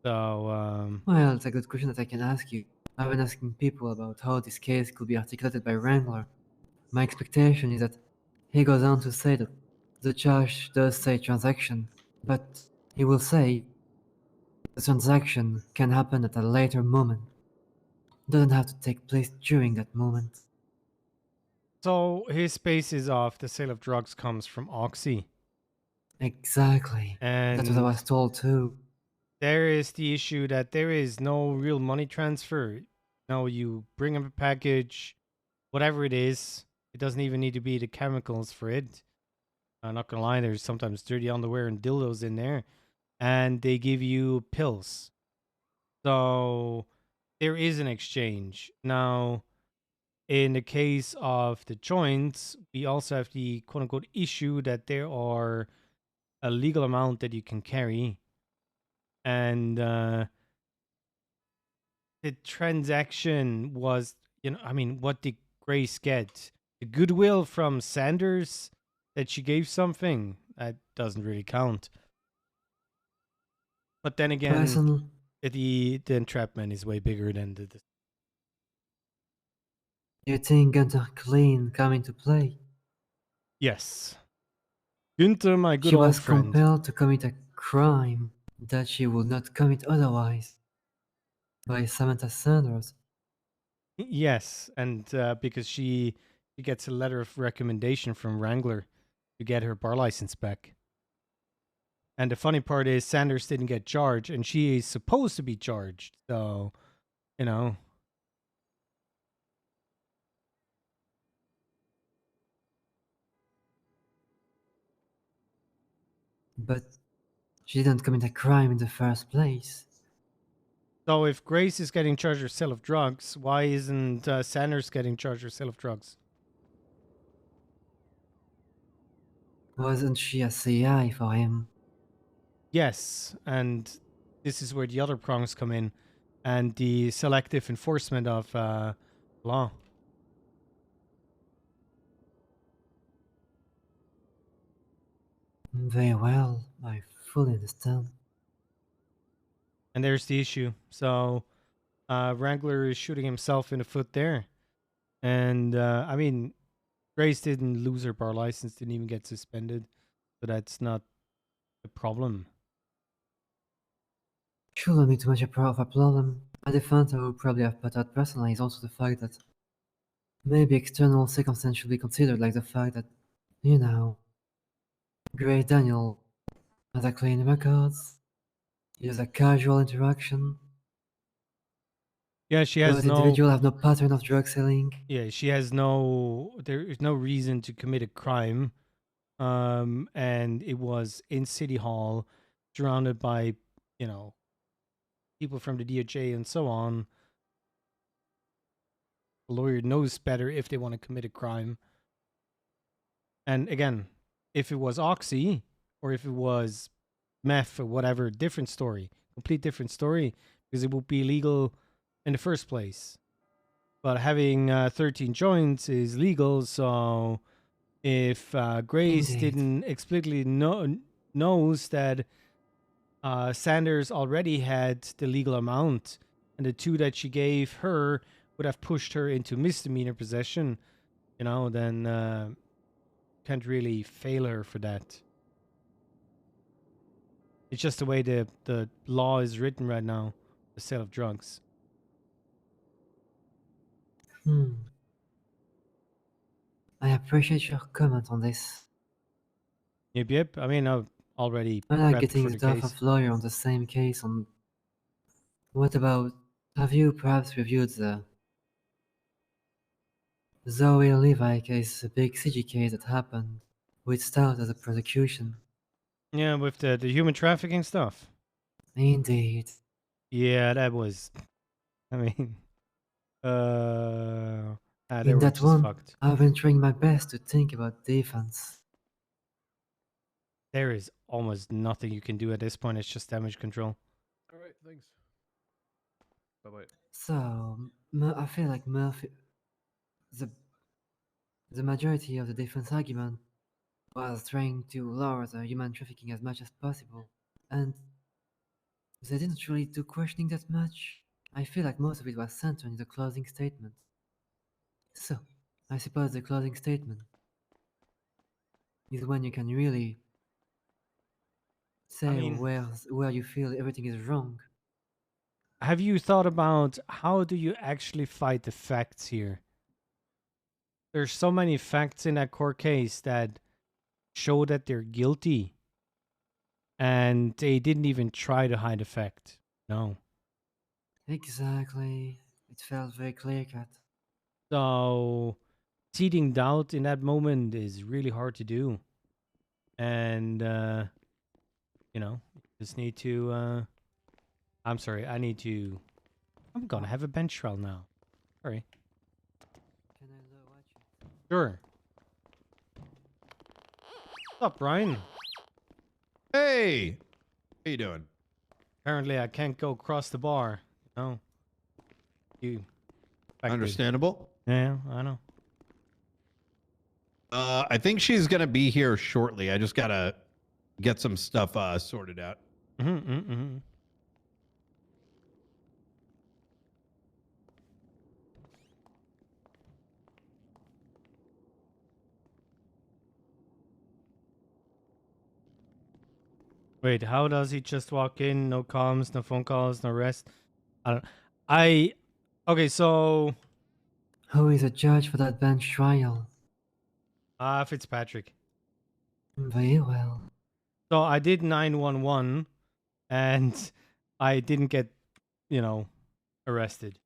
So well, it's a good question that I can ask you. I've been asking people about how this case could be articulated by Wrangler. My expectation is that he goes on to say that the judge does say transaction, but he will say the transaction can happen at a later moment. Doesn't have to take place during that moment. So his basis of the sale of drugs comes from Oxy. Exactly. That's what I And was told too. there is the issue that there is no real money transfer. No, you bring him a package, whatever it is. It doesn't even need to be the chemicals for it. I'm not gonna lie, there's sometimes dirty underwear and dildos in there. And they give you pills. So there is an exchange. Now, in the case of the joints, we also have the quote unquote issue that there are a legal amount that you can carry. And the transaction was, I mean, what did Grace get? The goodwill from Sanders that she gave something? That doesn't really count. But then again, Person, the entrapment is way bigger than the you think Gunter Clean come into play? yes. Günther, my good She old was friend. compelled to commit a crime that she would not commit otherwise. By Samantha Sanders. Yes, and because she gets a letter of recommendation from Wrangler to get her bar license back. And the funny part is Sanders didn't get charged, and she is supposed to be charged. So, you know. But she didn't commit a crime in the first place. So if Grace is getting charged with sale of drugs, why isn't Sanders getting charged with sale of drugs? Wasn't she a CI for him? Yes, and this is where the other prongs come in, and the selective enforcement of law. Very well, I fully understand. And there's the issue. So Wrangler is shooting himself in the foot there. And I mean, Grace didn't lose her bar license, didn't even get suspended. So that's not a problem. Shouldn't be too much of a problem. A defense I would probably have put out personally is also the fact that maybe external circumstances should be considered, like the fact that, you know, Grace Daniel has a clean records, is a casual interaction. Yeah, she has Both no individual have no pattern of drug selling. Yeah, she has there is no reason to commit a crime. And it was in City Hall, surrounded by, you know, people from the DOJ and so on. The lawyer knows better if they want to commit a crime. And again, if it was Oxy or if it was meth or whatever, different story, complete different story, because it would be illegal in the first place. But having 13 joints is legal, so if Grace Indeed. didn't explicitly knows that Sanders already had the legal amount, and the 2 that she gave her would have pushed her into misdemeanor possession, you know, then can't really fail her for that. It's just the way the law is written right now, the sale of drugs. I appreciate your comment on this. Yep. I mean, I've already I like prepped getting for the the stuff case. of lawyer on the same case on... What about... Have you perhaps reviewed the Zoe Levi case, a big CG case that happened with Stout as a prosecution? Yeah, with the human trafficking stuff. Indeed. Yeah, that was... I mean... they In were that just one, fucked. I've been trying my best to think about defense. There is almost nothing you can do at this point. It's just damage control. All right, thanks. Bye bye. So, I feel like Murphy... The majority of the defense argument was trying to lower the human trafficking as much as possible. And they didn't really do questioning that much. I feel like most of it was centered in the closing statement. So, I suppose the closing statement is when you can really say where you feel everything is wrong. Have you thought about how do you actually fight the facts here? There's so many facts in that court case that show that they're guilty. And they didn't even try to hide the fact. No. Exactly. It felt very clear cut. So, seeding doubt in that moment is really hard to do. And, you know, just need to, I'm sorry, I need to, I'm gonna have a bench trial now. Sorry. Can I watch it? Sure. What's up, Brian? Hey! How you doing? Apparently I can't go across the bar. No. You. Understandable. Yeah, I know. I think she's gonna be here shortly. I just gotta get some stuff sorted out. Wait, how does he just walk in? No comms, no phone calls, no rest? Okay, so... Who is a judge for that bench trial? Fitzpatrick. Very well. So I did 911 and I didn't get, you know, arrested.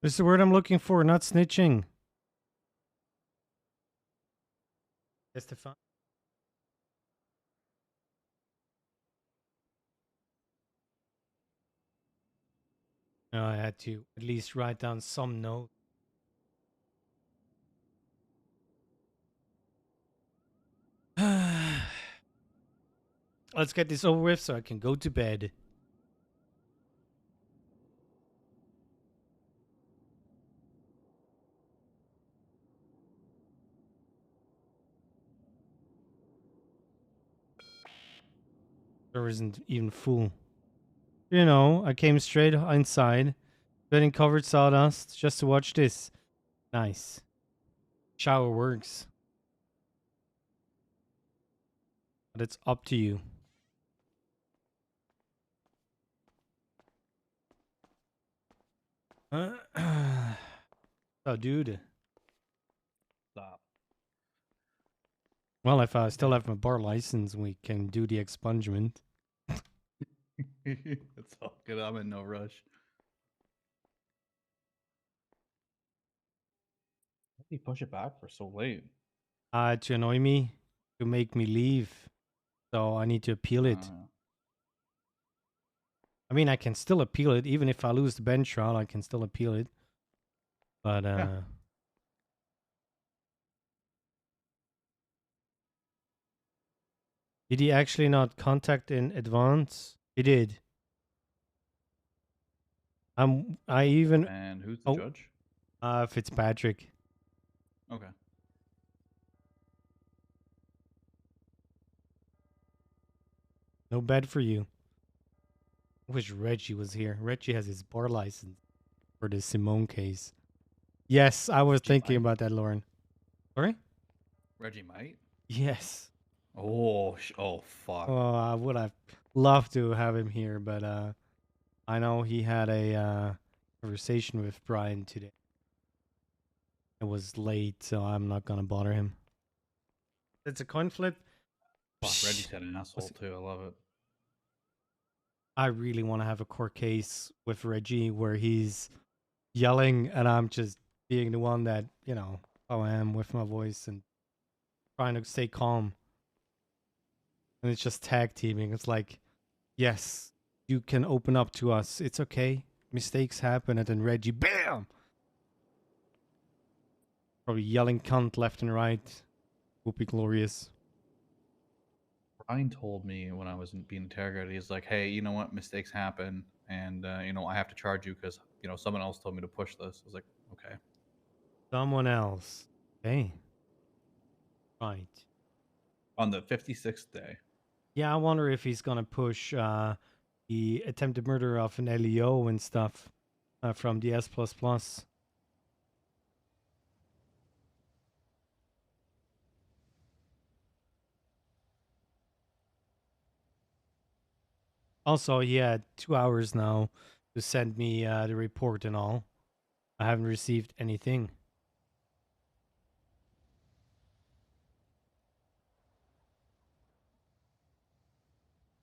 This is the word I'm looking for, not snitching. Testify. No, I had to at least write down some note. Let's get this over with so I can go to bed. There isn't even full. You know, I came straight inside, getting covered sawdust, just to watch this. Nice. Shower works. But it's up to you. So, dude. Stop. Well, if I still have my bar license, we can do the expungement. It's all good. I'm in no rush. Why did he push it back for so late? To annoy me, to make me leave. So I need to appeal it. I mean, I can still appeal it. Even if I lose the bench trial, I can still appeal it. But, did he actually not contact in advance? He did. I even... And who's the judge? Fitzpatrick. Okay. No bed for you. I wish Reggie was here. Reggie has his bar license for the Simone case. Yes, I was thinking about that, Lauren. Sorry? Reggie might? Yes. Oh, oh, fuck. Oh, I would have loved to have him here, but I know he had a conversation with Brian today. It was late, so I'm not gonna bother him. It's a coin flip. Fuck, Reggie's had an asshole too. I love it. I really want to have a court case with Reggie where he's yelling and I'm just being the one that, you know, how I am with my voice and trying to stay calm. And it's just tag teaming. It's like, yes, you can open up to us. It's okay. Mistakes happen. And then Reggie, bam! Probably yelling cunt left and right. Would be glorious. Brian told me when I was being interrogated, he's like, hey, you know what? Mistakes happen. And, you know, I have to charge you because, you know, someone else told me to push this. I was like, okay. Someone else. Okay. Right. On the 56th day. Yeah, I wonder if he's gonna push the attempted murder of an LEO and stuff from the S++. Also, he had 2 hours now to send me the report and all. I haven't received anything.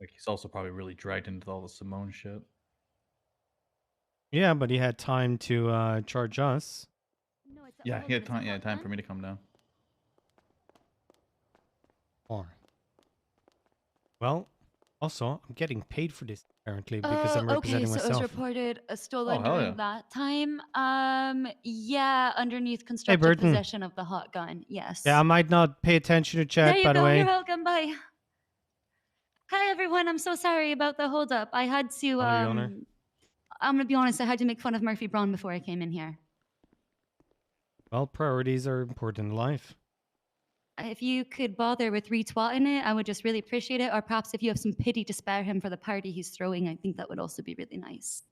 Like, he's also probably really dragged into all the Simone shit. Yeah, but he had time to charge us. Yeah, he had time. Yeah, time for me to come down. Or Well, also, I'm getting paid for this apparently because I'm Okay, representing so it was myself. reported Oh, stolen hell during yeah. that time. Yeah, underneath Hey, constructive Burton. possession of the hot gun. Yes. Yeah, I might not pay attention to There chat, you by the go. You're way. welcome. Bye. Hi everyone. I'm so sorry about the holdup. I had to Hello, Your Honor. I'm gonna be honest, I had to make fun of Murphy Braun before I came in here. Well, priorities are important in life. If you could bother with retweeting it, I would just really appreciate it. Or perhaps if you have some pity to spare him for the party he's throwing, I think that would also be really nice.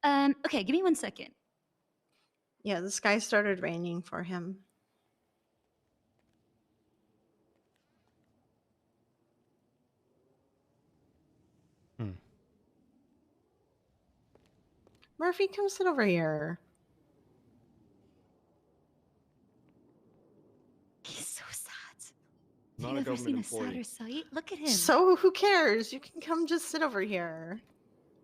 Okay, give me 1 second. Yeah, the sky started raining for him. Murphy, come sit over here. He's so sad. Not Have a you ever government seen a employee. sadder sight? Look at him. So who cares? You can come just sit over here.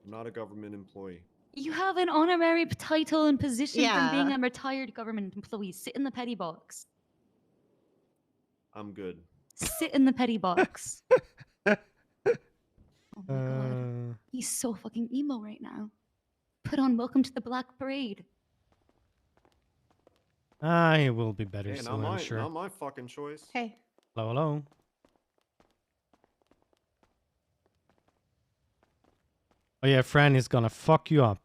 I'm not a government employee. You have an honorary title and position from being Yeah. a retired government employee. Sit in the petty box. I'm good. Sit in the petty box. Oh my god. He's so fucking emo right now. Put on Welcome to the Black Parade. It will be better Hey, soon, I'm sure. not my fucking choice. Hey. Hello, hello. Oh yeah, Fran is gonna fuck you up.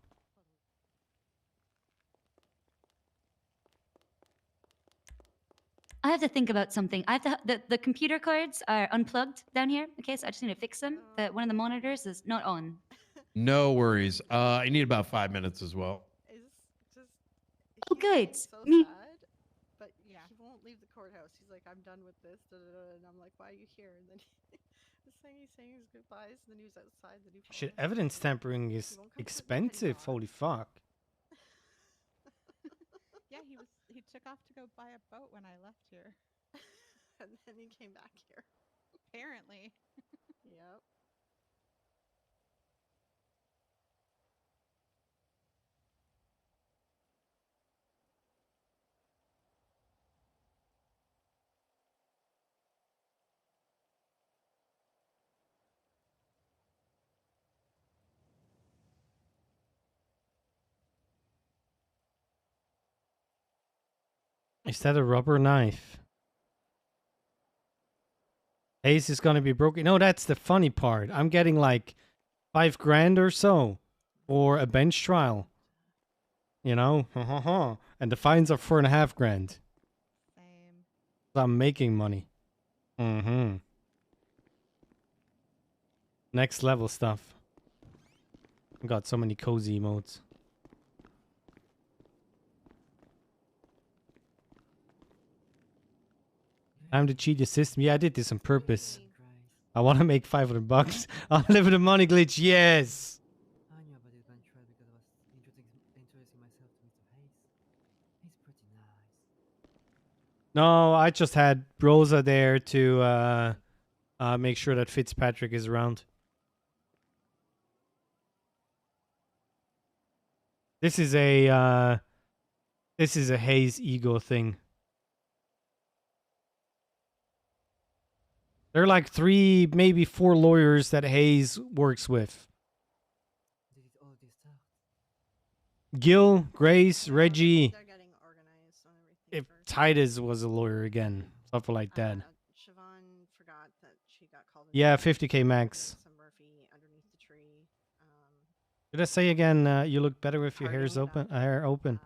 I have to think about something. I have to, the computer cards are unplugged down here. Okay, so I just need to fix them. But one of the monitors is not on. No worries. I need about 5 minutes as well. Oh, good. So Me. sad, but yeah, he won't leave the courthouse. He's like, I'm done with this. Da, da, da. And I'm like, why are you here? And then he's saying his goodbyes, and then he was outside. Then he Shit, evidence tampering is expensive. Holy fuck. Yeah, he took off to go buy a boat when I left here. And then he came back here. Apparently. Yep. Is that a rubber knife? Ace is gonna be broken. No, that's the funny part. I'm getting like 5 grand or so for a bench trial. You know? And the fines are 4.5 grand. Same. So I'm making money. Mm-hmm. Next level stuff. Got so many cozy emotes. Time to cheat the system. Yeah, I did this on purpose. I want to make 500 bucks. I'll live with a money glitch. Yes. I knew about this bench trial because I was introducing myself to Mr. Hayes. He's pretty nice. No, I just had Rosa there to make sure that Fitzpatrick is around. This is a Hayes ego thing. There are like 3, maybe 4 lawyers that Hayes works with. Gil, Grace, Reggie. If Titus was a lawyer again, stuff like that. Siobhan forgot that she got called. Yeah, 50k max. Some Murphy underneath the tree. Did I say again? You look better with your hair's open. Hair open.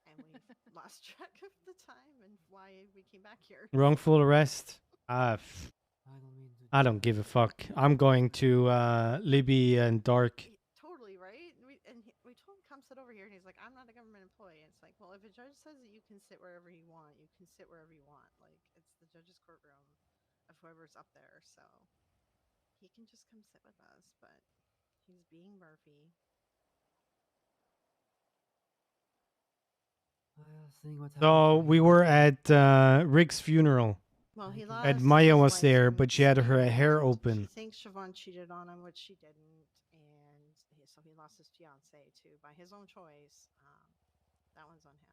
And we've lost track of the time and why we came back here. Wrongful arrest. I don't give a fuck. I'm going to Libby and Dark. Totally right. We told him come sit over here, and he's like, "I'm not a government employee." And it's like, well, if a judge says that you can sit wherever you want, you can sit wherever you want. Like it's the judge's courtroom of whoever's up there, so he can just come sit with us. But he's being Murphy. So we were at Rick's funeral. Well, he And lost Maya his was there, license, but she had her hair and open. She thinks Siobhan cheated on him, which she didn't, and so he lost his fiance too by his own choice. That one's on him.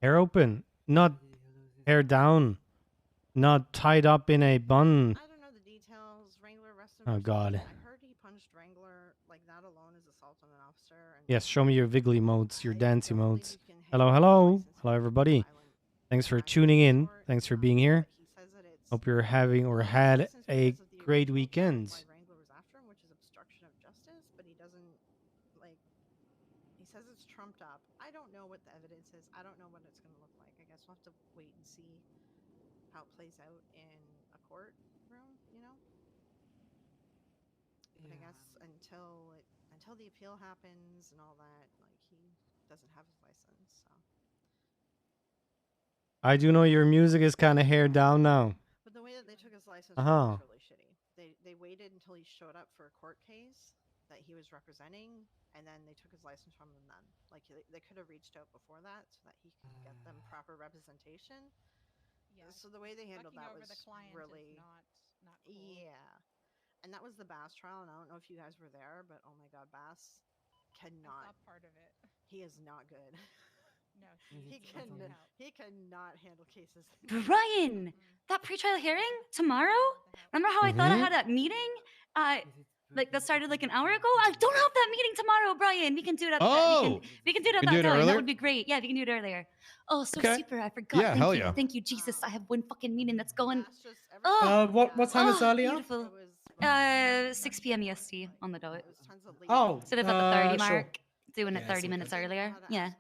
Hair open, not hair down, not tied up in a bun. I don't know the details. Wrangler arrested him Oh for God. something. I heard he punched Wrangler. Like that alone is assault on an officer. And Yes, show me your wiggly modes, your dancey don't believe modes. you can Hello, handle hello, license hello, everybody. Thanks for tuning in. Thanks for being here. He says that it's Hope you're having or had a great weekend. why Wrangler was after him, which is obstruction of justice, but he doesn't like. He says it's trumped up. I don't know what the evidence is. I don't know what it's going to look like. I guess we'll have to wait and see how it plays out in a courtroom, you know. But I guess until the appeal happens and all that, like he doesn't have his license. So. I do know your music is kind of hair down now. But the way that they took his license Uh-huh. was really shitty. They waited until he showed up for a court case that he was representing, and then they took his license from him then. Like they could have reached out before that so that he could get them proper representation. Yeah. So the way they handled Fucking that over was the client really is not cool. Yeah. And that was the Bass trial, and I don't know if you guys were there, but oh my god, Bass cannot. I saw part of it. He is not good. No, he cannot handle cases. Brian, that pretrial hearing tomorrow? Remember how I thought I Mhm. had that meeting? Like that started like an hour ago? I don't have that meeting tomorrow, Brian. We can do it at Oh! we can do it at Can that do it time. That earlier? would be great. Yeah, we can do it earlier. Oh, so Okay. super. I forgot. Yeah, Thank hell you. yeah. Thank you, Jesus. I have one fucking meeting that's going. Oh, what time is earlier? Beautiful. 6 p.m. EST on the dot. Oh, Instead of at the 30 sure. mark, doing it 30 minutes earlier. Yeah.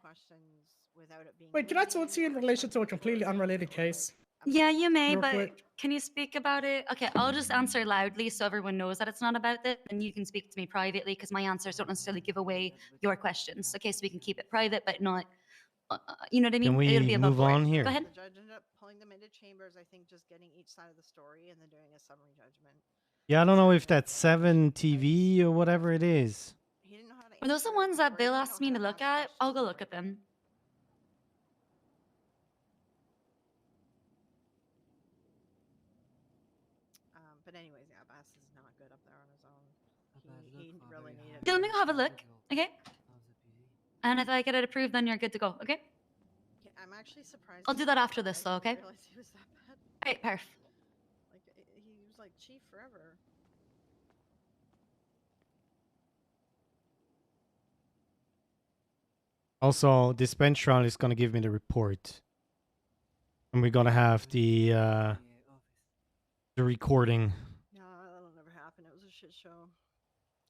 Wait, can I talk to you in relation to a completely unrelated case? Yeah, you may, Real but quick. can you speak about it? Okay, I'll just answer loudly so everyone knows that it's not about this, and you can speak to me privately because my answers don't necessarily give away your questions. Okay, so we can keep it private, but not, you know what I mean? Can we It'll be above move board. on here? Go ahead. The judge ended up pulling them into chambers, I think just getting each side of the story and then doing a summary judgment. Yeah, I don't know if that's 7 TV or whatever it is. Are those the ones that Bill asked me to look at? I'll go look at them. But anyways, yeah, Bass is not good up there on his own. He really needed. Let me go have a look, okay? And if I get it approved, then you're good to go, okay? I'm actually surprised. I'll do that after this, though, okay? I didn't realize he was that bad. Alright, perf. Like he was like chief forever. Also, this bench trial is gonna give me the report, and we're gonna have the recording. No, that'll never happen. It was a shit show.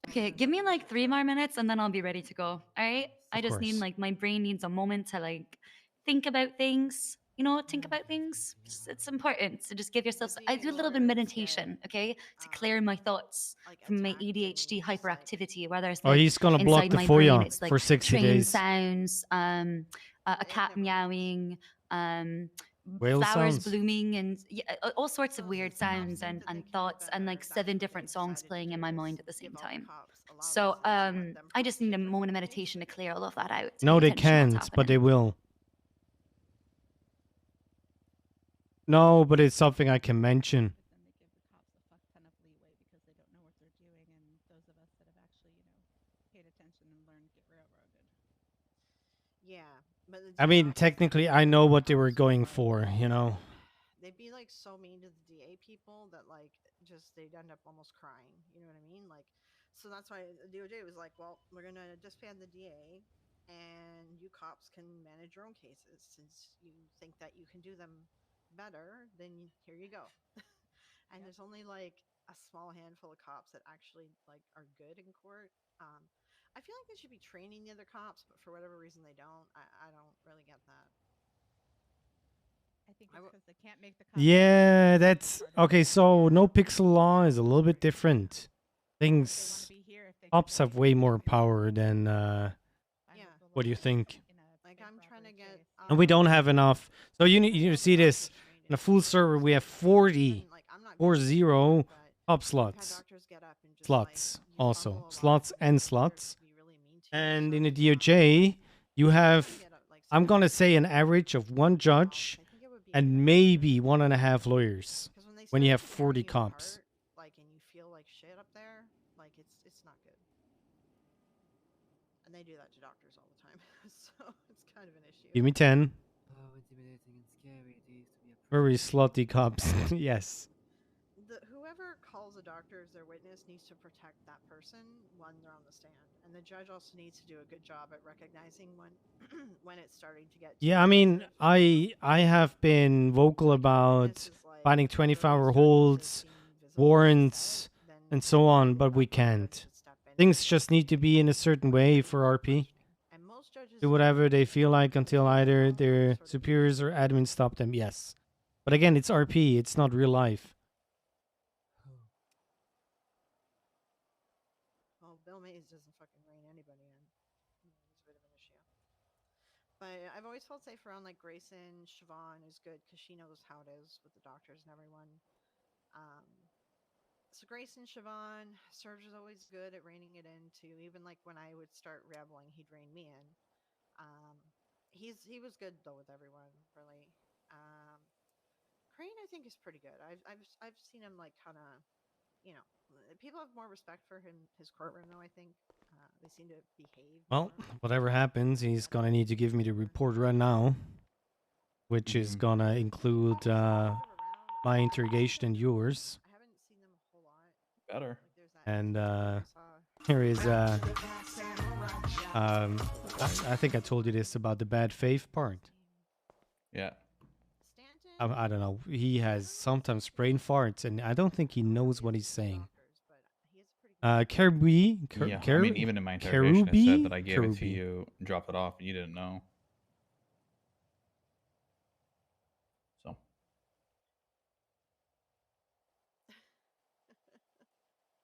Okay, give me like 3 more minutes and then I'll be ready to go. Alright? I just need course. like my brain needs a moment to like think about things. You know, think about things. It's important to just give yourself. I do a little bit of meditation, okay, to clear my thoughts from my ADHD hyperactivity, where there's Oh, like he's gonna block inside the my brain, FOIA it's like for 60 train days. sounds, a cat meowing, Whale flowers sounds. blooming, and yeah, all sorts of weird sounds and thoughts, and like 7 different songs playing in my mind at the same time. So I just need a moment of meditation to clear all of that out. to No, pay they attention to what's can't, but they happening. will. No, but it's something I can mention. Yeah, but I mean, technically, I know what they were going for, you know. they'd be like so mean to the DA people that like just they'd end up almost crying. You know what I mean? Like, so that's why the DOJ was like, well, we're gonna disband the DA, and you cops can manage your own cases since you think that you can do them better. Then here you go. And there's only like a small handful of cops that actually like are good in court. I feel like they should be training the other cops, but for whatever reason they don't. I don't really get that. I think it's because they can't make the cops. Yeah, that's okay. So no pixel law is a little bit different. Things cops have way more power than what do you think? Like I'm trying to get. And we don't have enough. So you need to see this. In a full server, we have 40 top slots. Slots also. Slots and slots. And in the DOJ, you have, I'm going to say, an average of 1 judge and maybe 1.5 lawyers when you have 40 cops. Like, and you feel like shit up there, like it's not good. And they do that to doctors all the time, so it's kind of an issue. Give me 10. intimidating and scary it is to be a Very slutty cops. Yes. Whoever calls a doctor as their witness needs to protect that person when they're on the stand, and the judge also needs to do a good job at recognizing when when it's starting to get too Yeah, I mean, I have been vocal about finding 24-hour holds, warrants, and so on, but we can't. Things just need to be in a certain way for RP. Do whatever they feel like until either their superiors or admins stop them. Yes, but again, it's RP. It's not real life. Well, Bill Mays doesn't fucking rein anybody in. He's a bit of an issue. But I've always felt safe around like Grayson. Siobhan is good because she knows how it is with the doctors and everyone. So Grayson, Siobhan, Serge is always good at reining it in too. Even like when I would start rambling, he'd rein me in. He was good though with everyone, really. Crane, I think, is pretty good. I've seen him like kind of, you know, people have more respect for him, his courtroom though. I think they seem to behave. Well, whatever happens, he's gonna need to give me the report right now, which is gonna include my interrogation and yours. Better. And here is I think I told you this about the bad faith part. Yeah. I don't know. He has sometimes brain farts, and I don't think he knows what he's saying. Kerubi? Yeah, I mean, even in my interrogation, it said that I gave it to you, dropped it off, and you didn't know. So.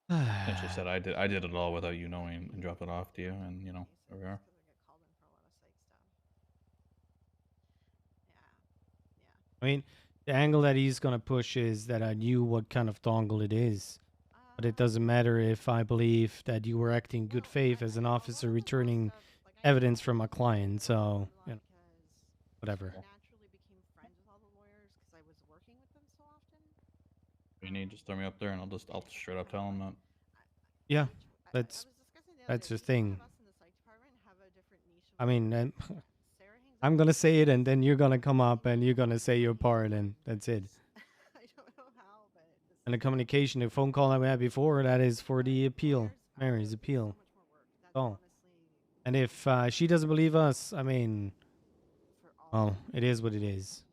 It just said I did it all without you knowing and dropped it off to you, and you know, there we are. I mean, the angle that he's gonna push is that I knew what kind of dongle it is. But it doesn't matter if I believe that you were acting in good faith as an officer returning evidence from a client, so, you know, whatever. If you need, just throw me up there, and I'll straight up tell him that. Yeah, that's the thing. I mean, I'm gonna say it, and then you're gonna come up, and you're gonna say your part, and that's it. And the communication, the phone call that we had before, that is for the appeal, Mary's appeal. Oh, and if she doesn't believe us, I mean, well, it is what it is.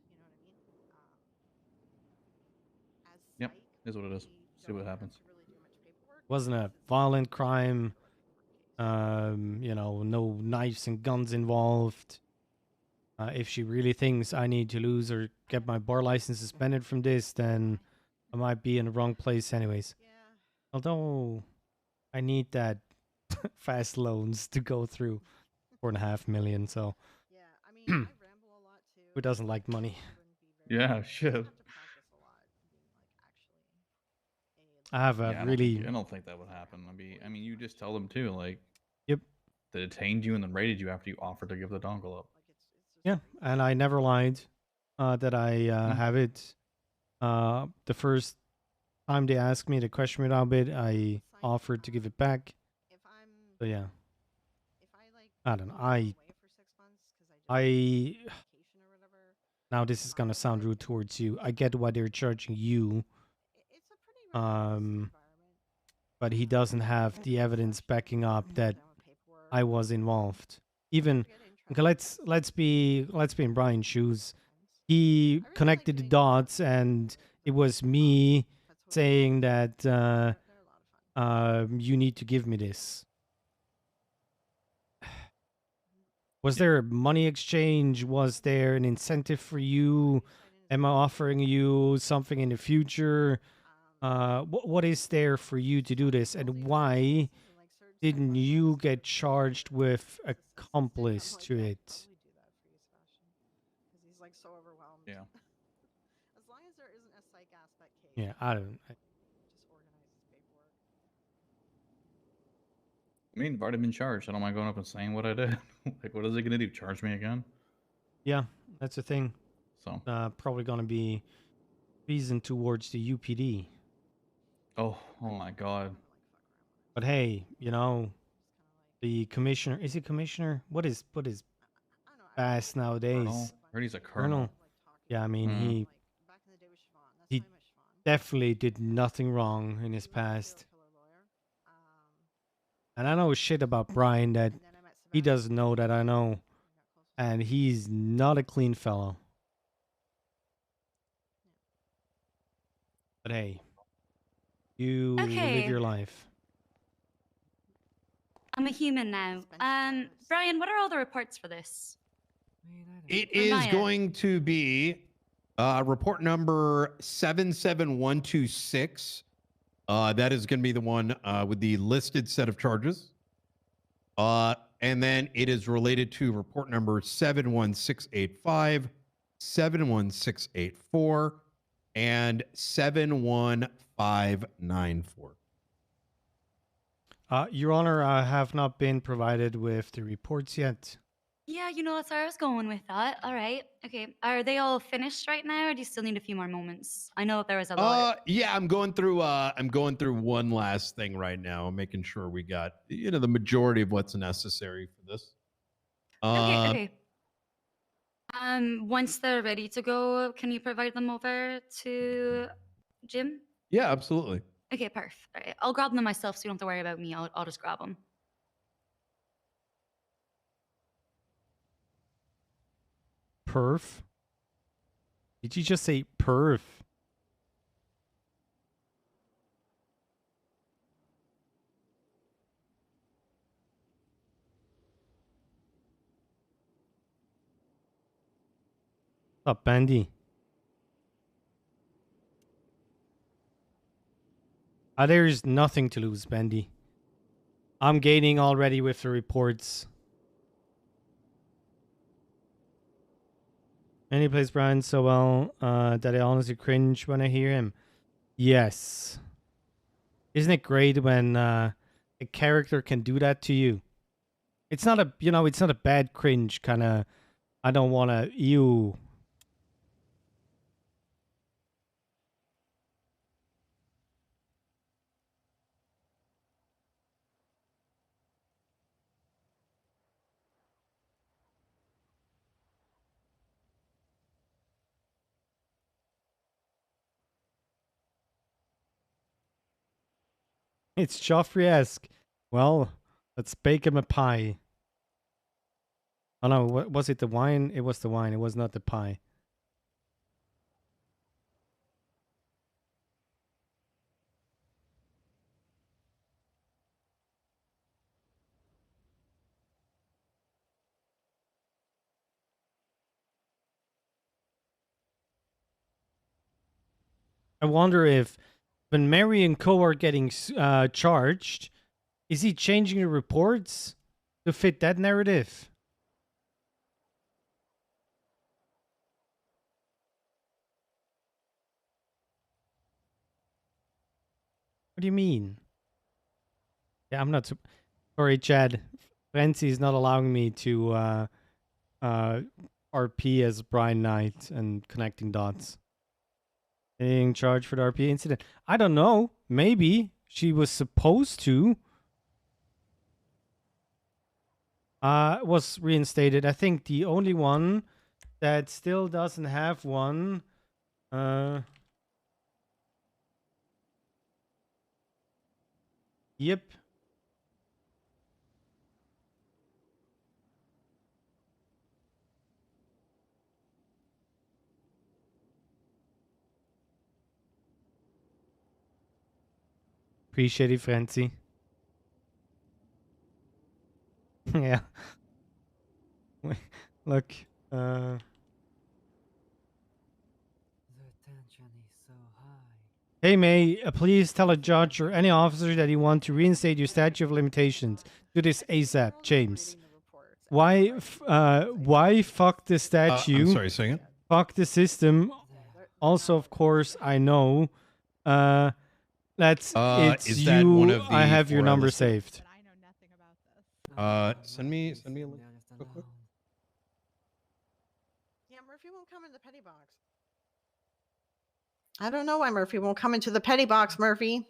Yep, is what it is. See what happens. Wasn't a violent crime. You know, no knives and guns involved. If she really thinks I need to lose or get my bar license suspended from this, then I might be in the wrong place anyways. Although I need that fast loans to go through 4.5 million, so who doesn't like money? Yeah, shit. I have a really. I don't think that would happen. I mean, you just tell them too, like. Yep. They detained you and then raided you after you offered to give the dongle up. Yeah, and I never lied that I have it. The first time they asked me to question me a little bit, I offered to give it back. So yeah. I don't know. I now this is gonna sound rude towards you. I get why they're charging you. But he doesn't have the evidence backing up that I was involved. Even okay, let's be in Brian's shoes. He connected the dots, and it was me saying that you need to give me this. Was there a money exchange? Was there an incentive for you? Am I offering you something in the future? What is there for you to do this, and why didn't you get charged with accomplice to it? Yeah. As long as there isn't a psych aspect case. Yeah, I don't. I mean, I've already been charged. I don't mind going up and saying what I did. Like, what is it gonna do? Charge me again? Yeah, that's the thing. So probably gonna be reason towards the UPD. Oh my God. But hey, you know, the commissioner, is he commissioner? What is bass nowadays? Colonel? I heard he's a colonel. Yeah, I mean, Mm. he definitely did nothing wrong in his past. And I know shit about Brian that he doesn't know that I know. And he's not a clean fellow. But hey, you live Okay. your life. I'm a human now. Brian, what are all the reports for this? It For is Maya. going to be report number 77126. That is going to be the one with the listed set of charges. And then it is related to report number 71685, 71684, and 71594. Your Honor, I have not been provided with the reports yet. Yeah, you know, that's where I was going with that. All right. Okay. Are they all finished right now, or do you still need a few more moments? I know there was a lot. Yeah, I'm going through one last thing right now. I'm making sure we got, the majority of what's necessary for this. Okay. Once they're ready to go, can you provide them over to Jim? Yeah, absolutely. Okay, perfect. All right. I'll grab them myself, so you don't have to worry about me. I'll just grab them. Perf? Did you just say perf? What's up, Bandy? There's nothing to lose, Bandy. I'm gaining already with the reports. And he plays Brian so well that I honestly cringe when I hear him. Yes. Isn't it great when a character can do that to you? It's not a, it's not a bad cringe kind of, I don't want to, ew. It's Joffrey-esque. Well, let's bake him a pie. Oh no, was it the wine? It was the wine. It was not the pie. I wonder if when Mary and Co are getting charged, is he changing the reports to fit that narrative? What do you mean? Yeah, I'm not. Sorry, Chad. Fancy is not allowing me to RP as Brian Knight and connecting dots. Being charged for the RP incident. I don't know. Maybe she was supposed to. Was reinstated. I think the only one that still doesn't have one. Yep. Appreciate it, Francie. Yeah. Look, The tension is so high. hey May, please tell a judge or any officer that you want to reinstate your statute of limitations. Do this ASAP, James. Why fuck the statute? I'm sorry, say it. Fuck the system. Also, of course, I know. It's is that you. one of the I have your 4 number listed? saved. Send me a link real quick. Yeah, Murphy won't come in the petty box. I don't know why Murphy won't come into the petty box, Murphy.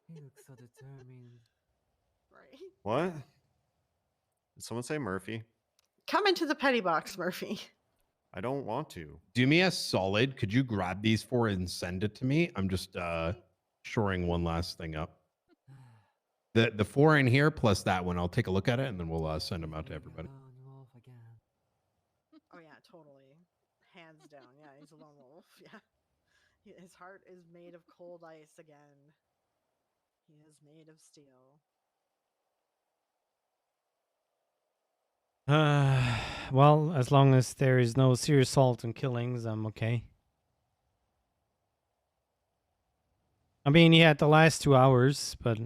You look so determined. Right. What? Did someone say Murphy? Come into the petty box, Murphy. I don't want to. Do me a solid. Could you grab these four and send it to me? I'm just shoring one last thing up. The four in here plus that one. I'll take a look at it and then we'll send them out to everybody. Oh yeah, totally. Hands down. Yeah, he's a lone wolf. Yeah. His heart is made of cold ice again. He is made of steel. Well, as long as there is no serious assault and killings, I'm okay. I mean, he had the last 2 hours, but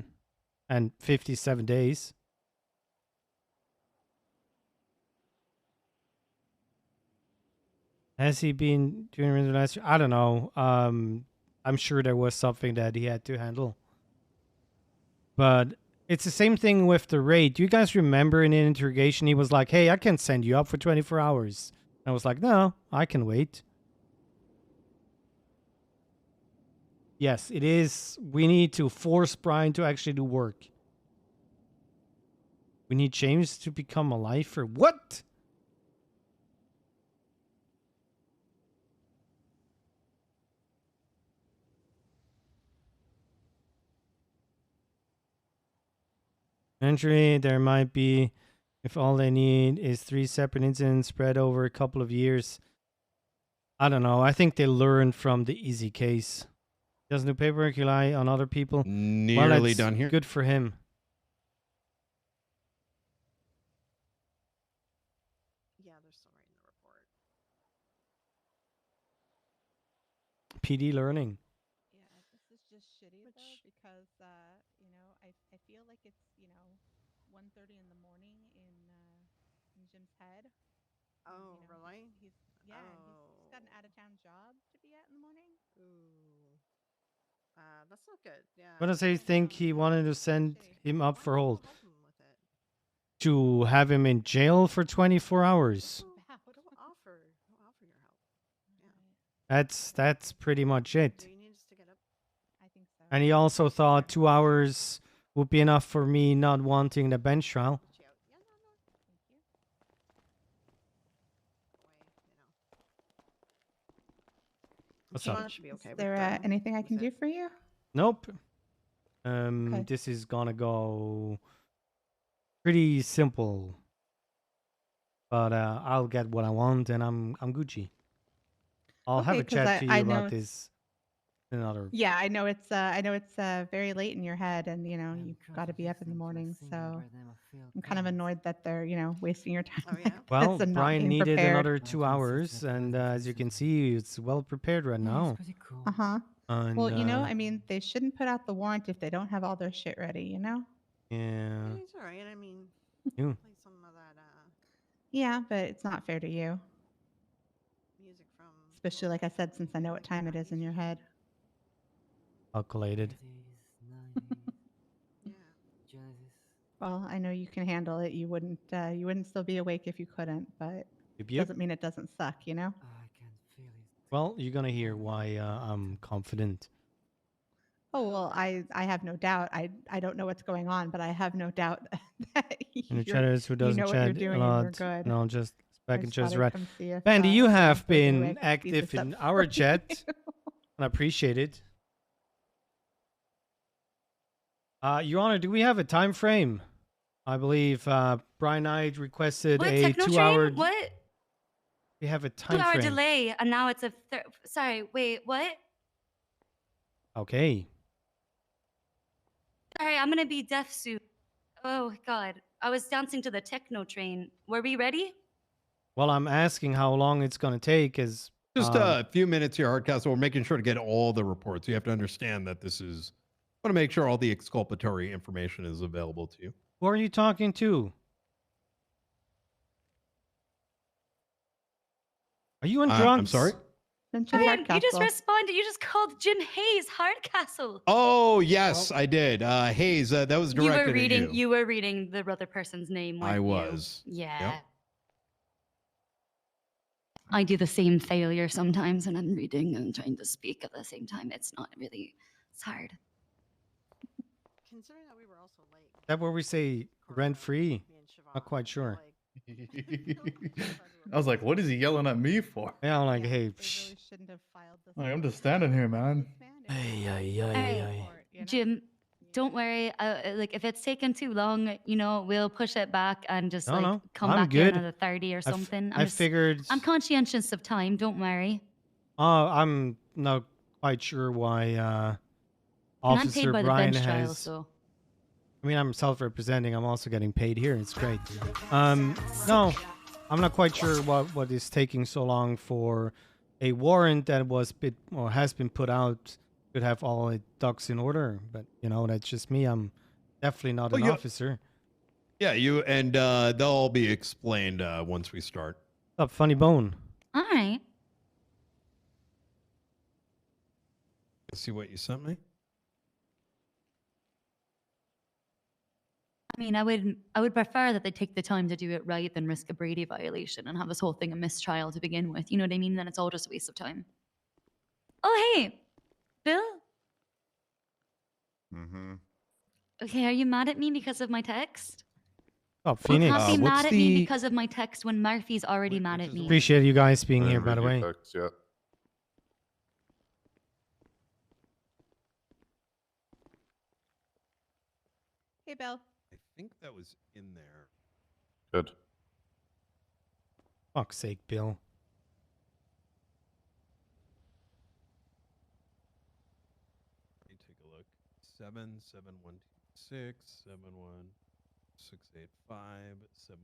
and 57 days. Has he been doing the last? I don't know. I'm sure there was something that he had to handle. But it's the same thing with the raid. Do you guys remember in an interrogation he was like, "Hey, I can send you up for 24 hours." And I was like, "No, I can wait." Yes, it is. We need to force Brian to actually do work. We need James to become a lifer. What? Eventually, there might be, if all they need is 3 separate incidents spread over a couple of years. I don't know. I think they learned from the easy case. Doesn't do paperwork, rely on other people. Nearly done here. Good for him. Yeah, they're still writing the report. PD learning. Yeah, this is just shitty though because you know, I feel like it's, you know, 1:30 in the morning in Jim's head. Oh, you know, really? He's yeah, he's got an out of town job to be at in the morning. Ooh. That's not good. Yeah. What does he think he wanted to send him up for hold? Help him with it. To have him in jail for 24 hours. Go offer your help. Yeah. That's pretty much it. Do you need us to get up? I think so. And he also thought 2 hours would be enough for me not wanting the bench trial. What's up? Should be okay Is with there anything I can do for you? Nope. Okay. This is gonna go pretty simple. But I'll get what I want and I'm Gucci. I'll have Okay, a 'cause chat to you I know about it's- this another. Yeah, I know it's very late in your head, and you know you've got to be up in the morning. So I'm kind of annoyed that they're wasting your time. Like Well, this and not Brian being needed prepared. another 2 hours, and as you can see, it's well prepared right now. Uh huh. And, Well, you know, I mean, they shouldn't put out the warrant if they don't have all their shit ready. You know. Yeah. It's all right. I mean, You. play some of that Yeah, but it's not fair to you, music from. especially like I said, since I know what time it is in your head. Calculated. Well, I know you can handle it. You wouldn't still be awake if you couldn't, but Yep, yep. doesn't mean it doesn't suck, you know? Well, you're gonna hear why I'm confident. Oh, well, I have no doubt. I don't know what's going on, but I have no doubt that And the you're, chatters who you doesn't know what you're chat a doing and you're lot, good. no, just back I and just just thought I'd right. come see if, Bandy, you if have there's any way been I could speed active this up in for our you. chat, and I appreciate it. Your Honor, do we have a time frame? I believe Brian Knight requested What, a Techno 2-hour. Train? What? We have a time 2-hour frame. delay, and now it's a sorry, wait, what? Okay. Sorry, I'm gonna be deaf soon. Oh God, I was dancing to the techno train. Were we ready? Well, I'm asking how long it's gonna take, is Just a few minutes here, Hardcastle. We're making sure to get all the reports. You have to understand that this is. I want to make sure all the exculpatory information is available to you. who are you talking to? Are you on drugs? I'm sorry. Brian, you just responded. You just called Jim Hayes Hardcastle. Oh yes, I did. Hayes, that was You directed were reading. at you. You were reading the other person's name. I weren't you? was. Yeah. Yep. I do the same failure sometimes, and I'm reading and trying to speak at the same time. It's not really. It's hard. Considering that we were also late. That where we say rent free? Not quite sure. Like I was like, what is he yelling at me for? Yeah, I'm like, hey, Really shouldn't have filed this. Like, I'm just standing here, man. Alright, Jim, don't worry. Like if it's taken too long, you know, we'll push it back and just No, like no, come I'm back in good. at a 30 or something. I figured. I'm conscientious of time. Don't worry. I'm not quite sure why And I'm Officer paid by the Brian bench trial, has. so. I mean, I'm self-representing. I'm also getting paid here. It's great. No, I'm not quite sure what is taking so long for a warrant that has been put out. Could have all its ducks in order, but you know that's just me. I'm definitely not an officer. Yeah, you and they'll all be explained once we start. Up, funny bone. All right. Let's see what you sent me. I mean, I would prefer that they take the time to do it right than risk a Brady violation and have this whole thing a mistrial to begin with. You know what I mean? Then it's all just a waste of time. Oh, hey, Bill. Mm-hmm. Okay, are you mad at me because of my text? Oh, You Phoenix. can't be mad at me because of my text when Murphy's already mad at me. Appreciate you guys being here, by the way. Hey, Bill. I think that was in there. Good. Fuck's sake, Bill. Let me take a look. 77126716857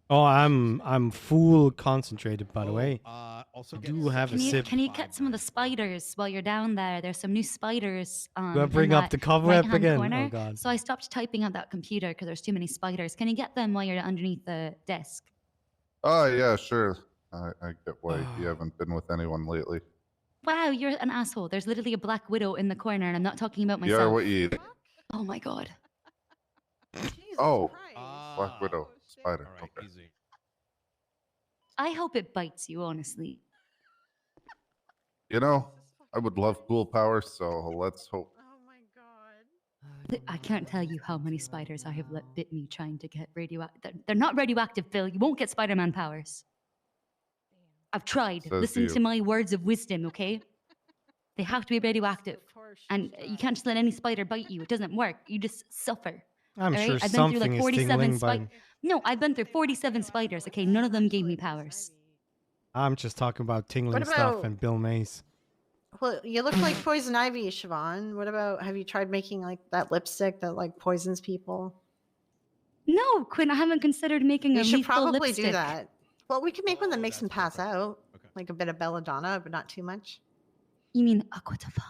Oh, I'm full concentrated, by the way. Also, do have a sip. Can you get some of the spiders while you're down there? There's some new spiders. Do I bring up the cobweb right-hand again? corner. Oh, God. So I stopped typing at that computer because there's too many spiders. Can you get them while you're underneath the desk? Oh, yeah, sure. I get why you haven't been with anyone lately. Wow, you're an asshole. There's literally a black widow in the corner, and I'm not talking about You myself. are what you eat. Oh my god. Oh, Black Widow, spider. Okay. I hope it bites you, honestly. You know, I would love cool powers, so let's hope. I can't tell you how many spiders I have let bit me trying to get radioactive. They're not radioactive, Phil. You won't get Spider-Man powers. I've tried. Says Listen you. to my words of wisdom, okay? They have to be radioactive. And you can't just let any spider bite you. It doesn't work. You just suffer. I'm all sure right? I've been through something like is 47 tingling by. No, I've been through 47 spiders, okay? None of them gave me powers. I'm just talking about tingling What stuff about- and Bill Mays. Well, you look like Poison Ivy, Siobhan. What about, have you tried making like that lipstick that like poisons people? No, Quinn, I haven't considered making a You should lethal probably lipstick. do that. Well, we can make one that makes them pass out. Like a bit of belladonna, but not too much. You mean aquatofana?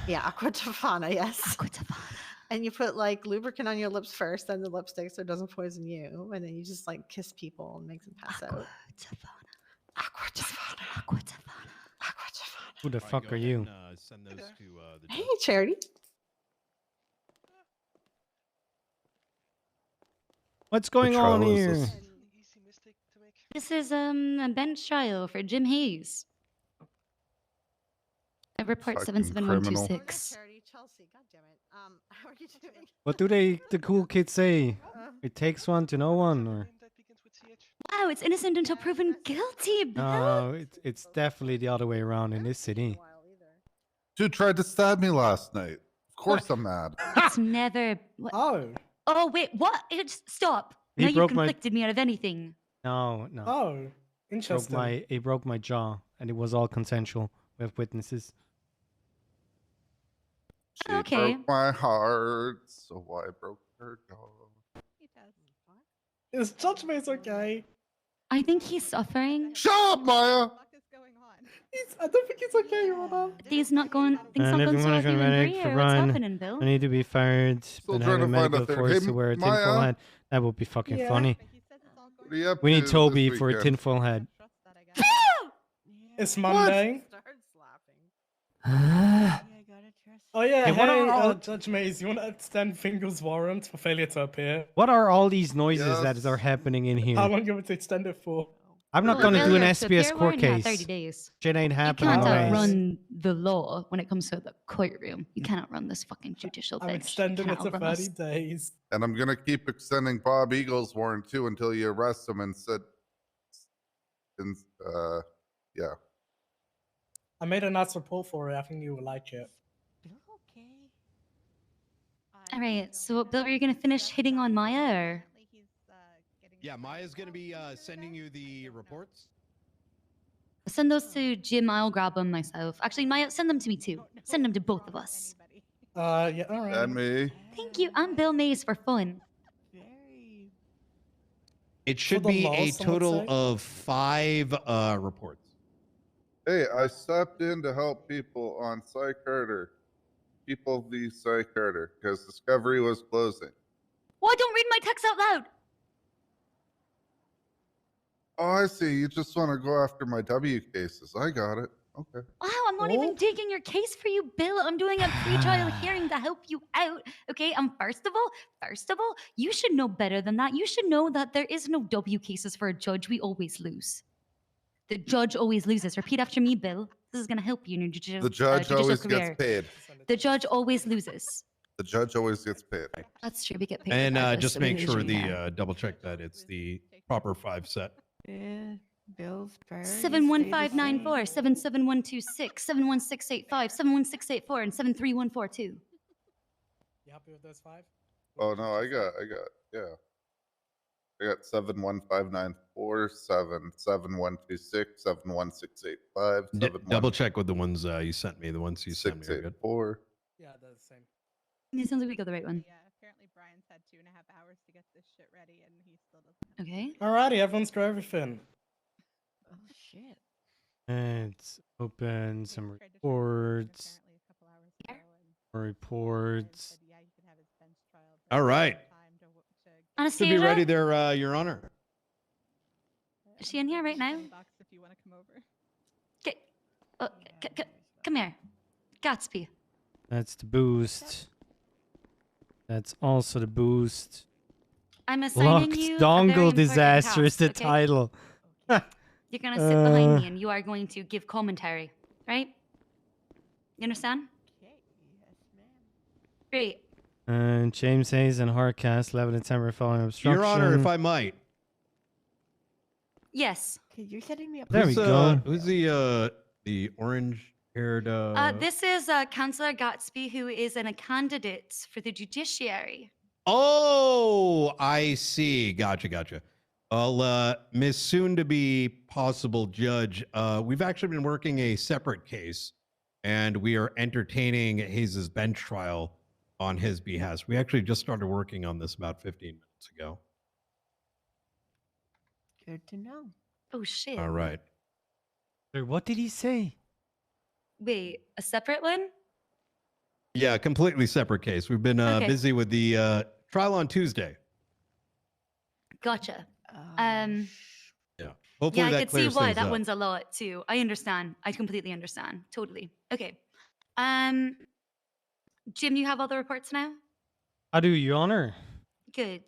Yeah, aquatofana, yes. Aquatofana. And you put like lubricant on your lips first, then the lipstick so it doesn't poison you. And then you just like kiss people and make them pass out. Aquatofana. Aquatofana. Who the fuck are you? Send those to the Hey, Charity. What's going Which on trial is here? this? This is a bench trial for Jim Hayes. Report Fucking 77126. Charity, Chelsea, God damn it. How are you doing? What do the cool kids say? It takes one to know one, or Wow, it's innocent until proven guilty, Bill. no? It's definitely the other way around in this city. Dude tried to stab me last night. Of course I'm mad. It's never. What? Oh, wait, what? Stop. He Now you broke my- conflicted me out of anything. No. Oh, interesting. It broke my jaw, and it was all consensual. We have witnesses. She Okay. broke my heart, so I broke her jaw. Is Judge Mays okay? I think he's suffering. Shut up, Maya! I don't think he's okay, Rana. Things not going. Things And not if going you so want well to with you and medic Bria. for What's Ryan, happening, Bill? I need to be fired. But trying to having find a medical ther- force Hey, to wear a tinfoil Maya? hat. That would be fucking Yeah. funny. What are you up We need to Toby this for a weekend? tinfoil hat. It's Monday. Oh yeah, Hey, what are all- Judge Mays, you want to extend Fingal's warrant for failure to appear? What are all these noises Yes. that are happening in here? How long you want to extend it for? I'm not Well, gonna do an Bill, so if SPS you're court warned, yeah, case. 30 days. Shit ain't You happening. can't anyways. outrun the law when it comes to the courtroom. You cannot run this fucking judicial I'm bench. You extending it cannot to outrun us. 30 days. And I'm gonna keep extending Bob Eagle's warrant too until you arrest him and sit. And yeah. I made a nice report for it. I think you will like it. All right, so Bill, are you gonna finish hitting on Maya, or? Yeah, Maya's gonna be sending you the reports. Send those to Jim. I'll grab them myself. Actually, Maya, send them to me too. Send them to both of us. Yeah, all right. And me. Thank you. I'm Bill Mays for fun. It should the be law, a some would total say? of 5 reports. Hey, I stepped in to help people on Cy Carter. People v. Cy Carter, because Discovery was closing. Why don't read my text out loud? Oh, I see. You just want to go after my W cases. I got it. Okay. Wow, I'm not even digging your case for you, Bill. I'm doing a pre-trial hearing to help you out. Okay, and first of all, you should know better than that. You should know that there is no W cases for a judge. We always lose. The judge always loses. Repeat after me, Bill. This is gonna help you in your The judge always career. gets paid. The judge always loses. The judge always gets paid. That's true. We get paid. And regardless, just so we make lose sure you there. the double check that it's the proper 5 set. Bill's 71594, 77126, 71685, 71684, and 73142. You happy with those 5? Oh no, I got, yeah. I got 71594, 77126, 71685, Double check with the ones you sent me. The ones you sent me are good. 684. Yeah, they're the same. It sounds like we got the right one. Yeah, apparently Brian's had 2.5 hours to get this shit ready, and he still doesn't. Okay. Alrighty, everyone's got everything. Oh shit. Let's open some reports. Reports. All right. Should Anastasia? be ready there, Your Honor. Is she in here right now? If you want to come over. Come here. Gatsby. That's the boost. That's also the boost. I'm assigning Locked you a very dongle important disaster is task, the okay? title. You're gonna sit behind me and you are going to give commentary, right? You understand? Great. And James Hayes and Hardcast 11 December following obstruction. Your Honor, if I might. Yes. Okay, you're setting me up. There we go. Who's the orange-haired? This is Councillor Gatsby, who is a candidate for the judiciary. Oh, I see. Gotcha. Well, Miss soon-to-be possible judge, we've actually been working a separate case, and we are entertaining Hayes's bench trial on his behest. We actually just started working on this about 15 minutes ago. Good to know. Oh, shit. All right. What did he say? Wait, a separate one? Yeah, completely separate case. We've been Okay. busy with the trial on Tuesday. Gotcha. Yeah. Hopefully yeah, I that could see clears why things that up. one's a lot too. I understand. I completely understand. Totally. Okay. Jim, you have all the reports now? I do, Your Honor. Good.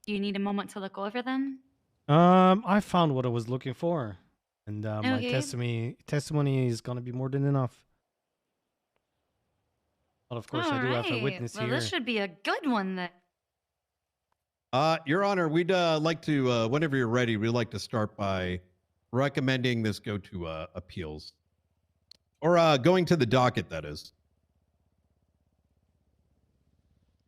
Do you need a moment to look over them? I found what I was looking for. And my Okay. testimony is going to be more than enough. But of course, I do have a Alright, witness well, here. this should be a good one then. Your Honor, we'd like to, whenever you're ready, we'd like to start by recommending this go to appeals. Or going to the docket, that is.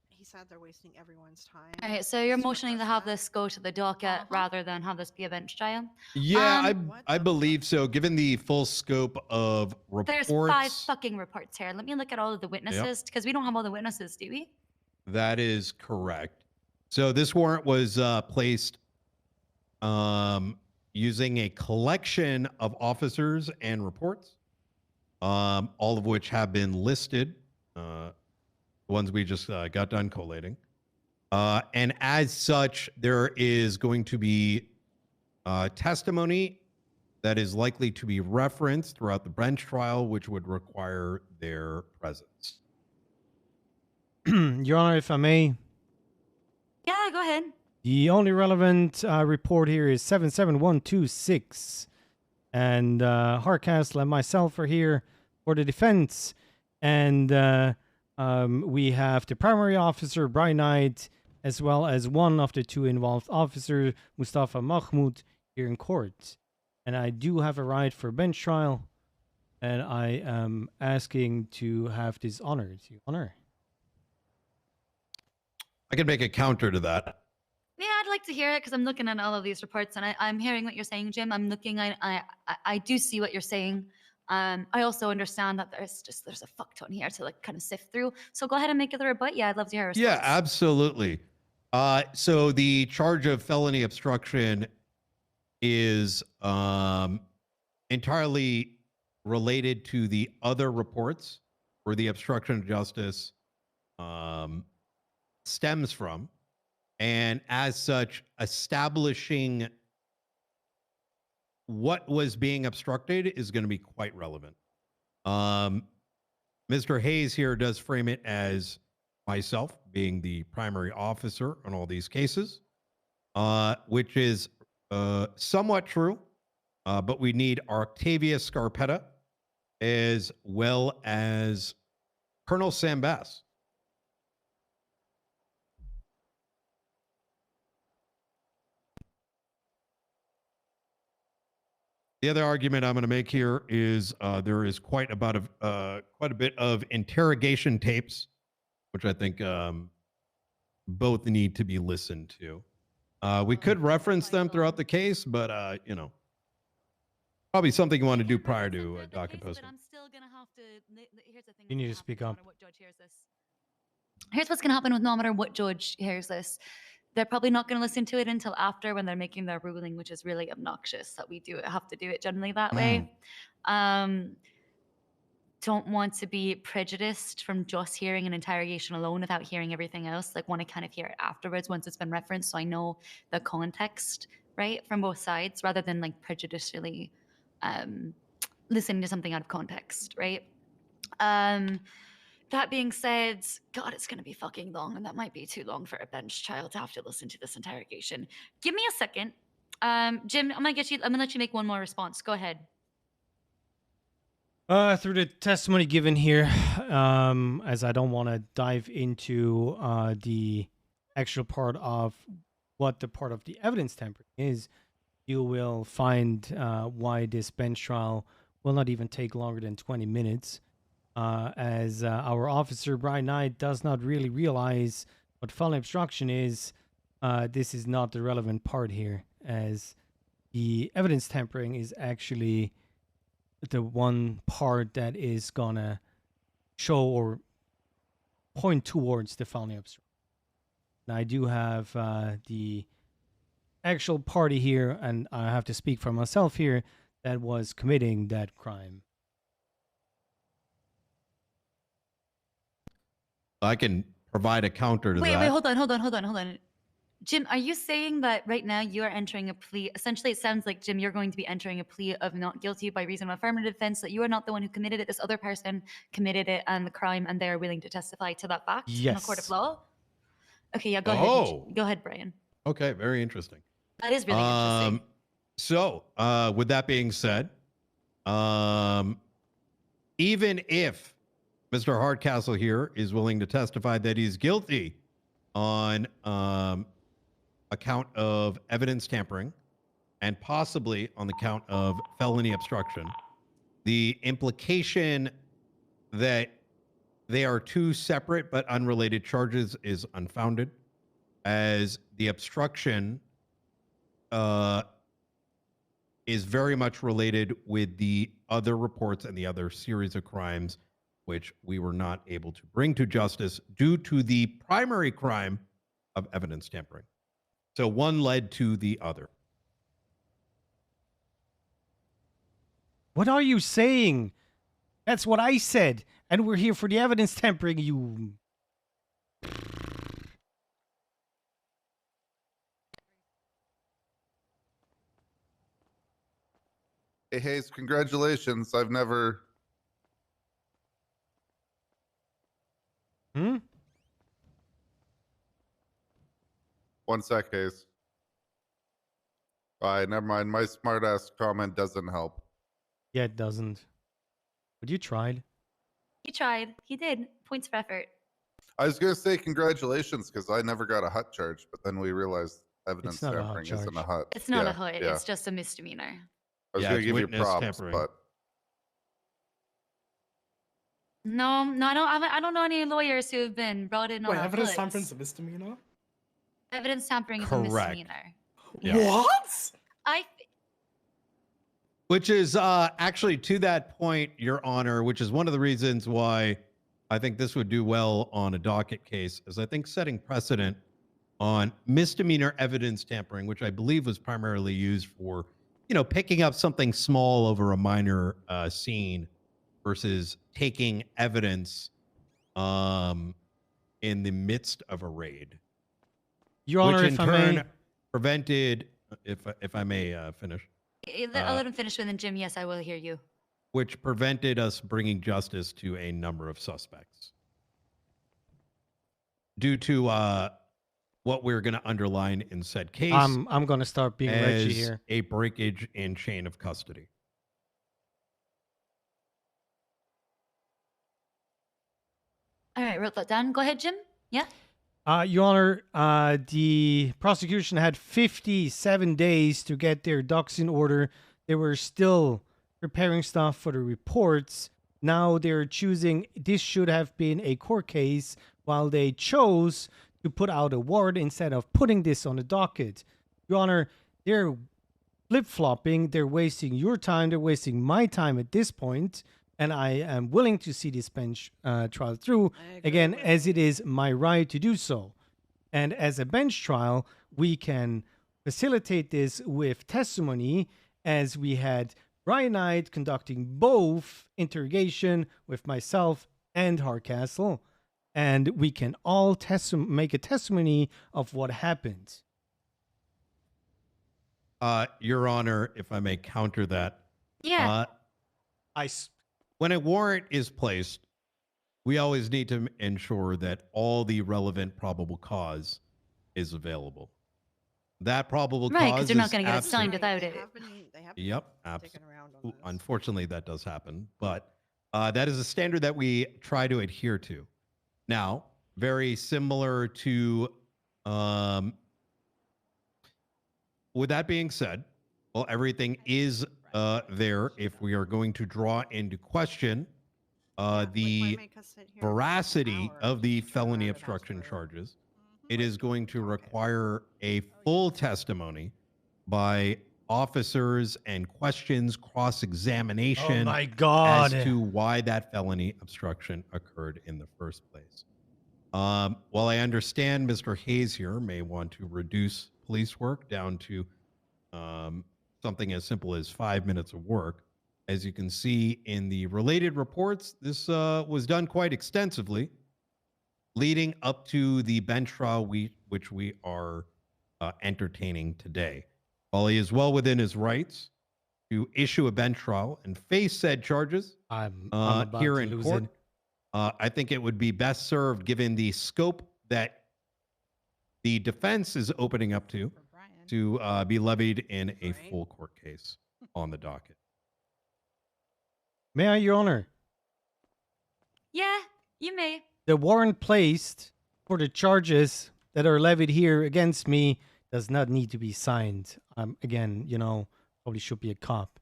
He said they're wasting everyone's time. All right, so you're motioning to have this go to the docket rather than have this be a bench trial? Yeah, I believe so. Given the full scope of reports, There's 5 fucking reports here. Let me look at all of the witnesses, because we don't have all the witnesses, do we? that is correct. So this warrant was placed using a collection of officers and reports, all of which have been listed. The ones we just got done collating. And as such, there is going to be testimony that is likely to be referenced throughout the bench trial, which would require their presence. Your Honor, if I may. Yeah, go ahead. The only relevant report here is 77126. And Hardcastle and myself are here for the defense. And we have the primary officer, Brian Knight, as well as one of the two involved officers, Mustafa Mahmoud, here in court. And I do have a right for bench trial. And I am asking to have this honored. Your Honor. I can make a counter to that. Yeah, I'd like to hear it because I'm looking at all of these reports and I'm hearing what you're saying, Jim. I'm looking, I do see what you're saying. I also understand that there's a fuck ton here to like kind of sift through. So go ahead and make it the rebut. Yeah, I'd love to hear a response. Yeah, absolutely. So the charge of felony obstruction is entirely related to the other reports where the obstruction of justice stems from. And as such, establishing what was being obstructed is going to be quite relevant. Mr. Hayes here does frame it as myself being the primary officer on all these cases, which is somewhat true, but we need Octavia Scarpetta as well as Colonel Sam Bass. The other argument I'm going to make here is there is quite a bit of interrogation tapes, which I think both need to be listened to. We could reference them throughout the case, but you know, probably something you want to do prior to docket posting. I'm still gonna have to. Here's the thing. You need to speak up. What judge hears this? Here's what's gonna happen with no matter what judge hears this. They're probably not going to listen to it until after when they're making their ruling, which is really obnoxious that we have to do it generally that way. Don't want to be prejudiced from just hearing an interrogation alone without hearing everything else. Like want to kind of hear it afterwards once it's been referenced, so I know the context, right, from both sides, rather than like prejudicially listening to something out of context, right? That being said, God, it's going to be fucking long, and that might be too long for a bench trial to have to listen to this interrogation. Give me a second. Jim, I'm going to let you make one more response. Go ahead. Through the testimony given here, as I don't want to dive into the actual part of what the part of the evidence tampering is, you will find why this bench trial will not even take longer than 20 minutes. As our officer, Brian Knight, does not really realize what felony obstruction is. This is not the relevant part here, as the evidence tampering is actually the one part that is gonna show or point towards the felony obstruction. And I do have the actual party here, and I have to speak for myself here, that was committing that crime. I can provide a counter to that. Wait, hold on. Jim, are you saying that right now you are entering a plea? Essentially, it sounds like, Jim, you're going to be entering a plea of not guilty by reason of affirmative defense, that you are not the one who committed it. This other person committed it and the crime, and they are willing to testify to that fact in a court of law? Okay, yeah, go ahead. Go ahead, Brian. Okay, very interesting. That is really interesting. So, with that being said, even if Mr. Hardcastle here is willing to testify that he's guilty on account of evidence tampering and possibly on the count of felony obstruction, the implication that they are two separate but unrelated charges is unfounded, as the obstruction is very much related with the other reports and the other series of crimes which we were not able to bring to justice due to the primary crime of evidence tampering. So one led to the other. What are you saying? That's what I said. And we're here for the evidence tampering, you... Hey, Hayes, congratulations. I've never... 1 sec, Hayes. All right, never mind. My smartass comment doesn't help. Yeah, it doesn't. But you tried. He tried. He did. Points for effort. I was gonna say congratulations because I never got a hut charge, but then we realized evidence not a hut tampering isn't a charge. hut. It's not yeah, a hut. Yeah. It's just a misdemeanor. I was Yeah, gonna it's give you witness props, tampering. but No, I don't know any lawyers who have been brought in on Wait, a evidence hut. tampering's a misdemeanor? Evidence tampering is a Correct. misdemeanor. What? Which is actually to that point, Your Honor, which is one of the reasons why I think this would do well on a docket case, is I think setting precedent on misdemeanor evidence tampering, which I believe was primarily used for, picking up something small over a minor scene versus taking evidence in the midst of a raid. Your Honor, which in if I turn may- prevented, if I may finish. I'll let him finish with, and Jim, yes, I will hear you. Which prevented us bringing justice to a number of suspects. Due to what we're going to underline in said case. I'm going to start being Reggie as here. a breakage in chain of custody. All right, wrote that down. Go ahead, Jim. Yeah. Your Honor, the prosecution had 57 days to get their ducks in order. They were still preparing stuff for the reports. Now they're choosing, this should have been a court case, while they chose to put out a warrant instead of putting this on the docket. Your Honor, they're flip-flopping. They're wasting your time. They're wasting my time at this point. And I am willing to see this bench trial through, again, as it is my right to do so. And as a bench trial, we can facilitate this with testimony, as we had Brian Knight conducting both interrogation with myself and Hardcastle. And we can all make a testimony of what happened. Your Honor, if I may counter that. Yeah. When a warrant is placed, we always need to ensure that all the relevant probable cause is available. That probable Right, cause because they're not is going to get it absent. signed without it. Yep, absolutely. Unfortunately, that does happen, but that is a standard that we try to adhere to. Now, very similar to, with that being said, well, everything is there. If we are going to draw into question the veracity of the felony obstruction charges, it is going to require a full testimony by officers and questions, cross-examination Oh my God. as to why that felony obstruction occurred in the first place. While I understand Mr. Hayes here may want to reduce police work down to something as simple as 5 minutes of work, as you can see in the related reports, this was done quite extensively, leading up to the bench trial which we are entertaining today. While he is well within his rights to issue a bench trial and face said charges I'm about here to in lose court, it. I think it would be best served, given the scope that the defense is opening up to be levied in a full court case on the docket. May I, Your Honor? Yeah, you may. The warrant placed for the charges that are levied here against me does not need to be signed. Again, probably should be a cop.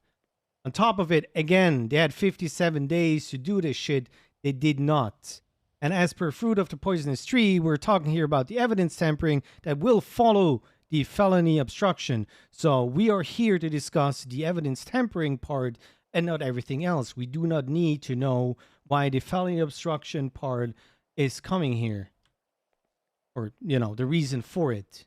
On top of it, again, they had 57 days to do this shit. They did not. And as per Fruit of the Poisonous Tree, we're talking here about the evidence tampering that will follow the felony obstruction. So we are here to discuss the evidence tampering part and not everything else. We do not need to know why the felony obstruction part is coming here, or the reason for it.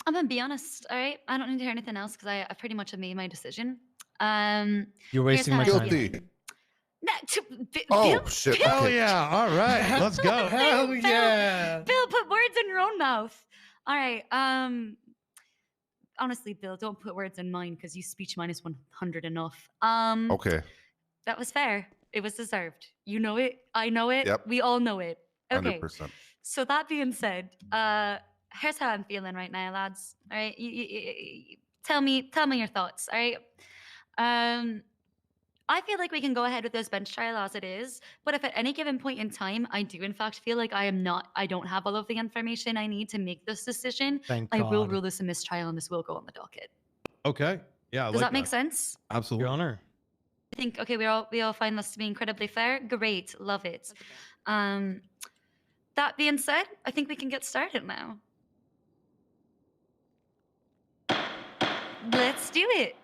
I'm gonna be honest, all right? I don't need to hear anything else because I pretty much have made my decision. You're wasting my time. Guilty. Bill, Shit. Bill, Oh yeah, all right, let's go. Hell yeah. Bill, put words in your own mouth. All right. Honestly, Bill, don't put words in mine because you speech minus 100 enough. Okay. That was fair. It was deserved. You know it. I know it. Yep. We all know it. Okay. 100%. So that being said, here's how I'm feeling right now, lads. All right, you tell me your thoughts. All right. I feel like we can go ahead with this bench trial as it is, but if at any given point in time I do in fact feel like I don't have all of the information I need to make this decision, Thank I will God. rule this a mistrial and this will go on the docket. Okay. Yeah. I Does like that make sense? Absolutely. Your Honor. I think okay, we all find this to be incredibly fair. Great, love it. That being said, I think we can get started now. Let's do it.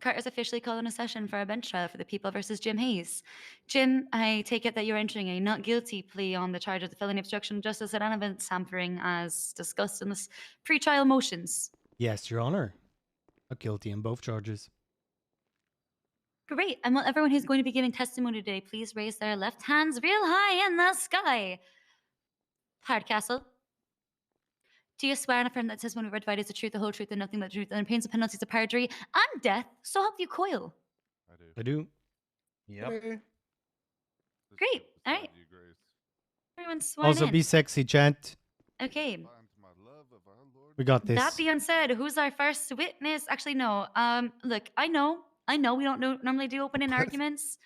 Carter's officially calling a session for a bench trial for the people versus Jim Hayes. Jim, I take it that you're entering a not guilty plea on the charge of the felony obstruction of justice and evidence tampering as discussed in this pre-trial motions. Yes, Your Honor. Not guilty on both charges. Great. And will everyone who's going to be giving testimony today please raise their left hands real high in the sky? Hardcastle. Do you swear and affirm that testimony we're provided is the truth, the whole truth, and nothing but the truth, and pains and penalties of perjury and death, so help you coil? I do. Yep. Great. All right. Everyone's sworn Also, in. be sexy, chat. Okay. We got this. That being said, who's our first witness? Actually, no. Look, I know we don't normally do opening arguments,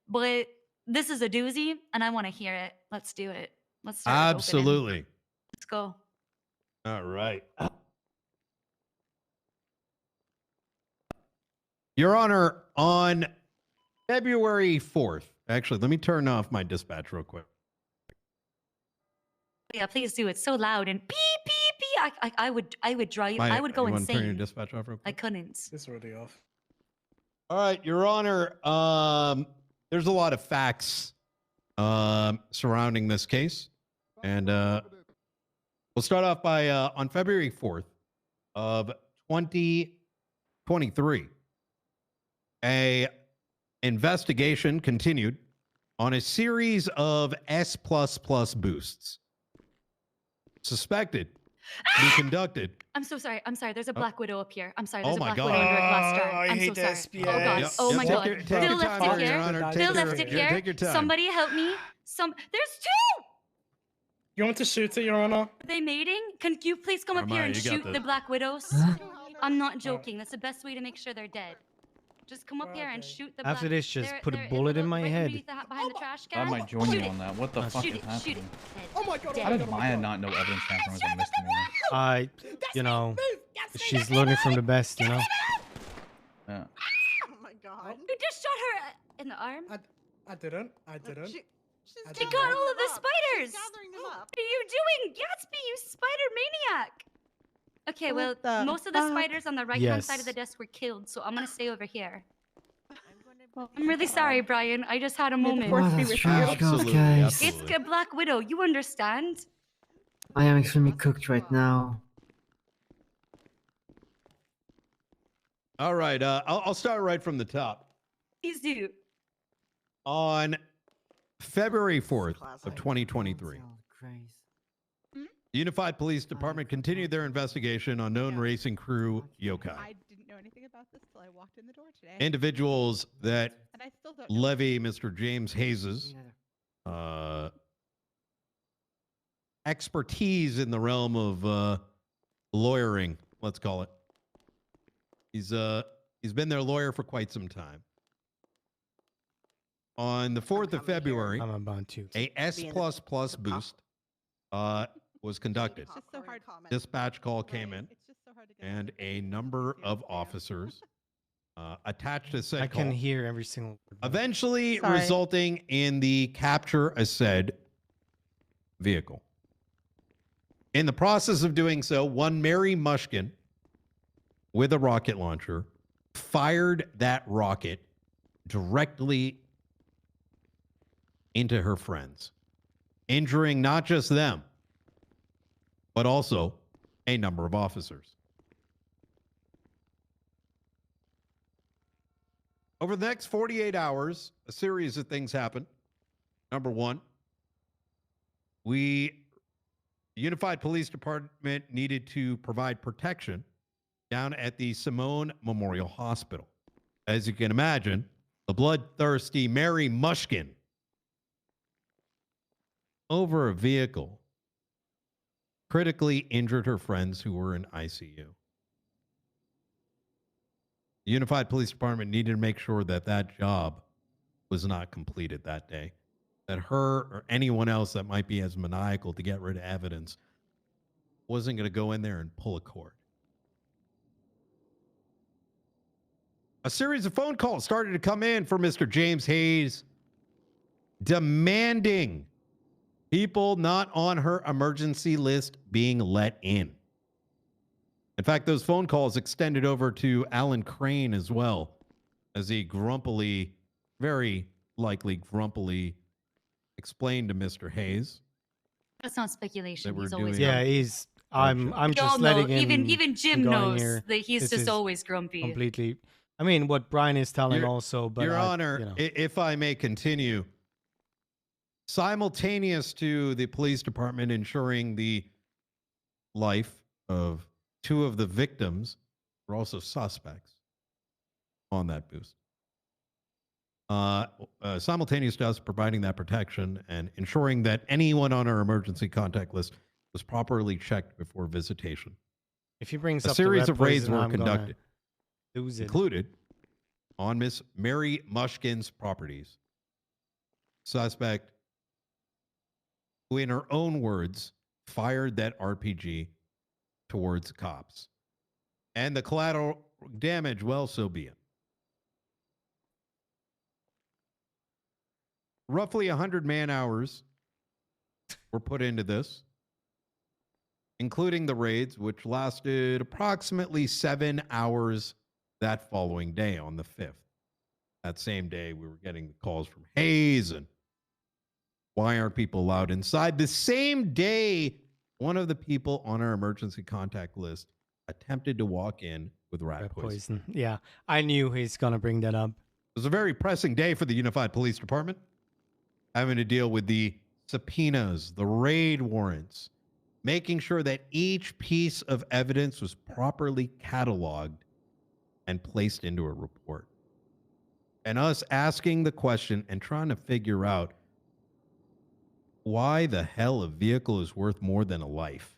but this is a doozy, and I want to hear it. Let's do it. Let's start with opening. Absolutely. Let's go. All right. Your Honor, on February 4th, actually, let me turn off my dispatch real quick. Yeah, please do. It's so loud and beep beep beep. I would drive. I would go you wanna turn your insane. dispatch off real I quick? couldn't. It's already off. All right, Your Honor, there's a lot of facts surrounding this case. And we'll start off by on February 4th of 2023, a investigation continued on a series of S++ boosts suspected to be conducted. I'm so sorry. I'm sorry. There's a Black Widow up here. I'm sorry. Oh There's a my Black God. Widow under a glass jar. Oh, I I'm hate so sorry. SPS. Oh God. Yep, Oh yep. my Take God. your- take Bill your left time, it Your here. Honor. Bill Take left your- it here. take your time. Somebody help me. There's two. You want to shoot it, Your Honor? Are they mating? Can you please come up here Armand, and you got shoot this. the Black Widows? I'm not joking. That's the best way to make sure they're dead. Just come up here and shoot the After Black. this, just they're- put a they're bullet in my right head. underneath behind the trash I can. might join Shoot you it. on that. What the fuck Shoot is it. Shoot happening? it. Oh my God. How did Maya not know evidence tampering was a misdemeanor? You know, she's learning from the best, you know? Yeah. Oh my God. You just shot her in the arm. I didn't. I didn't. She's You got all of the spiders. gathering them up. What are you doing, Gatsby? You spider maniac. Okay, well, What the most of the fuck? spiders on the right-hand side of Yes. the desk were killed, so I'm gonna stay over here. I'm really sorry, Brian. I just had a moment. What a strange ghost Absolutely, case. It's a Black Widow. You understand? I am extremely cooked right now. All right, I'll start right from the top. Please do. On February 4th of 2023, the Unified Police Department continued their investigation on known racing crew yokai. I didn't know anything about this till I walked in the door today. Individuals that And I still don't know. levy Mr. James Hayes's expertise in the realm of lawyering, let's call it. He's been their lawyer for quite some time. On the 4th of February, I'm about to. a S++ boost was conducted. It's just so hard. Dispatch call came in, and a number of officers attached to said I call, can hear every single word. eventually Sorry. resulting in the capture of said vehicle. In the process of doing so, one Mary Mushkin with a rocket launcher fired that rocket directly into her friends, injuring not just them, but also a number of officers. Over the next 48 hours, a series of things happened. Number one, the Unified Police Department needed to provide protection down at the Simone Memorial Hospital. As you can imagine, the bloodthirsty Mary Mushkin over a vehicle critically injured her friends who were in ICU. The Unified Police Department needed to make sure that that job was not completed that day, that her or anyone else that might be as maniacal to get rid of evidence wasn't going to go in there and pull a cord. A series of phone calls started to come in for Mr. James Hayes, demanding people not on her emergency list being let in. In fact, those phone calls extended over to Alan Crane as well, as he grumpily, very likely grumpily, explained to Mr. Hayes. That's not speculation. That He's we're always doing- Yeah, grumpy. he's. I'm We all just know, letting him. even Jim going knows here. that he's This just is always grumpy. Completely. I mean, what Brian is telling Your- also, but Your I, Honor, you know. if I may continue, simultaneous to the police department ensuring the life of two of the victims were also suspects on that boost. Simultaneous to us providing that protection and ensuring that anyone on our emergency contact list was properly checked before visitation. If he brings A up series the of raids prison, were I'm gonna conducted, lose it. included on Miss Mary Mushkin's properties. Suspect, who in her own words fired that RPG towards cops. And the collateral damage, well, so be it. Roughly 100 man hours were put into this, including the raids, which lasted approximately 7 hours that following day on the 5th. That same day, we were getting the calls from Hayes and why aren't people allowed inside? The same day, one of the people on our emergency contact list attempted to walk in with rat poison. Yeah, I knew he's gonna bring that up. It was a very pressing day for the Unified Police Department, having to deal with the subpoenas, the raid warrants, making sure that each piece of evidence was properly cataloged and placed into a report. And us asking the question and trying to figure out why the hell a vehicle is worth more than a life.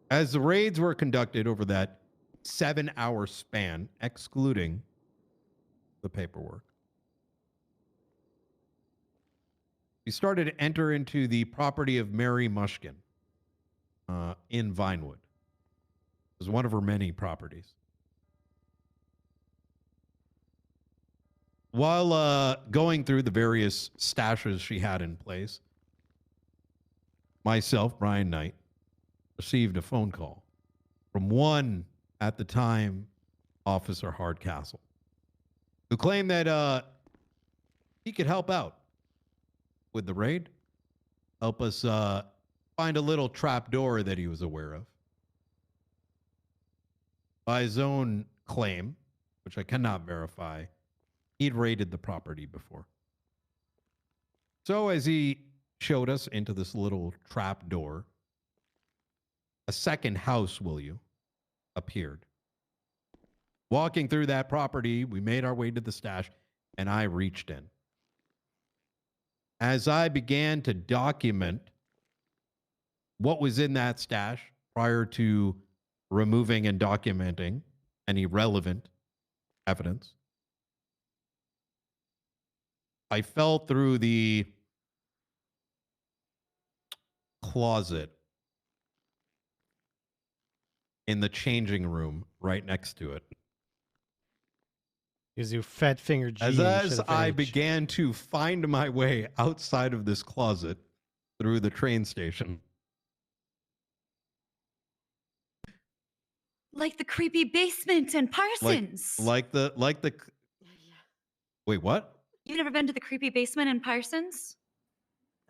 As the raids were conducted over that 7-hour span, excluding the paperwork, we started to enter into the property of Mary Mushkin in Vinewood. It was one of her many properties. While going through the various stashes she had in place, myself, Brian Knight, received a phone call from one, at the time, Officer Hardcastle, who claimed that he could help out with the raid, help us find a little trap door that he was aware of. By his own claim, which I cannot verify, he'd raided the property before. So as he showed us into this little trap door, a second house, will you, appeared. Walking through that property, we made our way to the stash, and I reached in. As I began to document what was in that stash prior to removing and documenting any relevant evidence, I fell through the closet in the changing room right next to it. Because you fat finger G. As I began to find my way outside of this closet through the train station, Like the creepy basement in Parsons. like the wait, what? You've never been to the creepy basement in Parsons?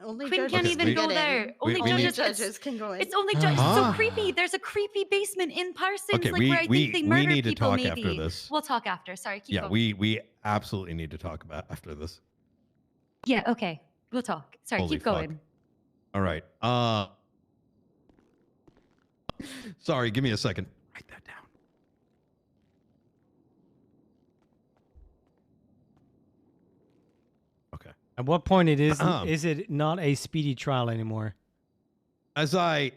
Only Queen judges can't can even get go in. there. We- Only we need- judges. can go in. It's only judges. It's Ah. so creepy. There's a creepy basement in Parsons, Okay, like where I think they we murder need to people. talk Maybe after this. we'll talk after. Sorry, keep Yeah, going. we absolutely need to talk about after this. Yeah, okay, we'll talk. Sorry, Holy keep fuck. going. All right. Sorry, give me a second. Write that down. Okay. At what point is it not a speedy trial anymore? As I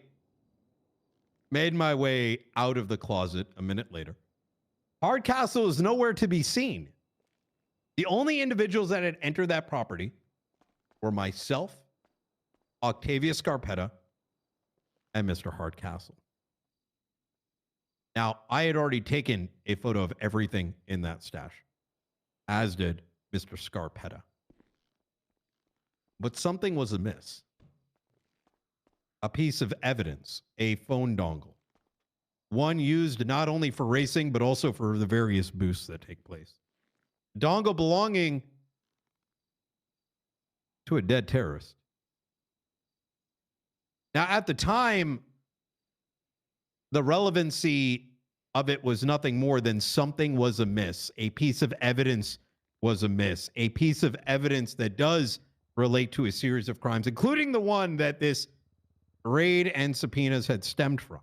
made my way out of the closet a minute later, Hardcastle is nowhere to be seen. The only individuals that had entered that property were myself, Octavia Scarpetta, and Mr. Hardcastle. Now, I had already taken a photo of everything in that stash, as did Mr. Scarpetta. But something was amiss. A piece of evidence, a phone dongle, one used not only for racing, but also for the various boosts that take place. Dongle belonging to a dead terrorist. Now, at the time, the relevancy of it was nothing more than something was amiss. A piece of evidence was amiss. A piece of evidence that does relate to a series of crimes, including the one that this raid and subpoenas had stemmed from.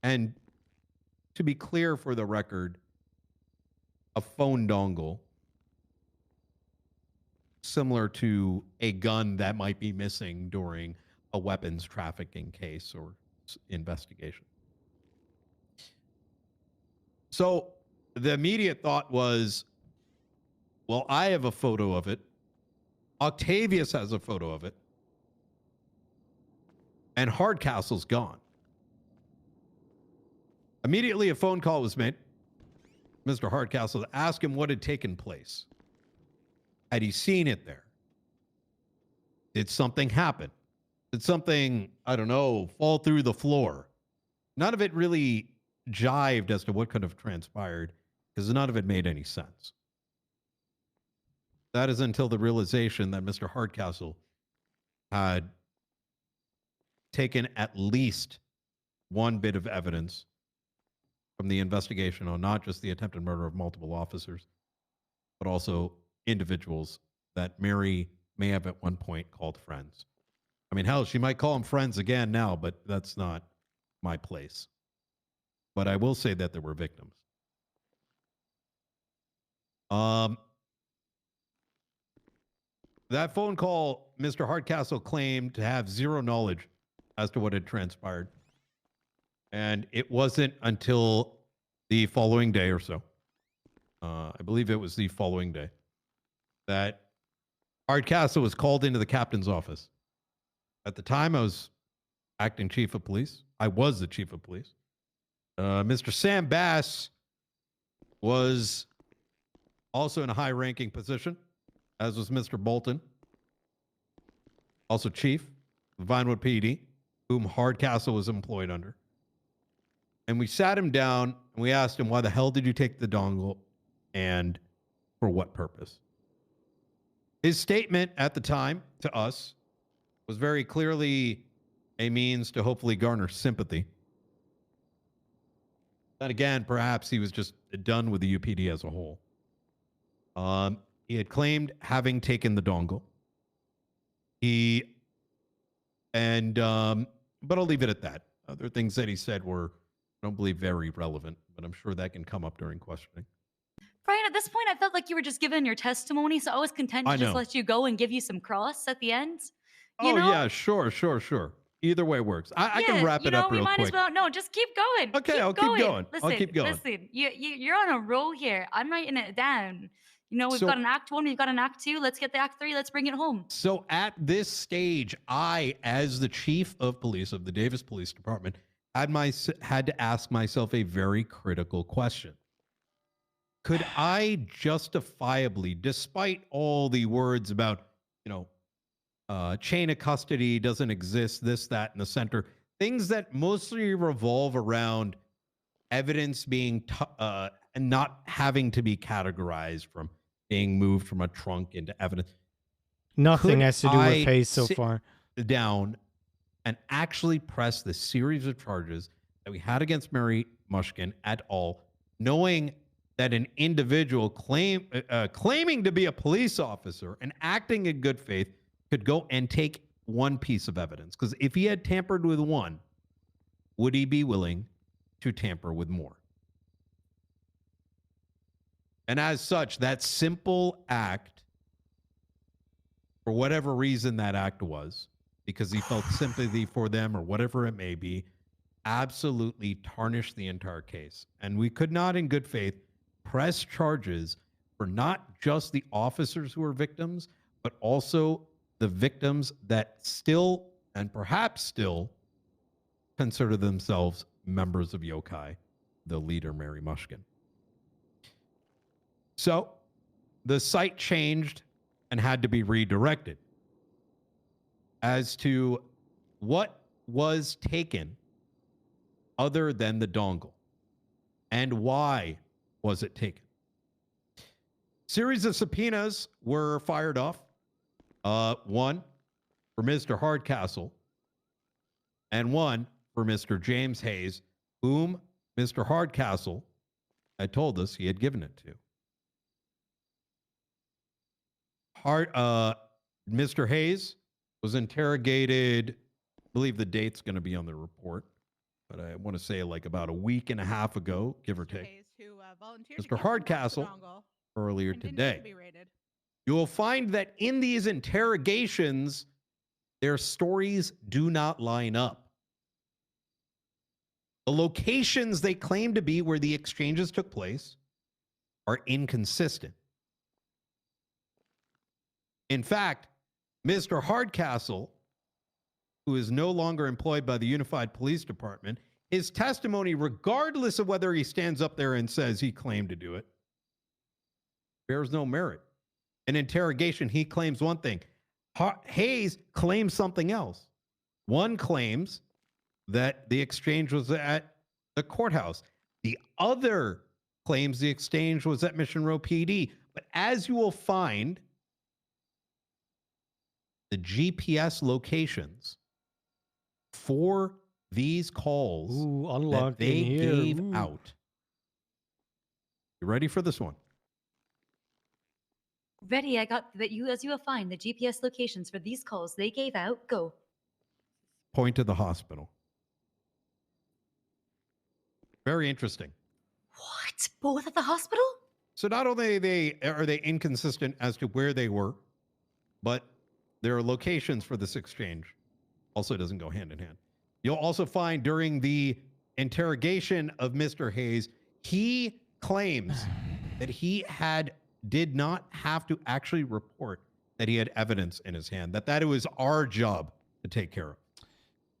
And to be clear for the record, a phone dongle similar to a gun that might be missing during a weapons trafficking case or investigation. So the immediate thought was, well, I have a photo of it. Octavius has a photo of it. And Hardcastle's gone. Immediately, a phone call was made. Mr. Hardcastle to ask him what had taken place. Had he seen it there? Did something happen? Did something, I don't know, fall through the floor? None of it really jived as to what could have transpired because none of it made any sense. That is until the realization that Mr. Hardcastle had taken at least one bit of evidence from the investigation on not just the attempted murder of multiple officers, but also individuals that Mary may have at one point called friends. I mean, hell, she might call them friends again now, but that's not my place. But I will say that there were victims. That phone call, Mr. Hardcastle claimed to have zero knowledge as to what had transpired. And it wasn't until the following day or so, I believe it was the following day, that Hardcastle was called into the captain's office. At the time, I was acting chief of police. I was the chief of police. Mr. Sam Bass was also in a high-ranking position, as was Mr. Bolton, also chief of Vinewood PD, whom Hardcastle was employed under. And we sat him down and we asked him, why the hell did you take the dongle and for what purpose? His statement at the time to us was very clearly a means to hopefully garner sympathy. And again, perhaps he was just done with the UPD as a whole. He had claimed having taken the dongle. But I'll leave it at that. Other things that he said were, I don't believe, very relevant, but I'm sure that can come up during questioning. Brian, at this point, I felt like you were just giving your testimony, so I was content to just let you go and give you some cross at the end. You know? Yeah, sure. Either way works. I can wrap it up real might quick. As well. No, just keep going. Okay, I'll keep going. Listen, I'll keep going. Listen, you're on a roll here. I'm writing it down. You know, we've got an Act 1, we've got an Act 2. Let's get the Act 3. Let's bring it home. So at this stage, I, as the chief of police of the Davis Police Department, had to ask myself a very critical question. Could I justifiably, despite all the words about, chain of custody doesn't exist, this, that, and the center, things that mostly revolve around evidence being and not having to be categorized from being moved from a trunk into evidence. Nothing has to do with Hayes so far. Down and actually press the series of charges that we had against Mary Mushkin et al., knowing that an individual claiming to be a police officer and acting in good faith could go and take one piece of evidence. Because if he had tampered with one, would he be willing to tamper with more? And as such, that simple act, for whatever reason that act was, because he felt sympathy for them or whatever it may be, absolutely tarnished the entire case. And we could not, in good faith, press charges for not just the officers who were victims, but also the victims that still, and perhaps still, consider themselves members of Yokai, the leader, Mary Mushkin. So the site changed and had to be redirected as to what was taken other than the dongle and why was it taken. Series of subpoenas were fired off. One for Mr. Hardcastle and one for Mr. James Hayes, whom Mr. Hardcastle had told us he had given it to. Mr. Hayes was interrogated, I believe the date's going to be on the report, but I want to say like about a week and a half ago, give or take. Hayes, who volunteered to Mr. keep them off the Hardcastle dongle earlier and didn't need today. to be rated. You will find that in these interrogations, their stories do not line up. The locations they claim to be where the exchanges took place are inconsistent. In fact, Mr. Hardcastle, who is no longer employed by the Unified Police Department, his testimony, regardless of whether he stands up there and says he claimed to do it, bears no merit. In interrogation, he claims one thing. Hayes claims something else. One claims that the exchange was at the courthouse. The other claims the exchange was at Mission Row PD. But as you will find, the GPS locations for these calls that they gave out. You ready for this one? Ready, I got that you, as you will find, the GPS locations for these calls they gave out. Go. Point to the hospital. Very interesting. What? Both at the hospital? So not only are they inconsistent as to where they were, but their locations for this exchange also doesn't go hand in hand. You'll also find during the interrogation of Mr. Hayes, he claims that he did not have to actually report that he had evidence in his hand, that it was our job to take care of.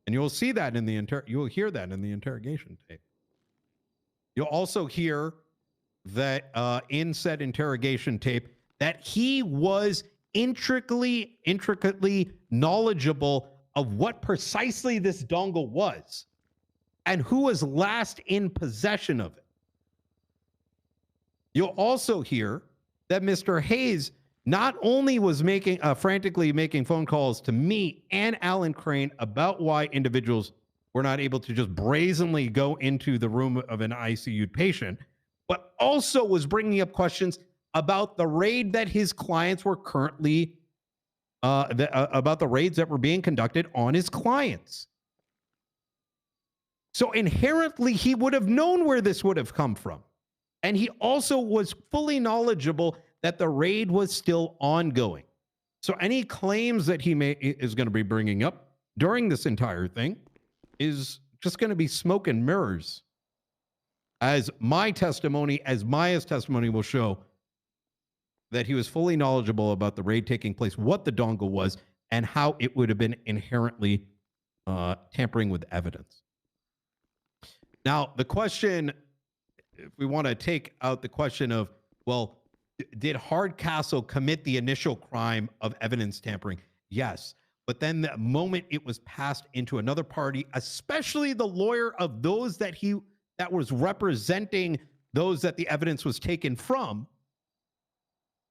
And you'll see that in the you'll hear that in the interrogation tape. You'll also hear that in said interrogation tape that he was intricately knowledgeable of what precisely this dongle was and who was last in possession of it. You'll also hear that Mr. Hayes not only was frantically making phone calls to me and Alan Crane about why individuals were not able to just brazenly go into the room of an ICU patient, but also was bringing up questions about the raid that his clients were currently, about the raids that were being conducted on his clients. So inherently, he would have known where this would have come from. And he also was fully knowledgeable that the raid was still ongoing. So any claims that he is going to be bringing up during this entire thing is just going to be smoke and mirrors. As my testimony, as Maya's testimony will show, that he was fully knowledgeable about the raid taking place, what the dongle was, and how it would have been inherently tampering with evidence. Now, the question, if we want to take out the question of, well, did Hardcastle commit the initial crime of evidence tampering? Yes. But then the moment it was passed into another party, especially the lawyer of those that was representing those that the evidence was taken from,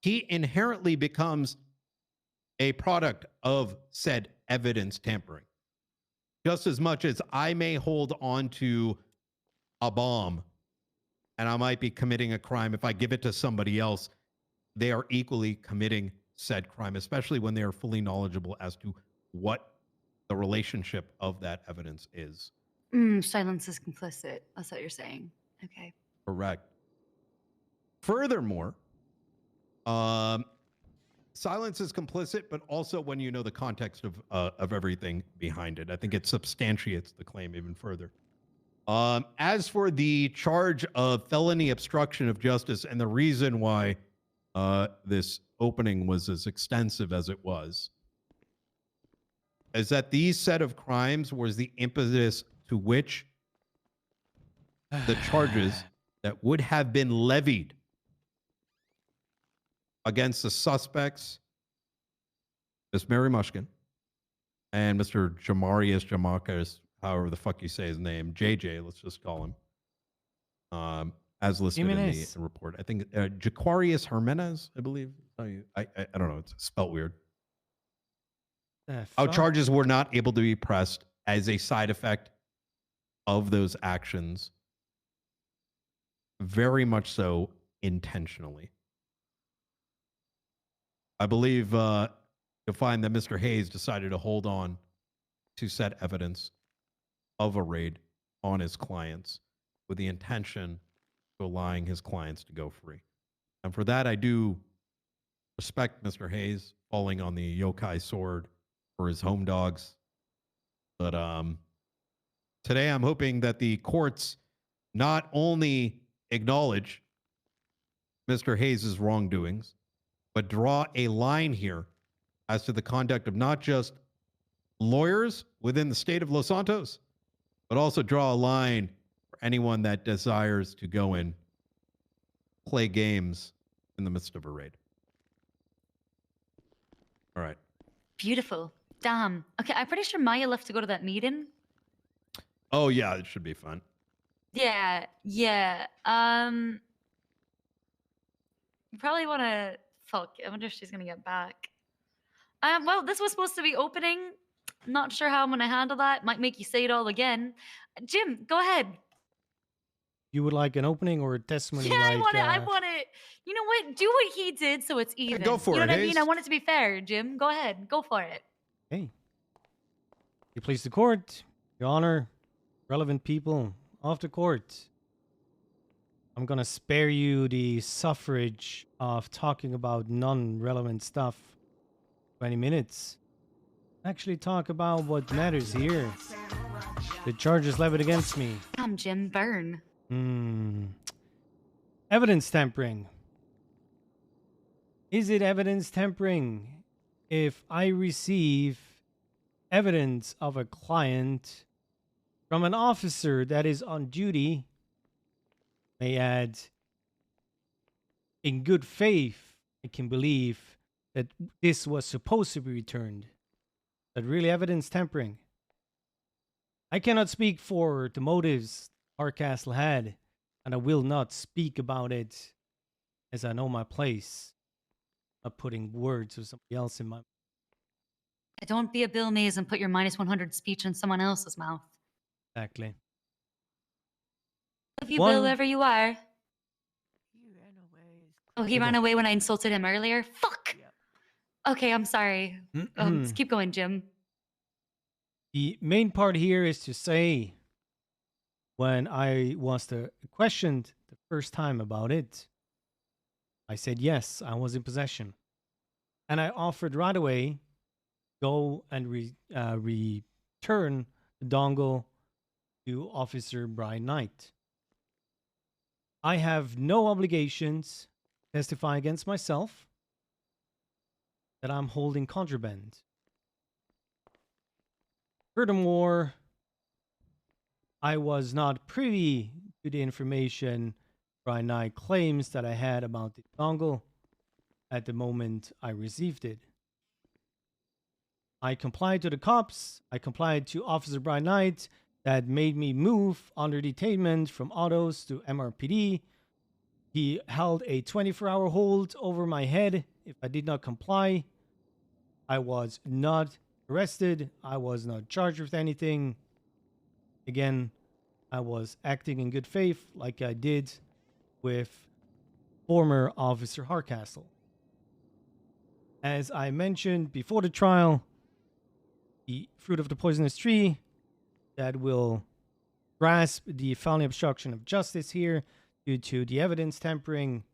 he inherently becomes a product of said evidence tampering. Just as much as I may hold on to a bomb and I might be committing a crime, if I give it to somebody else, they are equally committing said crime, especially when they are fully knowledgeable as to what the relationship of that evidence is. Silence is complicit. That's what you're saying. Okay. Correct. Furthermore, silence is complicit, but also when you know the context of everything behind it. I think it substantiates the claim even further. As for the charge of felony obstruction of justice and the reason why this opening was as extensive as it was, is that these set of crimes was the impetus to which the charges that would have been levied against the suspects, Miss Mary Mushkin and Mr. Jamarcus, however the fuck you say his name, JJ, let's just call him, as listed in the report. I think Jaquarius Jimenez, I believe. I don't know. It's spelled weird. How charges were not able to be pressed as a side effect of those actions, very much so intentionally. I believe you'll find that Mr. Hayes decided to hold on to said evidence of a raid on his clients with the intention of allowing his clients to go free. And for that, I do respect Mr. Hayes falling on the yokai sword for his home dogs. But today I'm hoping that the courts not only acknowledge Mr. Hayes' wrongdoings, but draw a line here as to the conduct of not just lawyers within the state of Los Santos, but also draw a line for anyone that desires to go and play games in the midst of a raid. All right. Beautiful. Damn. Okay, I'm pretty sure Maya left to go to that meeting. Oh, yeah, it should be fun. Yeah, yeah. You probably want to... Fuck, I wonder if she's going to get back. Well, this was supposed to be opening. Not sure how I'm going to handle that. Might make you say it all again. Jim, go ahead. You would like an opening or a testimony? Yeah, like, I want it. You know what? Do what he did so it's even. go for you know it, what I mean? Hayes. I want it to be fair, Jim. Go ahead. Go for it. Hey. You please the court, Your Honor, relevant people of the court. I'm gonna spare you the suffrage of talking about non-relevant stuff. 20 minutes. Actually talk about what matters here. The charges levied against me. Damn, Jim, burn. Evidence tampering. Is it evidence tampering if I receive evidence of a client from an officer that is on duty, may add, in good faith, I can believe that this was supposed to be returned? But really evidence tampering. I cannot speak for the motives Hardcastle had, and I will not speak about it as I know my place. Not putting words of somebody else in my... Don't be a Bill Mays and put your minus 100 speech in someone else's mouth. Exactly. Love you, Bill, wherever you are. He ran away. Oh, he ran away when I insulted him earlier? Fuck! Okay, I'm sorry. Let's keep going, Jim. The main part here is to say, when I was questioned the first time about it, I said yes, I was in possession. And I offered right away, go and return the dongle to Officer Brian Knight. I have no obligations to testify against myself that I'm holding contraband. Furthermore, I was not privy to the information Brian Knight claims that I had about the dongle at the moment I received it. I complied to the cops. I complied to Officer Brian Knight that made me move under detainment from autos to MRPD. He held a 24-hour hold over my head if I did not comply. I was not arrested. I was not charged with anything. Again, I was acting in good faith like I did with former Officer Hardcastle. As I mentioned before the trial, the fruit of the poisonous tree that will grasp the felony obstruction of justice here due to the evidence tampering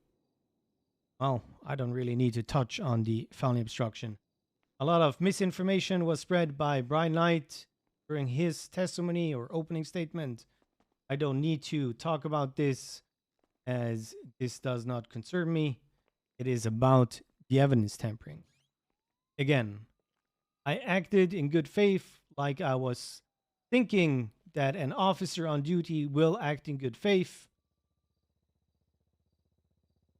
well, I don't really need to touch on the felony obstruction. A lot of misinformation was spread by Brian Knight during his testimony or opening statement. I don't need to talk about this as this does not concern me. It is about the evidence tampering. Again, I acted in good faith, like I was thinking that an officer on duty will act in good faith.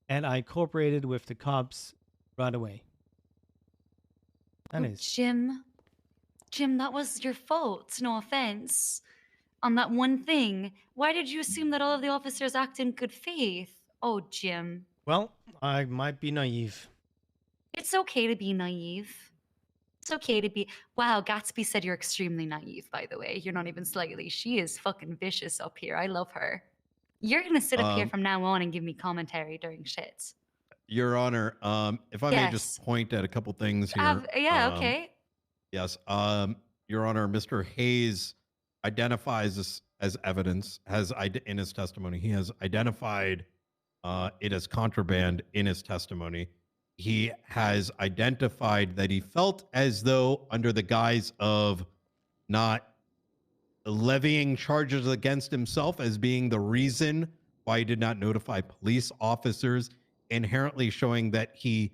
And I cooperated with the cops right away. That Oh, is. Jim, that was your fault. No offense. On that one thing, why did you assume that all of the officers act in good faith? Oh, Jim. Well, I might be naive. It's okay to be naive. It's okay to be. Wow, Gatsby said you're extremely naive, by the way. You're not even slightly. She is fucking vicious up here. I love her. You're gonna sit up here from now on and give me commentary during shit. Your Honor, if I may just Yes. point at a couple things here. Yeah, okay. Yes. Your Honor, Mr. Hayes identifies this as evidence, in his testimony. He has identified it as contraband in his testimony. He has identified that he felt as though, under the guise of not levying charges against himself as being the reason why he did not notify police officers, inherently showing that he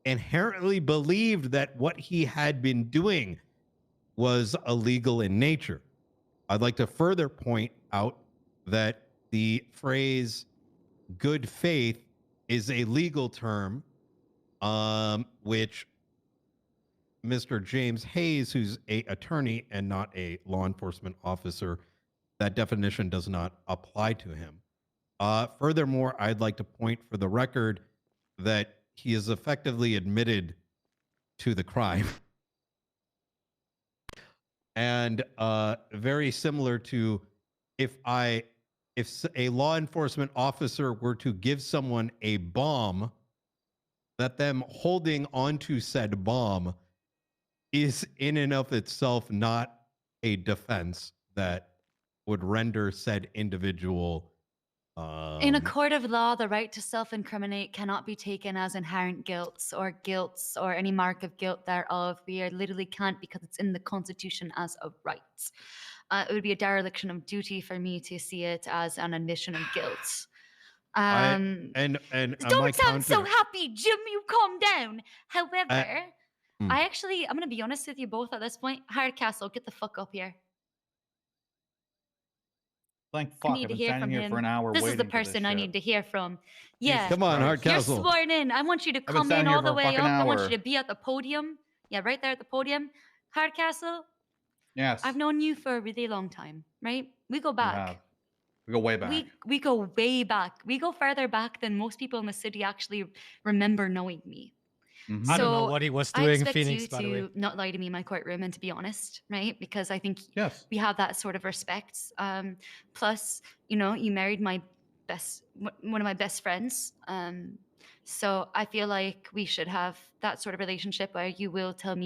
inherently believed that what he had been doing was illegal in nature. I'd like to further point out that the phrase good faith is a legal term, which Mr. James Hayes, who's an attorney and not a law enforcement officer, that definition does not apply to him. Furthermore, I'd like to point for the record that he is effectively admitted to the crime. And very similar to if a law enforcement officer were to give someone a bomb, that them holding onto said bomb is in and of itself not a defense that would render said individual. In a court of law, the right to self-incriminate cannot be taken as inherent guilt or any mark of guilt thereof. We literally can't, because it's in the Constitution as a right. It would be a dereliction of duty for me to see it as an admission of guilt. And Don't sound so happy, Jim. You calm down. However, hmm. I'm going to be honest with you both at this point. Hardcastle, get the fuck up here. Thank I fuck, need I've to been hear standing from here him. for an hour This is the waiting for this person I shit. need to hear from. Yeah. Come on, You're Hardcastle. sworn in. I want you to been come in standing here all the for a way fucking up. I want hour. you to be at the podium. Yeah, right there at the podium. Hardcastle, Yes. I've known you for a really long time, right? We go We back. have. We go way back. We go way back. We go further back than most people in the city actually remember knowing me. Mhm. I don't know So what he was I doing in expect Phoenix, you by the way. to not lie to me in my courtroom and to be honest, right? Because I think Yes. we have that sort of respect. Plus, you know, you married one of my best friends. So I feel like we should have that sort of relationship where you will tell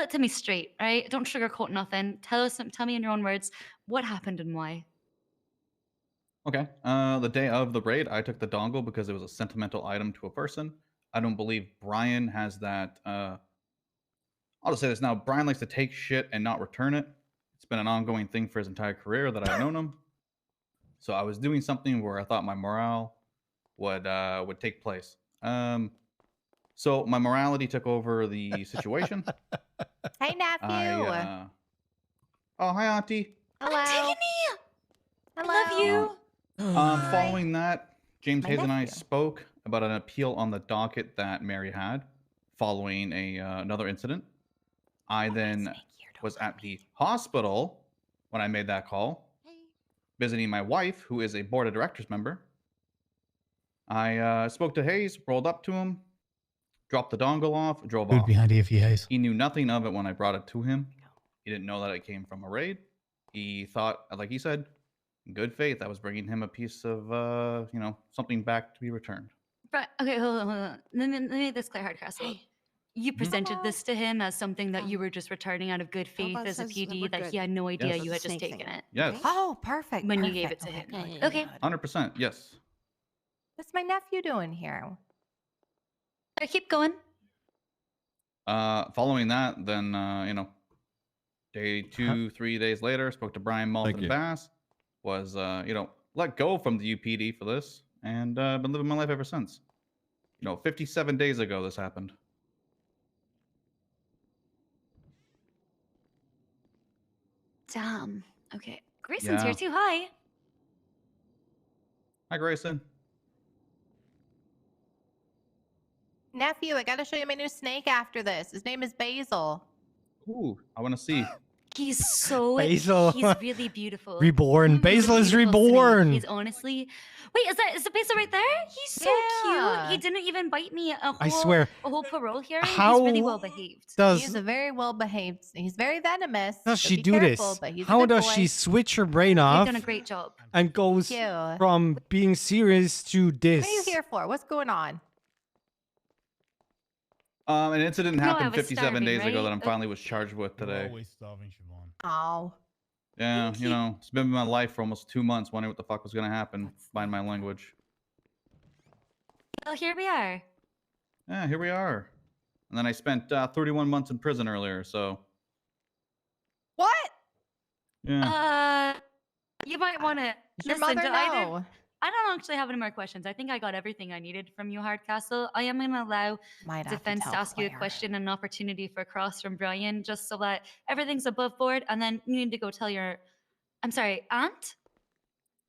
it to me straight, right? Don't sugarcoat nothing. Tell me in your own words what happened and why. Okay. The day of the raid, I took the dongle because it was a sentimental item to a person. I don't believe Brian has that. I'll just say this now. Brian likes to take shit and not return it. It's been an ongoing thing for his entire career that I've known him. So I was doing something where I thought my morale would take place. So my morality took over the situation. Hey, nephew. Oh, hi, Auntie. Hello. Antigone! Hello. I love you. Following that, James My Hayes and I nephew. spoke about an appeal on the docket that Mary had following another incident. I then was at the hospital when I made that call, visiting my wife, who is a board of directors member. I spoke to Hayes, rolled up to him, dropped the dongle off, drove Dude off. behind AFE Hayes. He knew nothing of it when I brought it to him. He didn't know that it came from a raid. He thought, like he said, in good faith, I was bringing him a piece of, something back to be returned. But okay, hold on. Let me make this clear, Hardcastle. You presented this to him as something that you were just returning out of good faith Nobody as a says that PD, we're that good. he had no idea Yes. you had just Snake taken thing. it. Yes. Oh, perfect. When you gave it perfect. to him. Okay. Okay. 100%, yes. What's my nephew doing here? Keep going. Following that, then you know, day 3 days later, spoke to Brian Malton Bass. Was you know, let go from the UPD for this, and been living my life ever since. You know, 57 days ago this happened. Damn. Okay. Grayson's here Yeah. too. Hi. Hi, Grayson. Nephew, I gotta show you my new snake after this. His name is Basil. Ooh, I want to see. He's so Basil. He's really beautiful. Reborn. He's a Basil is beautiful snake. reborn. He's honestly. Wait, is the Basil right there? He's so cute. He didn't even bite me I swear. a whole parole hearing. How He's really well behaved. He's a very well behaved. He's very venomous. Does so she be do careful, this? But he's a How good does boy. she switch her brain You've off done a great job. and goes Thank you. from being serious to this? What are you here for? What's going on? An incident No, I happened was 57 starving, days ago right? that I'm finally was charged with today. Oh. Yeah, you know, it's been my life for almost 2 months, wondering what the fuck was gonna happen. Find my language. Well, here we are. Yeah, here we are. And then I spent 31 months in prison earlier, so What? yeah. You might want to Your listen mother to either. know? I don't actually have any more questions. I think I got everything I needed from you, Hardcastle. I am going to allow Might have to defense to tell ask you a Claire. question and an opportunity for a cross from Brian, just so that everything's above board. And then you need to go tell your, I'm sorry, aunt?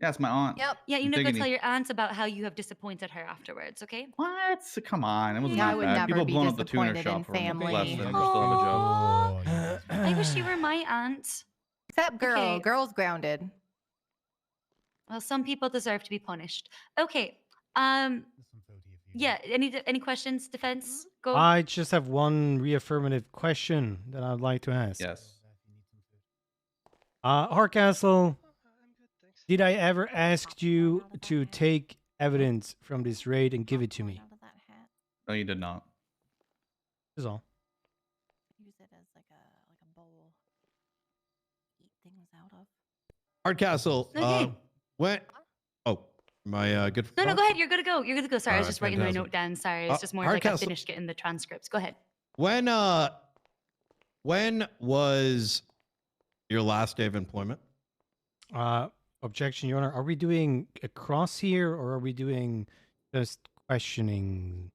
Yeah, it's my aunt. Yep. Yeah, you need to go Antigone. tell your aunt about how you have disappointed her afterwards, okay? What? Come on, it wasn't Yeah, I that would bad. never People be blown up the tuner disappointed shop in for less family. than still have a job. I wish you were my aunt. Except girl. Okay. Girl's grounded. Well, some people deserve to be punished. Okay. Yeah, any questions, defense? Go. I just have one reaffirmative question that I'd like to ask. Yes. Hardcastle, did I ever ask you to take evidence from this raid and give it to me? No, you did not. That's all. Use it as like a bowl. Eat things out of. Hardcastle. Okay. When? Oh, my good. No, go ahead. You're good to go. You're good to go. Sorry, I was Alright, just writing my fantastic. note down. Sorry, it's just more like I Hardcastle- finished getting the transcripts. Go ahead. When was your last day of employment? Objection, Your Honor. Are we doing a cross here or are we doing just questioning?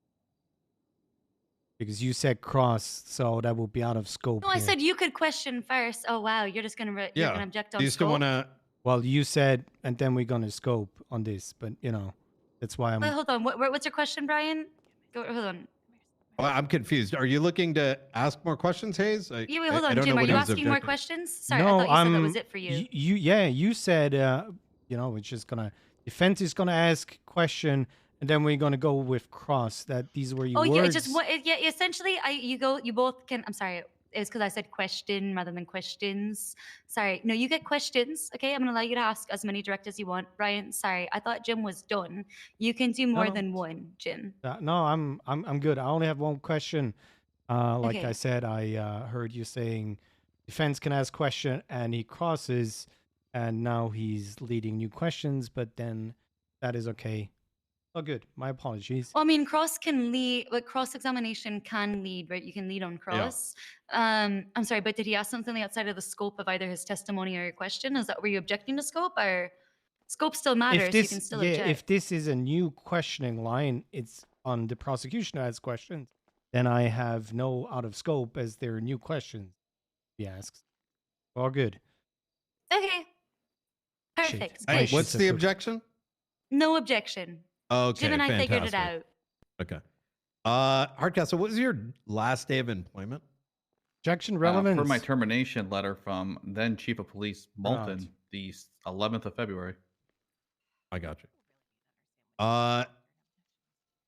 Because you said cross, so that will be out of scope. No, I here. said you could question first. Oh wow, you're just gonna you're gonna object on scope. Well, you said, and then we're gonna scope on this, but you know, that's why I'm. Wait, hold on. What's your question, Brian? Hold on. Well, I'm confused. Are you looking to ask more questions, Hayes? Wait, hold on, Jim. Are you asking more questions? Sorry, no, I thought you said that was it for you. You said, you know, it's just gonna defense is gonna ask question, and then we're gonna go with cross. That these were your Oh words. yeah, it's just what? Yeah, essentially, you both can. I'm sorry. It's because I said question rather than questions. Sorry. No, you get questions. Okay, I'm gonna allow you to ask as many direct as you want. Brian, sorry, I thought Jim was done. You can do more No. than one, Jim. No, I'm good. I only have one question. Like Okay. I said, I heard you saying defense can ask question, and he crosses, and now he's leading new questions. But then that is okay. Oh, good. My apologies. Well, I mean, cross can lead, but cross examination can lead, right? You can lead on cross. I'm sorry, but did he ask something outside of the scope of either his testimony or your question? Is that were you objecting to scope, or scope still matters? You can still object. If this is a new questioning line, it's on the prosecution to ask questions. Then I have no out of scope as there are new questions he asks. All good. Okay. Perfect. Hey, Good. what's the objection? No objection. Okay, Jim and I figured it fantastic. out. Okay. Hardcastle, what was your last day of employment? Objection For my termination letter from then Chief of Police Malton, Right. the 11th of February. I got you.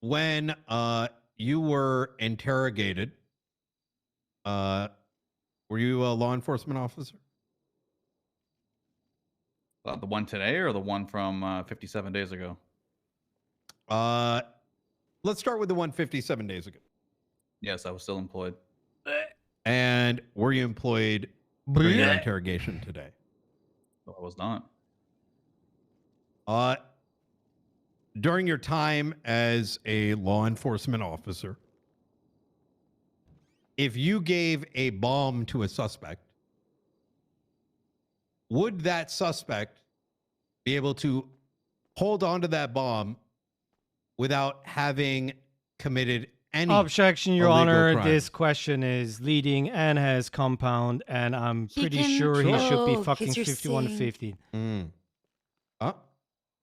When you were interrogated, were you a law enforcement officer? The one today or the one from 57 days ago? Let's start with the one 57 days ago. Yes, I was still employed. And were you employed during your Blech. interrogation today? No, I was not. during your time as a law enforcement officer, if you gave a bomb to a suspect, would that suspect be able to hold on to that bomb without having committed any Objection, Your illegal Honor. crime? This question is leading and has compound, and I'm He pretty can- sure he should be Oh, 'cause fucking you're 51 to saying- 50.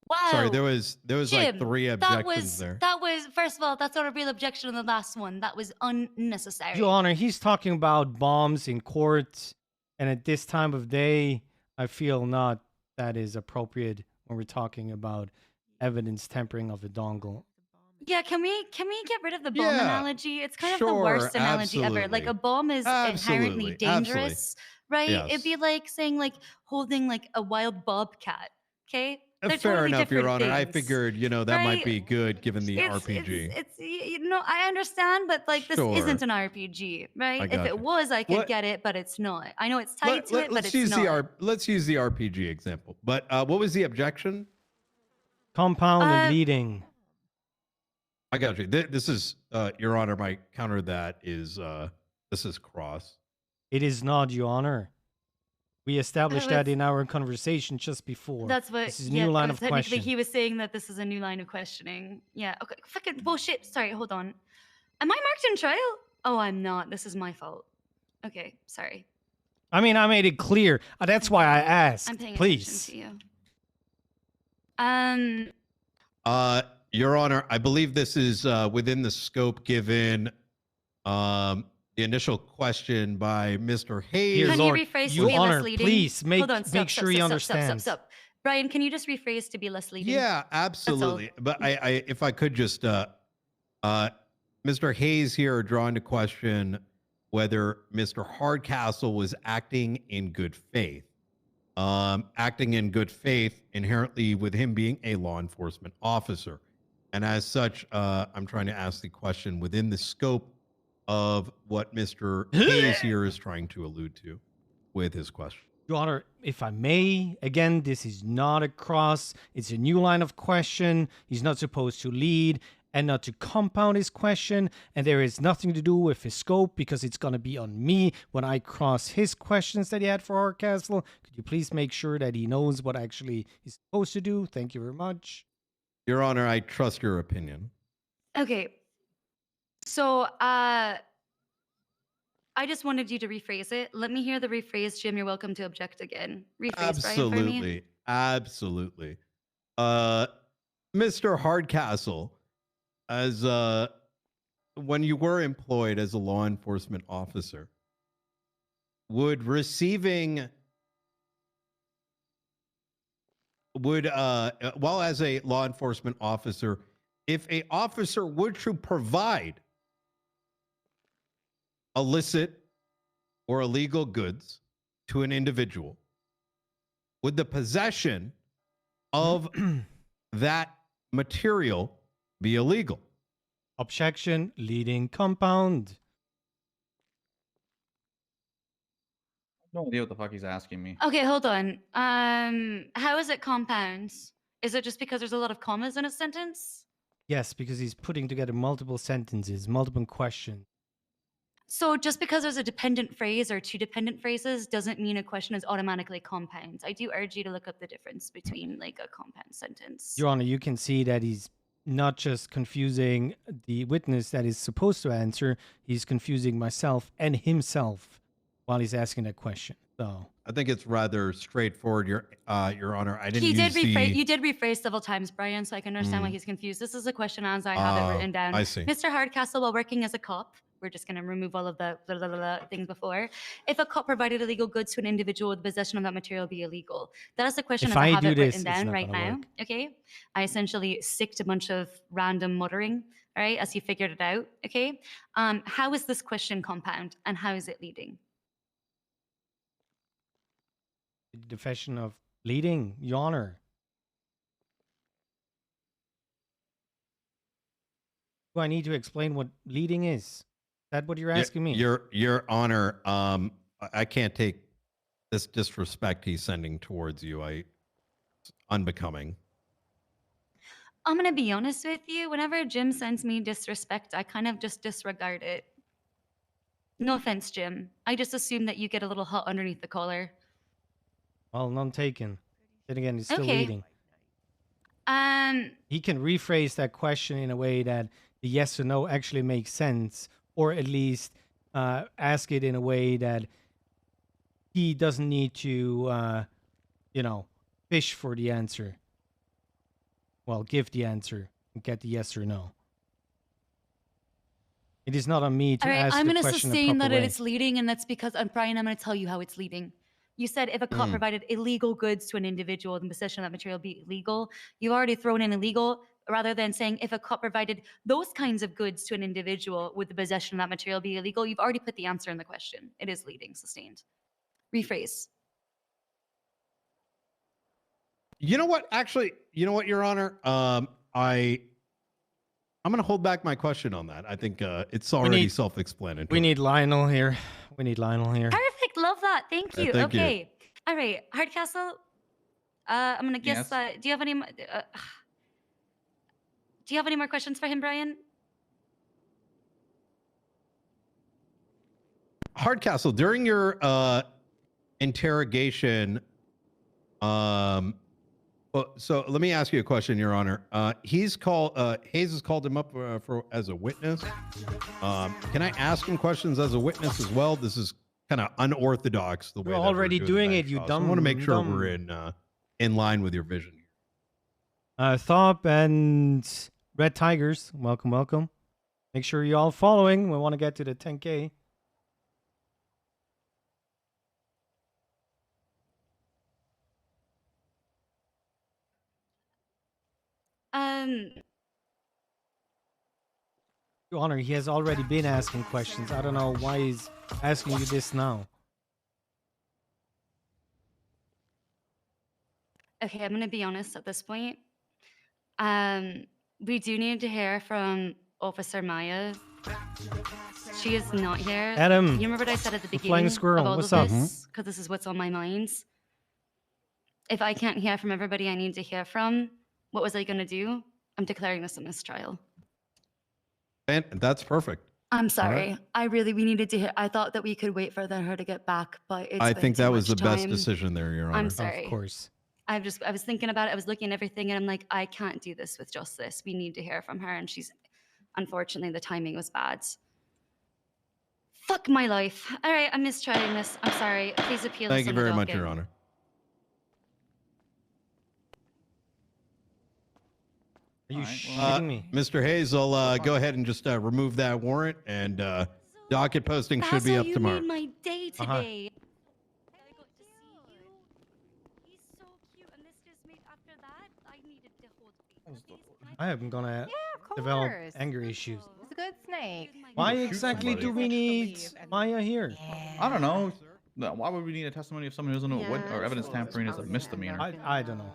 Wow. Sorry, there was like Jim, 3 objections there. That was first of all, that's not a real objection on the last one. That was unnecessary. Your Honor, he's talking about bombs in court, and at this time of day, I feel not that is appropriate when we're talking about evidence tampering of a dongle. Yeah, can we get rid of the bomb Yeah, analogy? It's kind of the sure, worst analogy ever. Like absolutely. a bomb is inherently Absolutely, dangerous, right? Yes. It'd be like saying like holding like a wild bobcat. Okay, they're Fair totally enough, Your different Honor. I things. figured, that might right? be good given the It's- RPG. It's I understand, but like this Sure. isn't an RPG, right? I If gotcha. it was, I could What- get it, but it's not. I know it's tied to it, but let's it's use not. let's use the RPG example. But what was the objection? Compound and leading. I got you. This is Your Honor. My counter to that is this is cross. It is not, Your Honor. We established that was- in our conversation just before. That's what. This is a yeah, new line of technically question. he was saying that this is a new line of questioning. Yeah. Okay. Fucking bullshit. Sorry. Hold on. Am I marked in trial? Oh, I'm not. This is my fault. Okay. Sorry. I mean, I made it clear. That's why I asked. I'm paying Please. attention to you. Your Honor, I believe this is within the scope given the initial question by Mr. Hayes. Can you rephrase to Your be Honor, less leading? please Hold on, make sure he stop, understands. Stop. Brian, can you just rephrase to be less leading? Yeah, That's all. absolutely. But I if I could just Mr. Hayes here drawing to question whether Mr. Hardcastle was acting in good faith. Acting in good faith inherently with him being a law enforcement officer. And as such, I'm trying to ask the question within the scope of what Mr. Hayes here is trying to allude to with his question. Your Honor, if I may, again, this is not a cross. It's a new line of question. He's not supposed to lead and not to compound his question. And there is nothing to do with his scope because it's going to be on me when I cross his questions that he had for Hardcastle. Could you please make sure that he knows what actually he's supposed to do? Thank you very much. Your Honor, I trust your opinion. Okay. So, I just wanted you to rephrase it. Let me hear the rephrase, Jim. You're welcome to object again. Rephrase, Brian, for me. Absolutely. Mr. Hardcastle, as when you were employed as a law enforcement officer, would while as a law enforcement officer, if a officer were to provide illicit or illegal goods to an individual, would the possession of that material be illegal? Objection, leading compound. No idea what the fuck he's asking me. Okay, hold on. How is it compounds? Is it just because there's a lot of commas in a sentence? Yes, because he's putting together multiple sentences, multiple questions. So just because there's a dependent phrase or two dependent phrases doesn't mean a question is automatically compounds. I do urge you to look up the difference between like a compound sentence. Your Honor, you can see that he's not just confusing the witness that is supposed to answer, he's confusing myself and himself while he's asking that question. So I think it's rather straightforward, Your Honor. I didn't He use did rephrase. the... You did rephrase several times, Brian, so I can understand why Mm. he's confused. This is a question as I have it written down. I see. Mr. Hardcastle, while working as a cop, we're just going to remove all of the blah, blah, blah, blah things before. If a cop provided illegal goods to an individual, the possession of that material be illegal. That is the question If as I I have do it this, written it's down not right gonna now. work. Okay, I essentially sicked a bunch of random muttering. All right, as you figured it out. Okay, how is this question compound and how is it leading? the definition of leading, Your Honor. Do I need to explain what leading is? Is that what you're asking me? Your Honor, I can't take this disrespect he's sending towards you. It's unbecoming. I'm gonna be honest with you. Whenever Jim sends me disrespect, I kind of just disregard it. No offense, Jim. I just assume that you get a little hot underneath the collar. Well, none taken. Then again, he's still Okay. leading. Um, He can rephrase that question in a way that the yes or no actually makes sense, or at least ask it in a way that he doesn't need to, fish for the answer. Well, give the answer and get the yes or no. It is not on me to all right, ask I'm the gonna question a sustain proper that way. it's leading, and that's because Brian, I'm gonna tell you how it's leading. You said if a cop Mm. provided illegal goods to an individual, the possession of that material be illegal. You've already thrown in illegal rather than saying if a cop provided those kinds of goods to an individual, would the possession of that material be illegal? You've already put the answer in the question. It is leading, sustained. Rephrase. You know what? Actually, you know what, Your Honor? I'm going to hold back my question on that. I think it's already need- self-explanatory. We need Lionel here. We need Lionel here. Perfect, love that. Thank you. Thank you. Okay. All right, Hardcastle. I'm gonna guess Yes. that. Do you have any? Do you have any more questions for him, Brian? Hardcastle, during your interrogation, so let me ask you a question, Your Honor. Hayes has called him up as a witness. Can I ask him questions as a witness as well? This is kind of unorthodox. The way You're that we're already doing the it, you bench trial. So I want to make sure dumb- we're in line with your vision. Thop and Red Tigers, welcome, welcome. Make sure you're all following. We want to get to the 10K. Your Honor, he has already been asking questions. I don't know why he's asking you this now. Okay, I'm gonna be honest at this point. We do need to hear from Officer Maya. She is not here. Adam, you remember what I said at the the beginning flying squirrel, of all what's of up? this? Because this is what's on my mind. If I can't hear from everybody I need to hear from, what was I gonna do? I'm declaring this a mistrial. And that's perfect. I'm All sorry. right. We needed to hear. I thought that we could wait for her to get back, but it's I been think too that was the much best time. decision there, Your Honor. I'm sorry. Of course. I was thinking about it. I was looking at everything, and I'm like, I can't do this with just this. We need to hear from her, and unfortunately, the timing was bad. Fuck my life. All right, I'm mistrying this. I'm sorry. Please appeal. Thank this you on the very much, docket. Your Honor. Are you Alright, shitting me? Mr. Hayes, I'll go ahead and just remove that warrant, and docket posting should be up tomorrow. That's how you made my day Uh-huh. today. I got to see you. He's so cute, and this just made after that. I needed to hold I am gonna of develop course. anger issues. It's a good snake. Why shoot exactly somebody. do we need Maya here? I don't know. No, why would we need a testimony of someone who doesn't know what or evidence tampering is a misdemeanor? I don't know.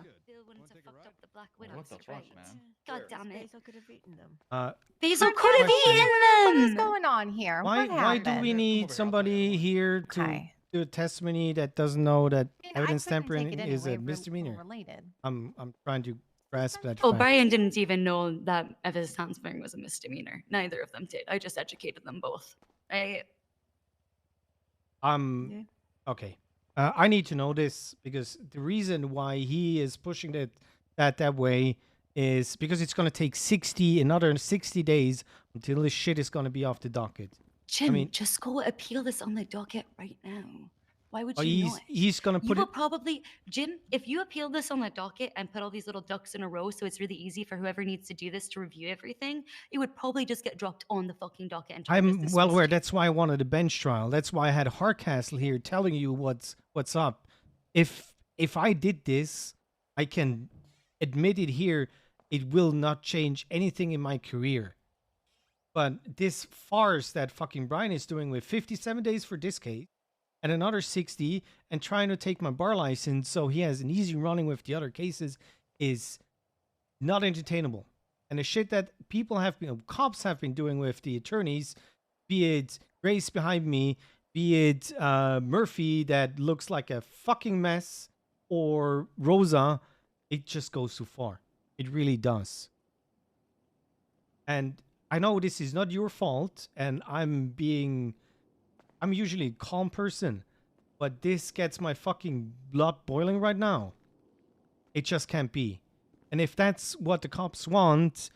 What the fuck, man? God damn it. Basil could have eaten them. Basil could have question. eaten What is them. going on here? Why What do we happened? need somebody here to do a testimony that doesn't know that evidence tampering take it is a anyway, we're misdemeanor? related. I'm trying to grasp that Oh, fact. Brian didn't even know that evidence tampering was a misdemeanor. Neither of them did. I just educated them both. Right? Okay. I need to know this because the reason why he is pushing that way is because it's going to take another 60 days until this shit is going to be off the docket. Jim, just go appeal this on the docket right now. Why would Oh, you he's- not? he's gonna You put will it- probably, Jim, if you appeal this on the docket and put all these little ducks in a row so it's really easy for whoever needs to do this to review everything, it would probably just get dropped on the fucking docket and charges I'm dismissed. well aware. That's why I wanted a bench trial. That's why I had Hardcastle here telling you what's up. If I did this, I can admit it here. It will not change anything in my career. But this farce that fucking Brian is doing with 57 days for this case and another 60 and trying to take my bar license so he has an easy running with the other cases is not entertainable. And the shit that cops have been doing with the attorneys, be it Grace behind me, be it Murphy that looks like a fucking mess, or Rosa, it just goes too far. It really does. And I know this is not your fault, and I'm usually a calm person, but this gets my fucking blood boiling right now. It just can't be. And if that's what the cops want,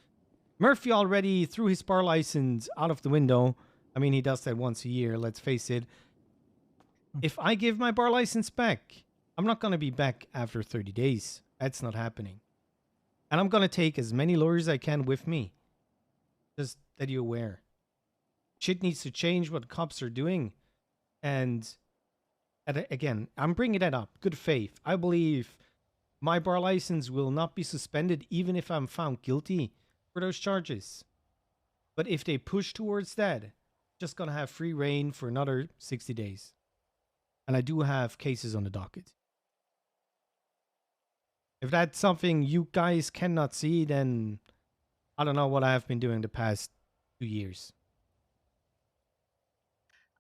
Murphy already threw his bar license out of the window. I mean, he does that once a year, let's face it. If I give my bar license back, I'm not going to be back after 30 days. That's not happening. And I'm going to take as many lawyers as I can with me. Just that you're aware. Shit needs to change what cops are doing. And again, I'm bringing that up. Good faith. I believe my bar license will not be suspended even if I'm found guilty for those charges. But if they push towards that, just going to have free reign for another 60 days. And I do have cases on the docket. If that's something you guys cannot see, then I don't know what I have been doing the past 2 years.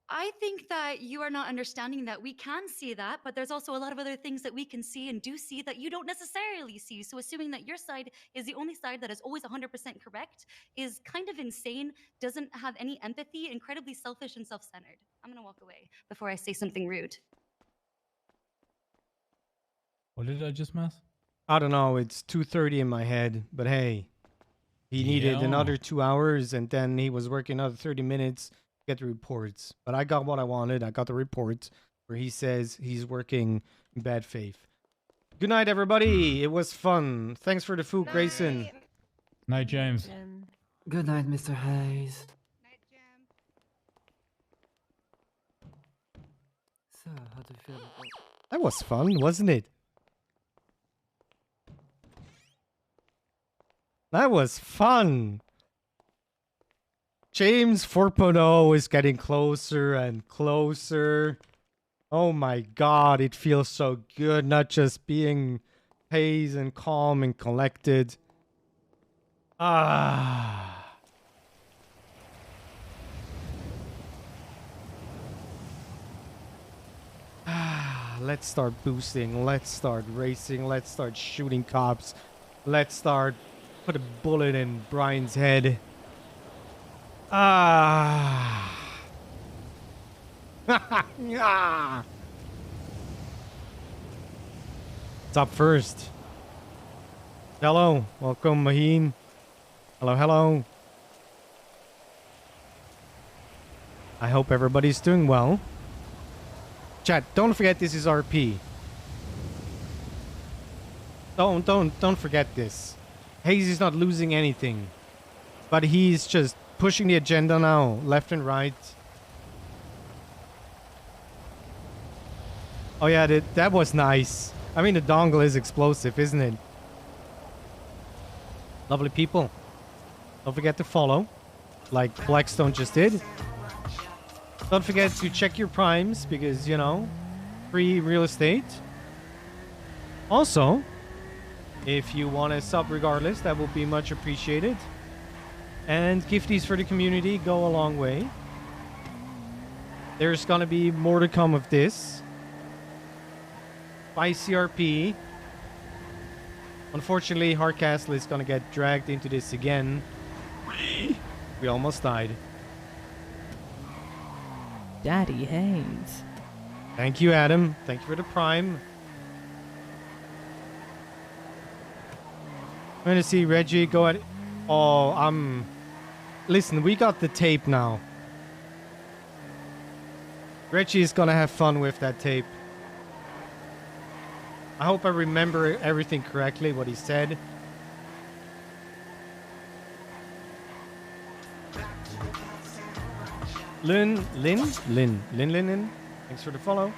I think that you are not understanding that we can see that, but there's also a lot of other things that we can see and do see that you don't necessarily see. So assuming that your side is the only side that is always 100% correct is kind of insane, doesn't have any empathy, incredibly selfish and self-centered. I'm going to walk away before I say something rude. What did I just miss? I don't know, it's 2:30 in my head, but hey, he needed Yeah. another 2 hours and then he was working another 30 minutes to get the reports. But I got what I wanted. I got the report where he says he's working in bad faith. Good night, everybody. It was fun. Thanks for the food, Grayson. Night, James. Good night, Mr. Hayes. So, how do you feel about... That was fun, wasn't it? That was fun. James 4.0 is getting closer and closer. Oh my god, it feels so good not just being haze and calm and collected. Ah. Let's start boosting. Let's start racing. Let's start shooting cops. Let's start put a bullet in Brian's head. Ah. What's up first? Hello. Welcome, Maheen. Hello, hello. I hope everybody's doing well. Chat, don't forget this is RP. Don't forget this. Hayes is not losing anything. But he's just pushing the agenda now, left and right. Oh yeah, that was nice. I mean, the dongle is explosive, isn't it? Lovely people. Don't forget to follow, like Blackstone just did. Don't forget to check your primes, because, you know, free real estate. Also, if you want to sub regardless, that will be much appreciated. And gifties for the community go a long way. There's going to be more to come of this. By CRP. Unfortunately, Hardcastle is going to get dragged into this again. We almost died. Daddy Hayes. Thank you, Adam. Thank you for the prime. I'm going to see Reggie go at... Oh, Listen, we got the tape now. Reggie is going to have fun with that tape. I hope I remember everything correctly, what he said. Lynn. Thanks for the follow.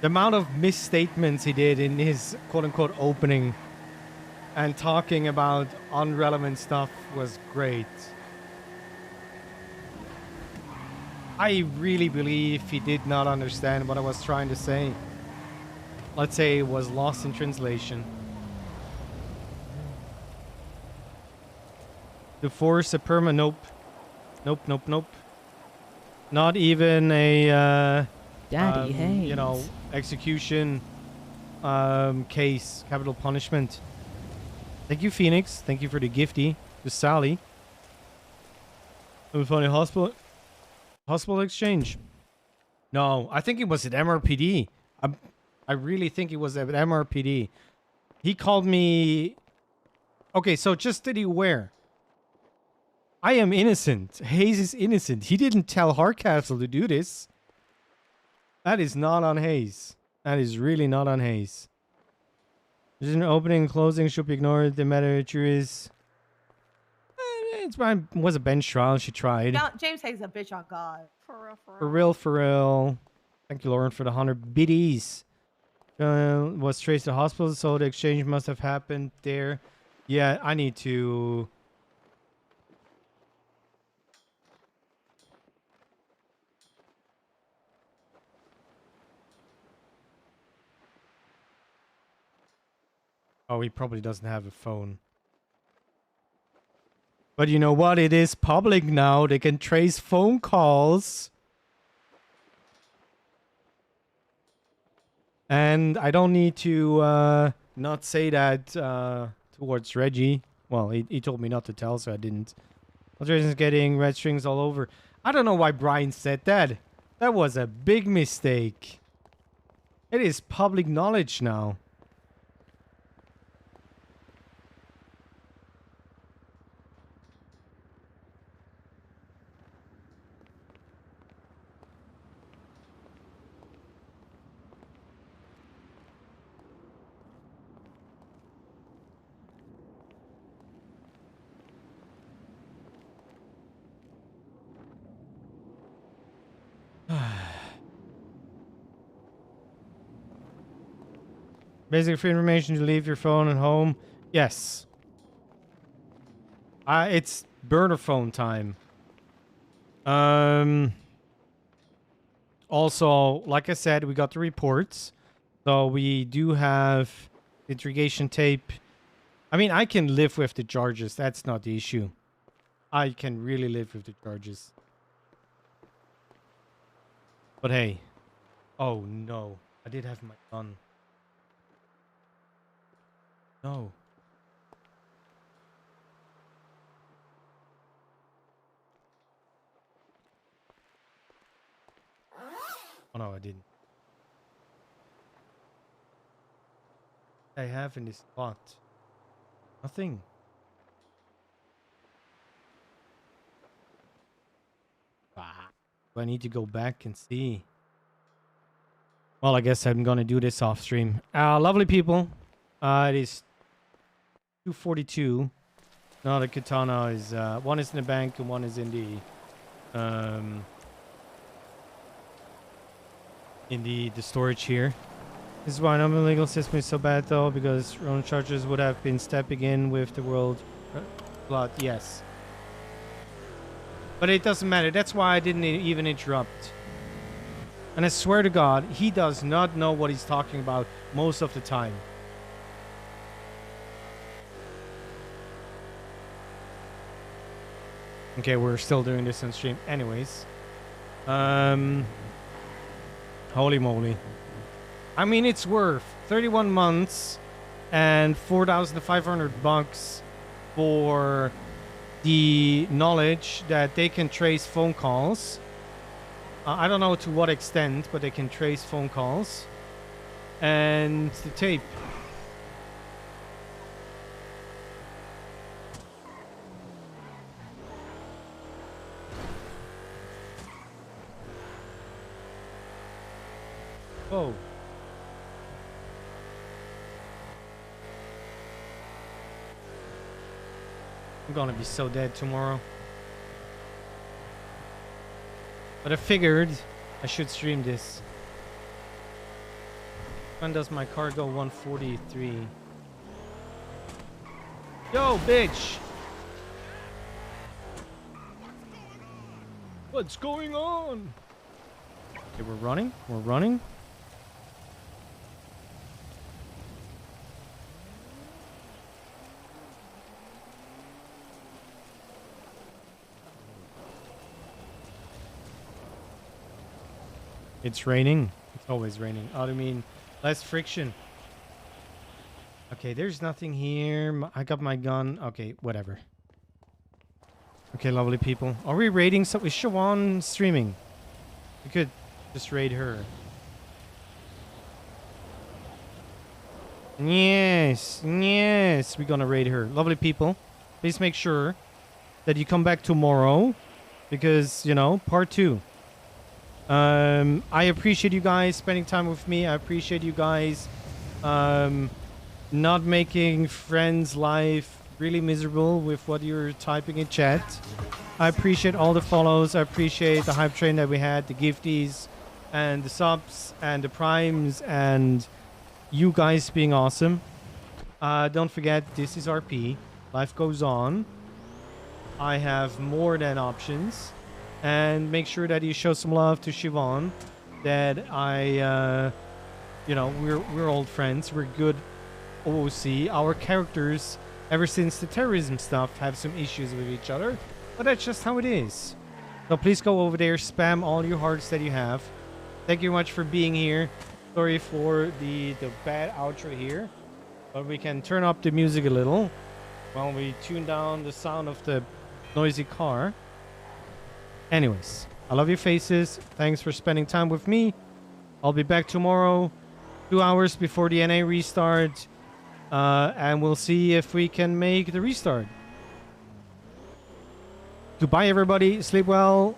The amount of misstatements he did in his quote-unquote opening and talking about unrelevant stuff was great. I really believe he did not understand what I was trying to say. Let's say it was lost in translation. To force a perma nope. Nope, nope, nope. Not even a, Daddy you know, Hayes. execution case, capital punishment. Thank you, Phoenix. Thank you for the gifty to Sally. It was funny. Hospital exchange. No, I think it was at MRPD. I really think it was at MRPD. He called me. Okay, so just to be aware, I am innocent. Hayes is innocent. He didn't tell Hardcastle to do this. That is not on Hayes. That is really not on Hayes. There's an opening and closing should be ignored. The matter is, it was a bench trial. She tried. James Hayes a bitch on God. For real, for real. For real, for real. Thank you, Lauren, for the 100 biddies. Was traced to hospital, so the exchange must have happened there. Yeah, I need to... Oh, he probably doesn't have a phone. But you know what? It is public now. They can trace phone calls. And I don't need to not say that towards Reggie. Well, he told me not to tell, so I didn't. Alterations getting red strings all over. I don't know why Brian said that. That was a big mistake. It is public knowledge now. Basic free information to leave your phone at home. Yes. It's burner phone time. Also, like I said, we got the reports. So we do have interrogation tape. I mean, I can live with the charges. That's not the issue. I can really live with the charges. But hey. Oh, no. I did have my gun. No. Oh, no, I didn't. I have in this spot. Nothing. Ah. Do I need to go back and see? Well, I guess I'm gonna do this off stream. Lovely people. It is 2:42. No, the katana is one is in the bank and one is in the storage here. This is why an legal system is so bad though, because Roman charges would have been stepping in with the world blood. Yes. But it doesn't matter. That's why I didn't even interrupt. And I swear to God, he does not know what he's talking about most of the time. Okay, we're still doing this on stream anyways. Holy moly. I mean, it's worth 31 months and $4,500 for the knowledge that they can trace phone calls. I don't know to what extent, but they can trace phone calls. And the tape. Whoa. I'm gonna be so dead tomorrow. But I figured I should stream this. When does my car go 143? Yo, bitch! What's going on? Okay, we're running. We're running. It's raining. It's always raining. Oh, I mean, less friction. Okay, there's nothing here. I got my gun. Okay, whatever. Okay, lovely people. Are we raiding? So is Siobhan streaming? We could just raid her. Yes, yes, we're gonna raid her. Lovely people. Please make sure that you come back tomorrow because, you know, part 2. I appreciate you guys spending time with me. I appreciate you guys not making friends' life really miserable with what you're typing in chat. I appreciate all the follows. I appreciate the hype train that we had, the gifties, and the subs, and the primes, and you guys being awesome. Don't forget, this is RP. Life goes on. I have more than options. And make sure that you show some love to Siobhan. That you know, we're old friends. We're good OOC. Our characters, ever since the terrorism stuff, have some issues with each other. But that's just how it is. So please go over there, spam all your hearts that you have. Thank you much for being here. Sorry for the bad outro here. But we can turn up the music a little while we tune down the sound of the noisy car. Anyways, I love your faces. Thanks for spending time with me. I'll be back tomorrow, 2 hours before the NA restart. And we'll see if we can make the restart. Goodbye, everybody. Sleep well.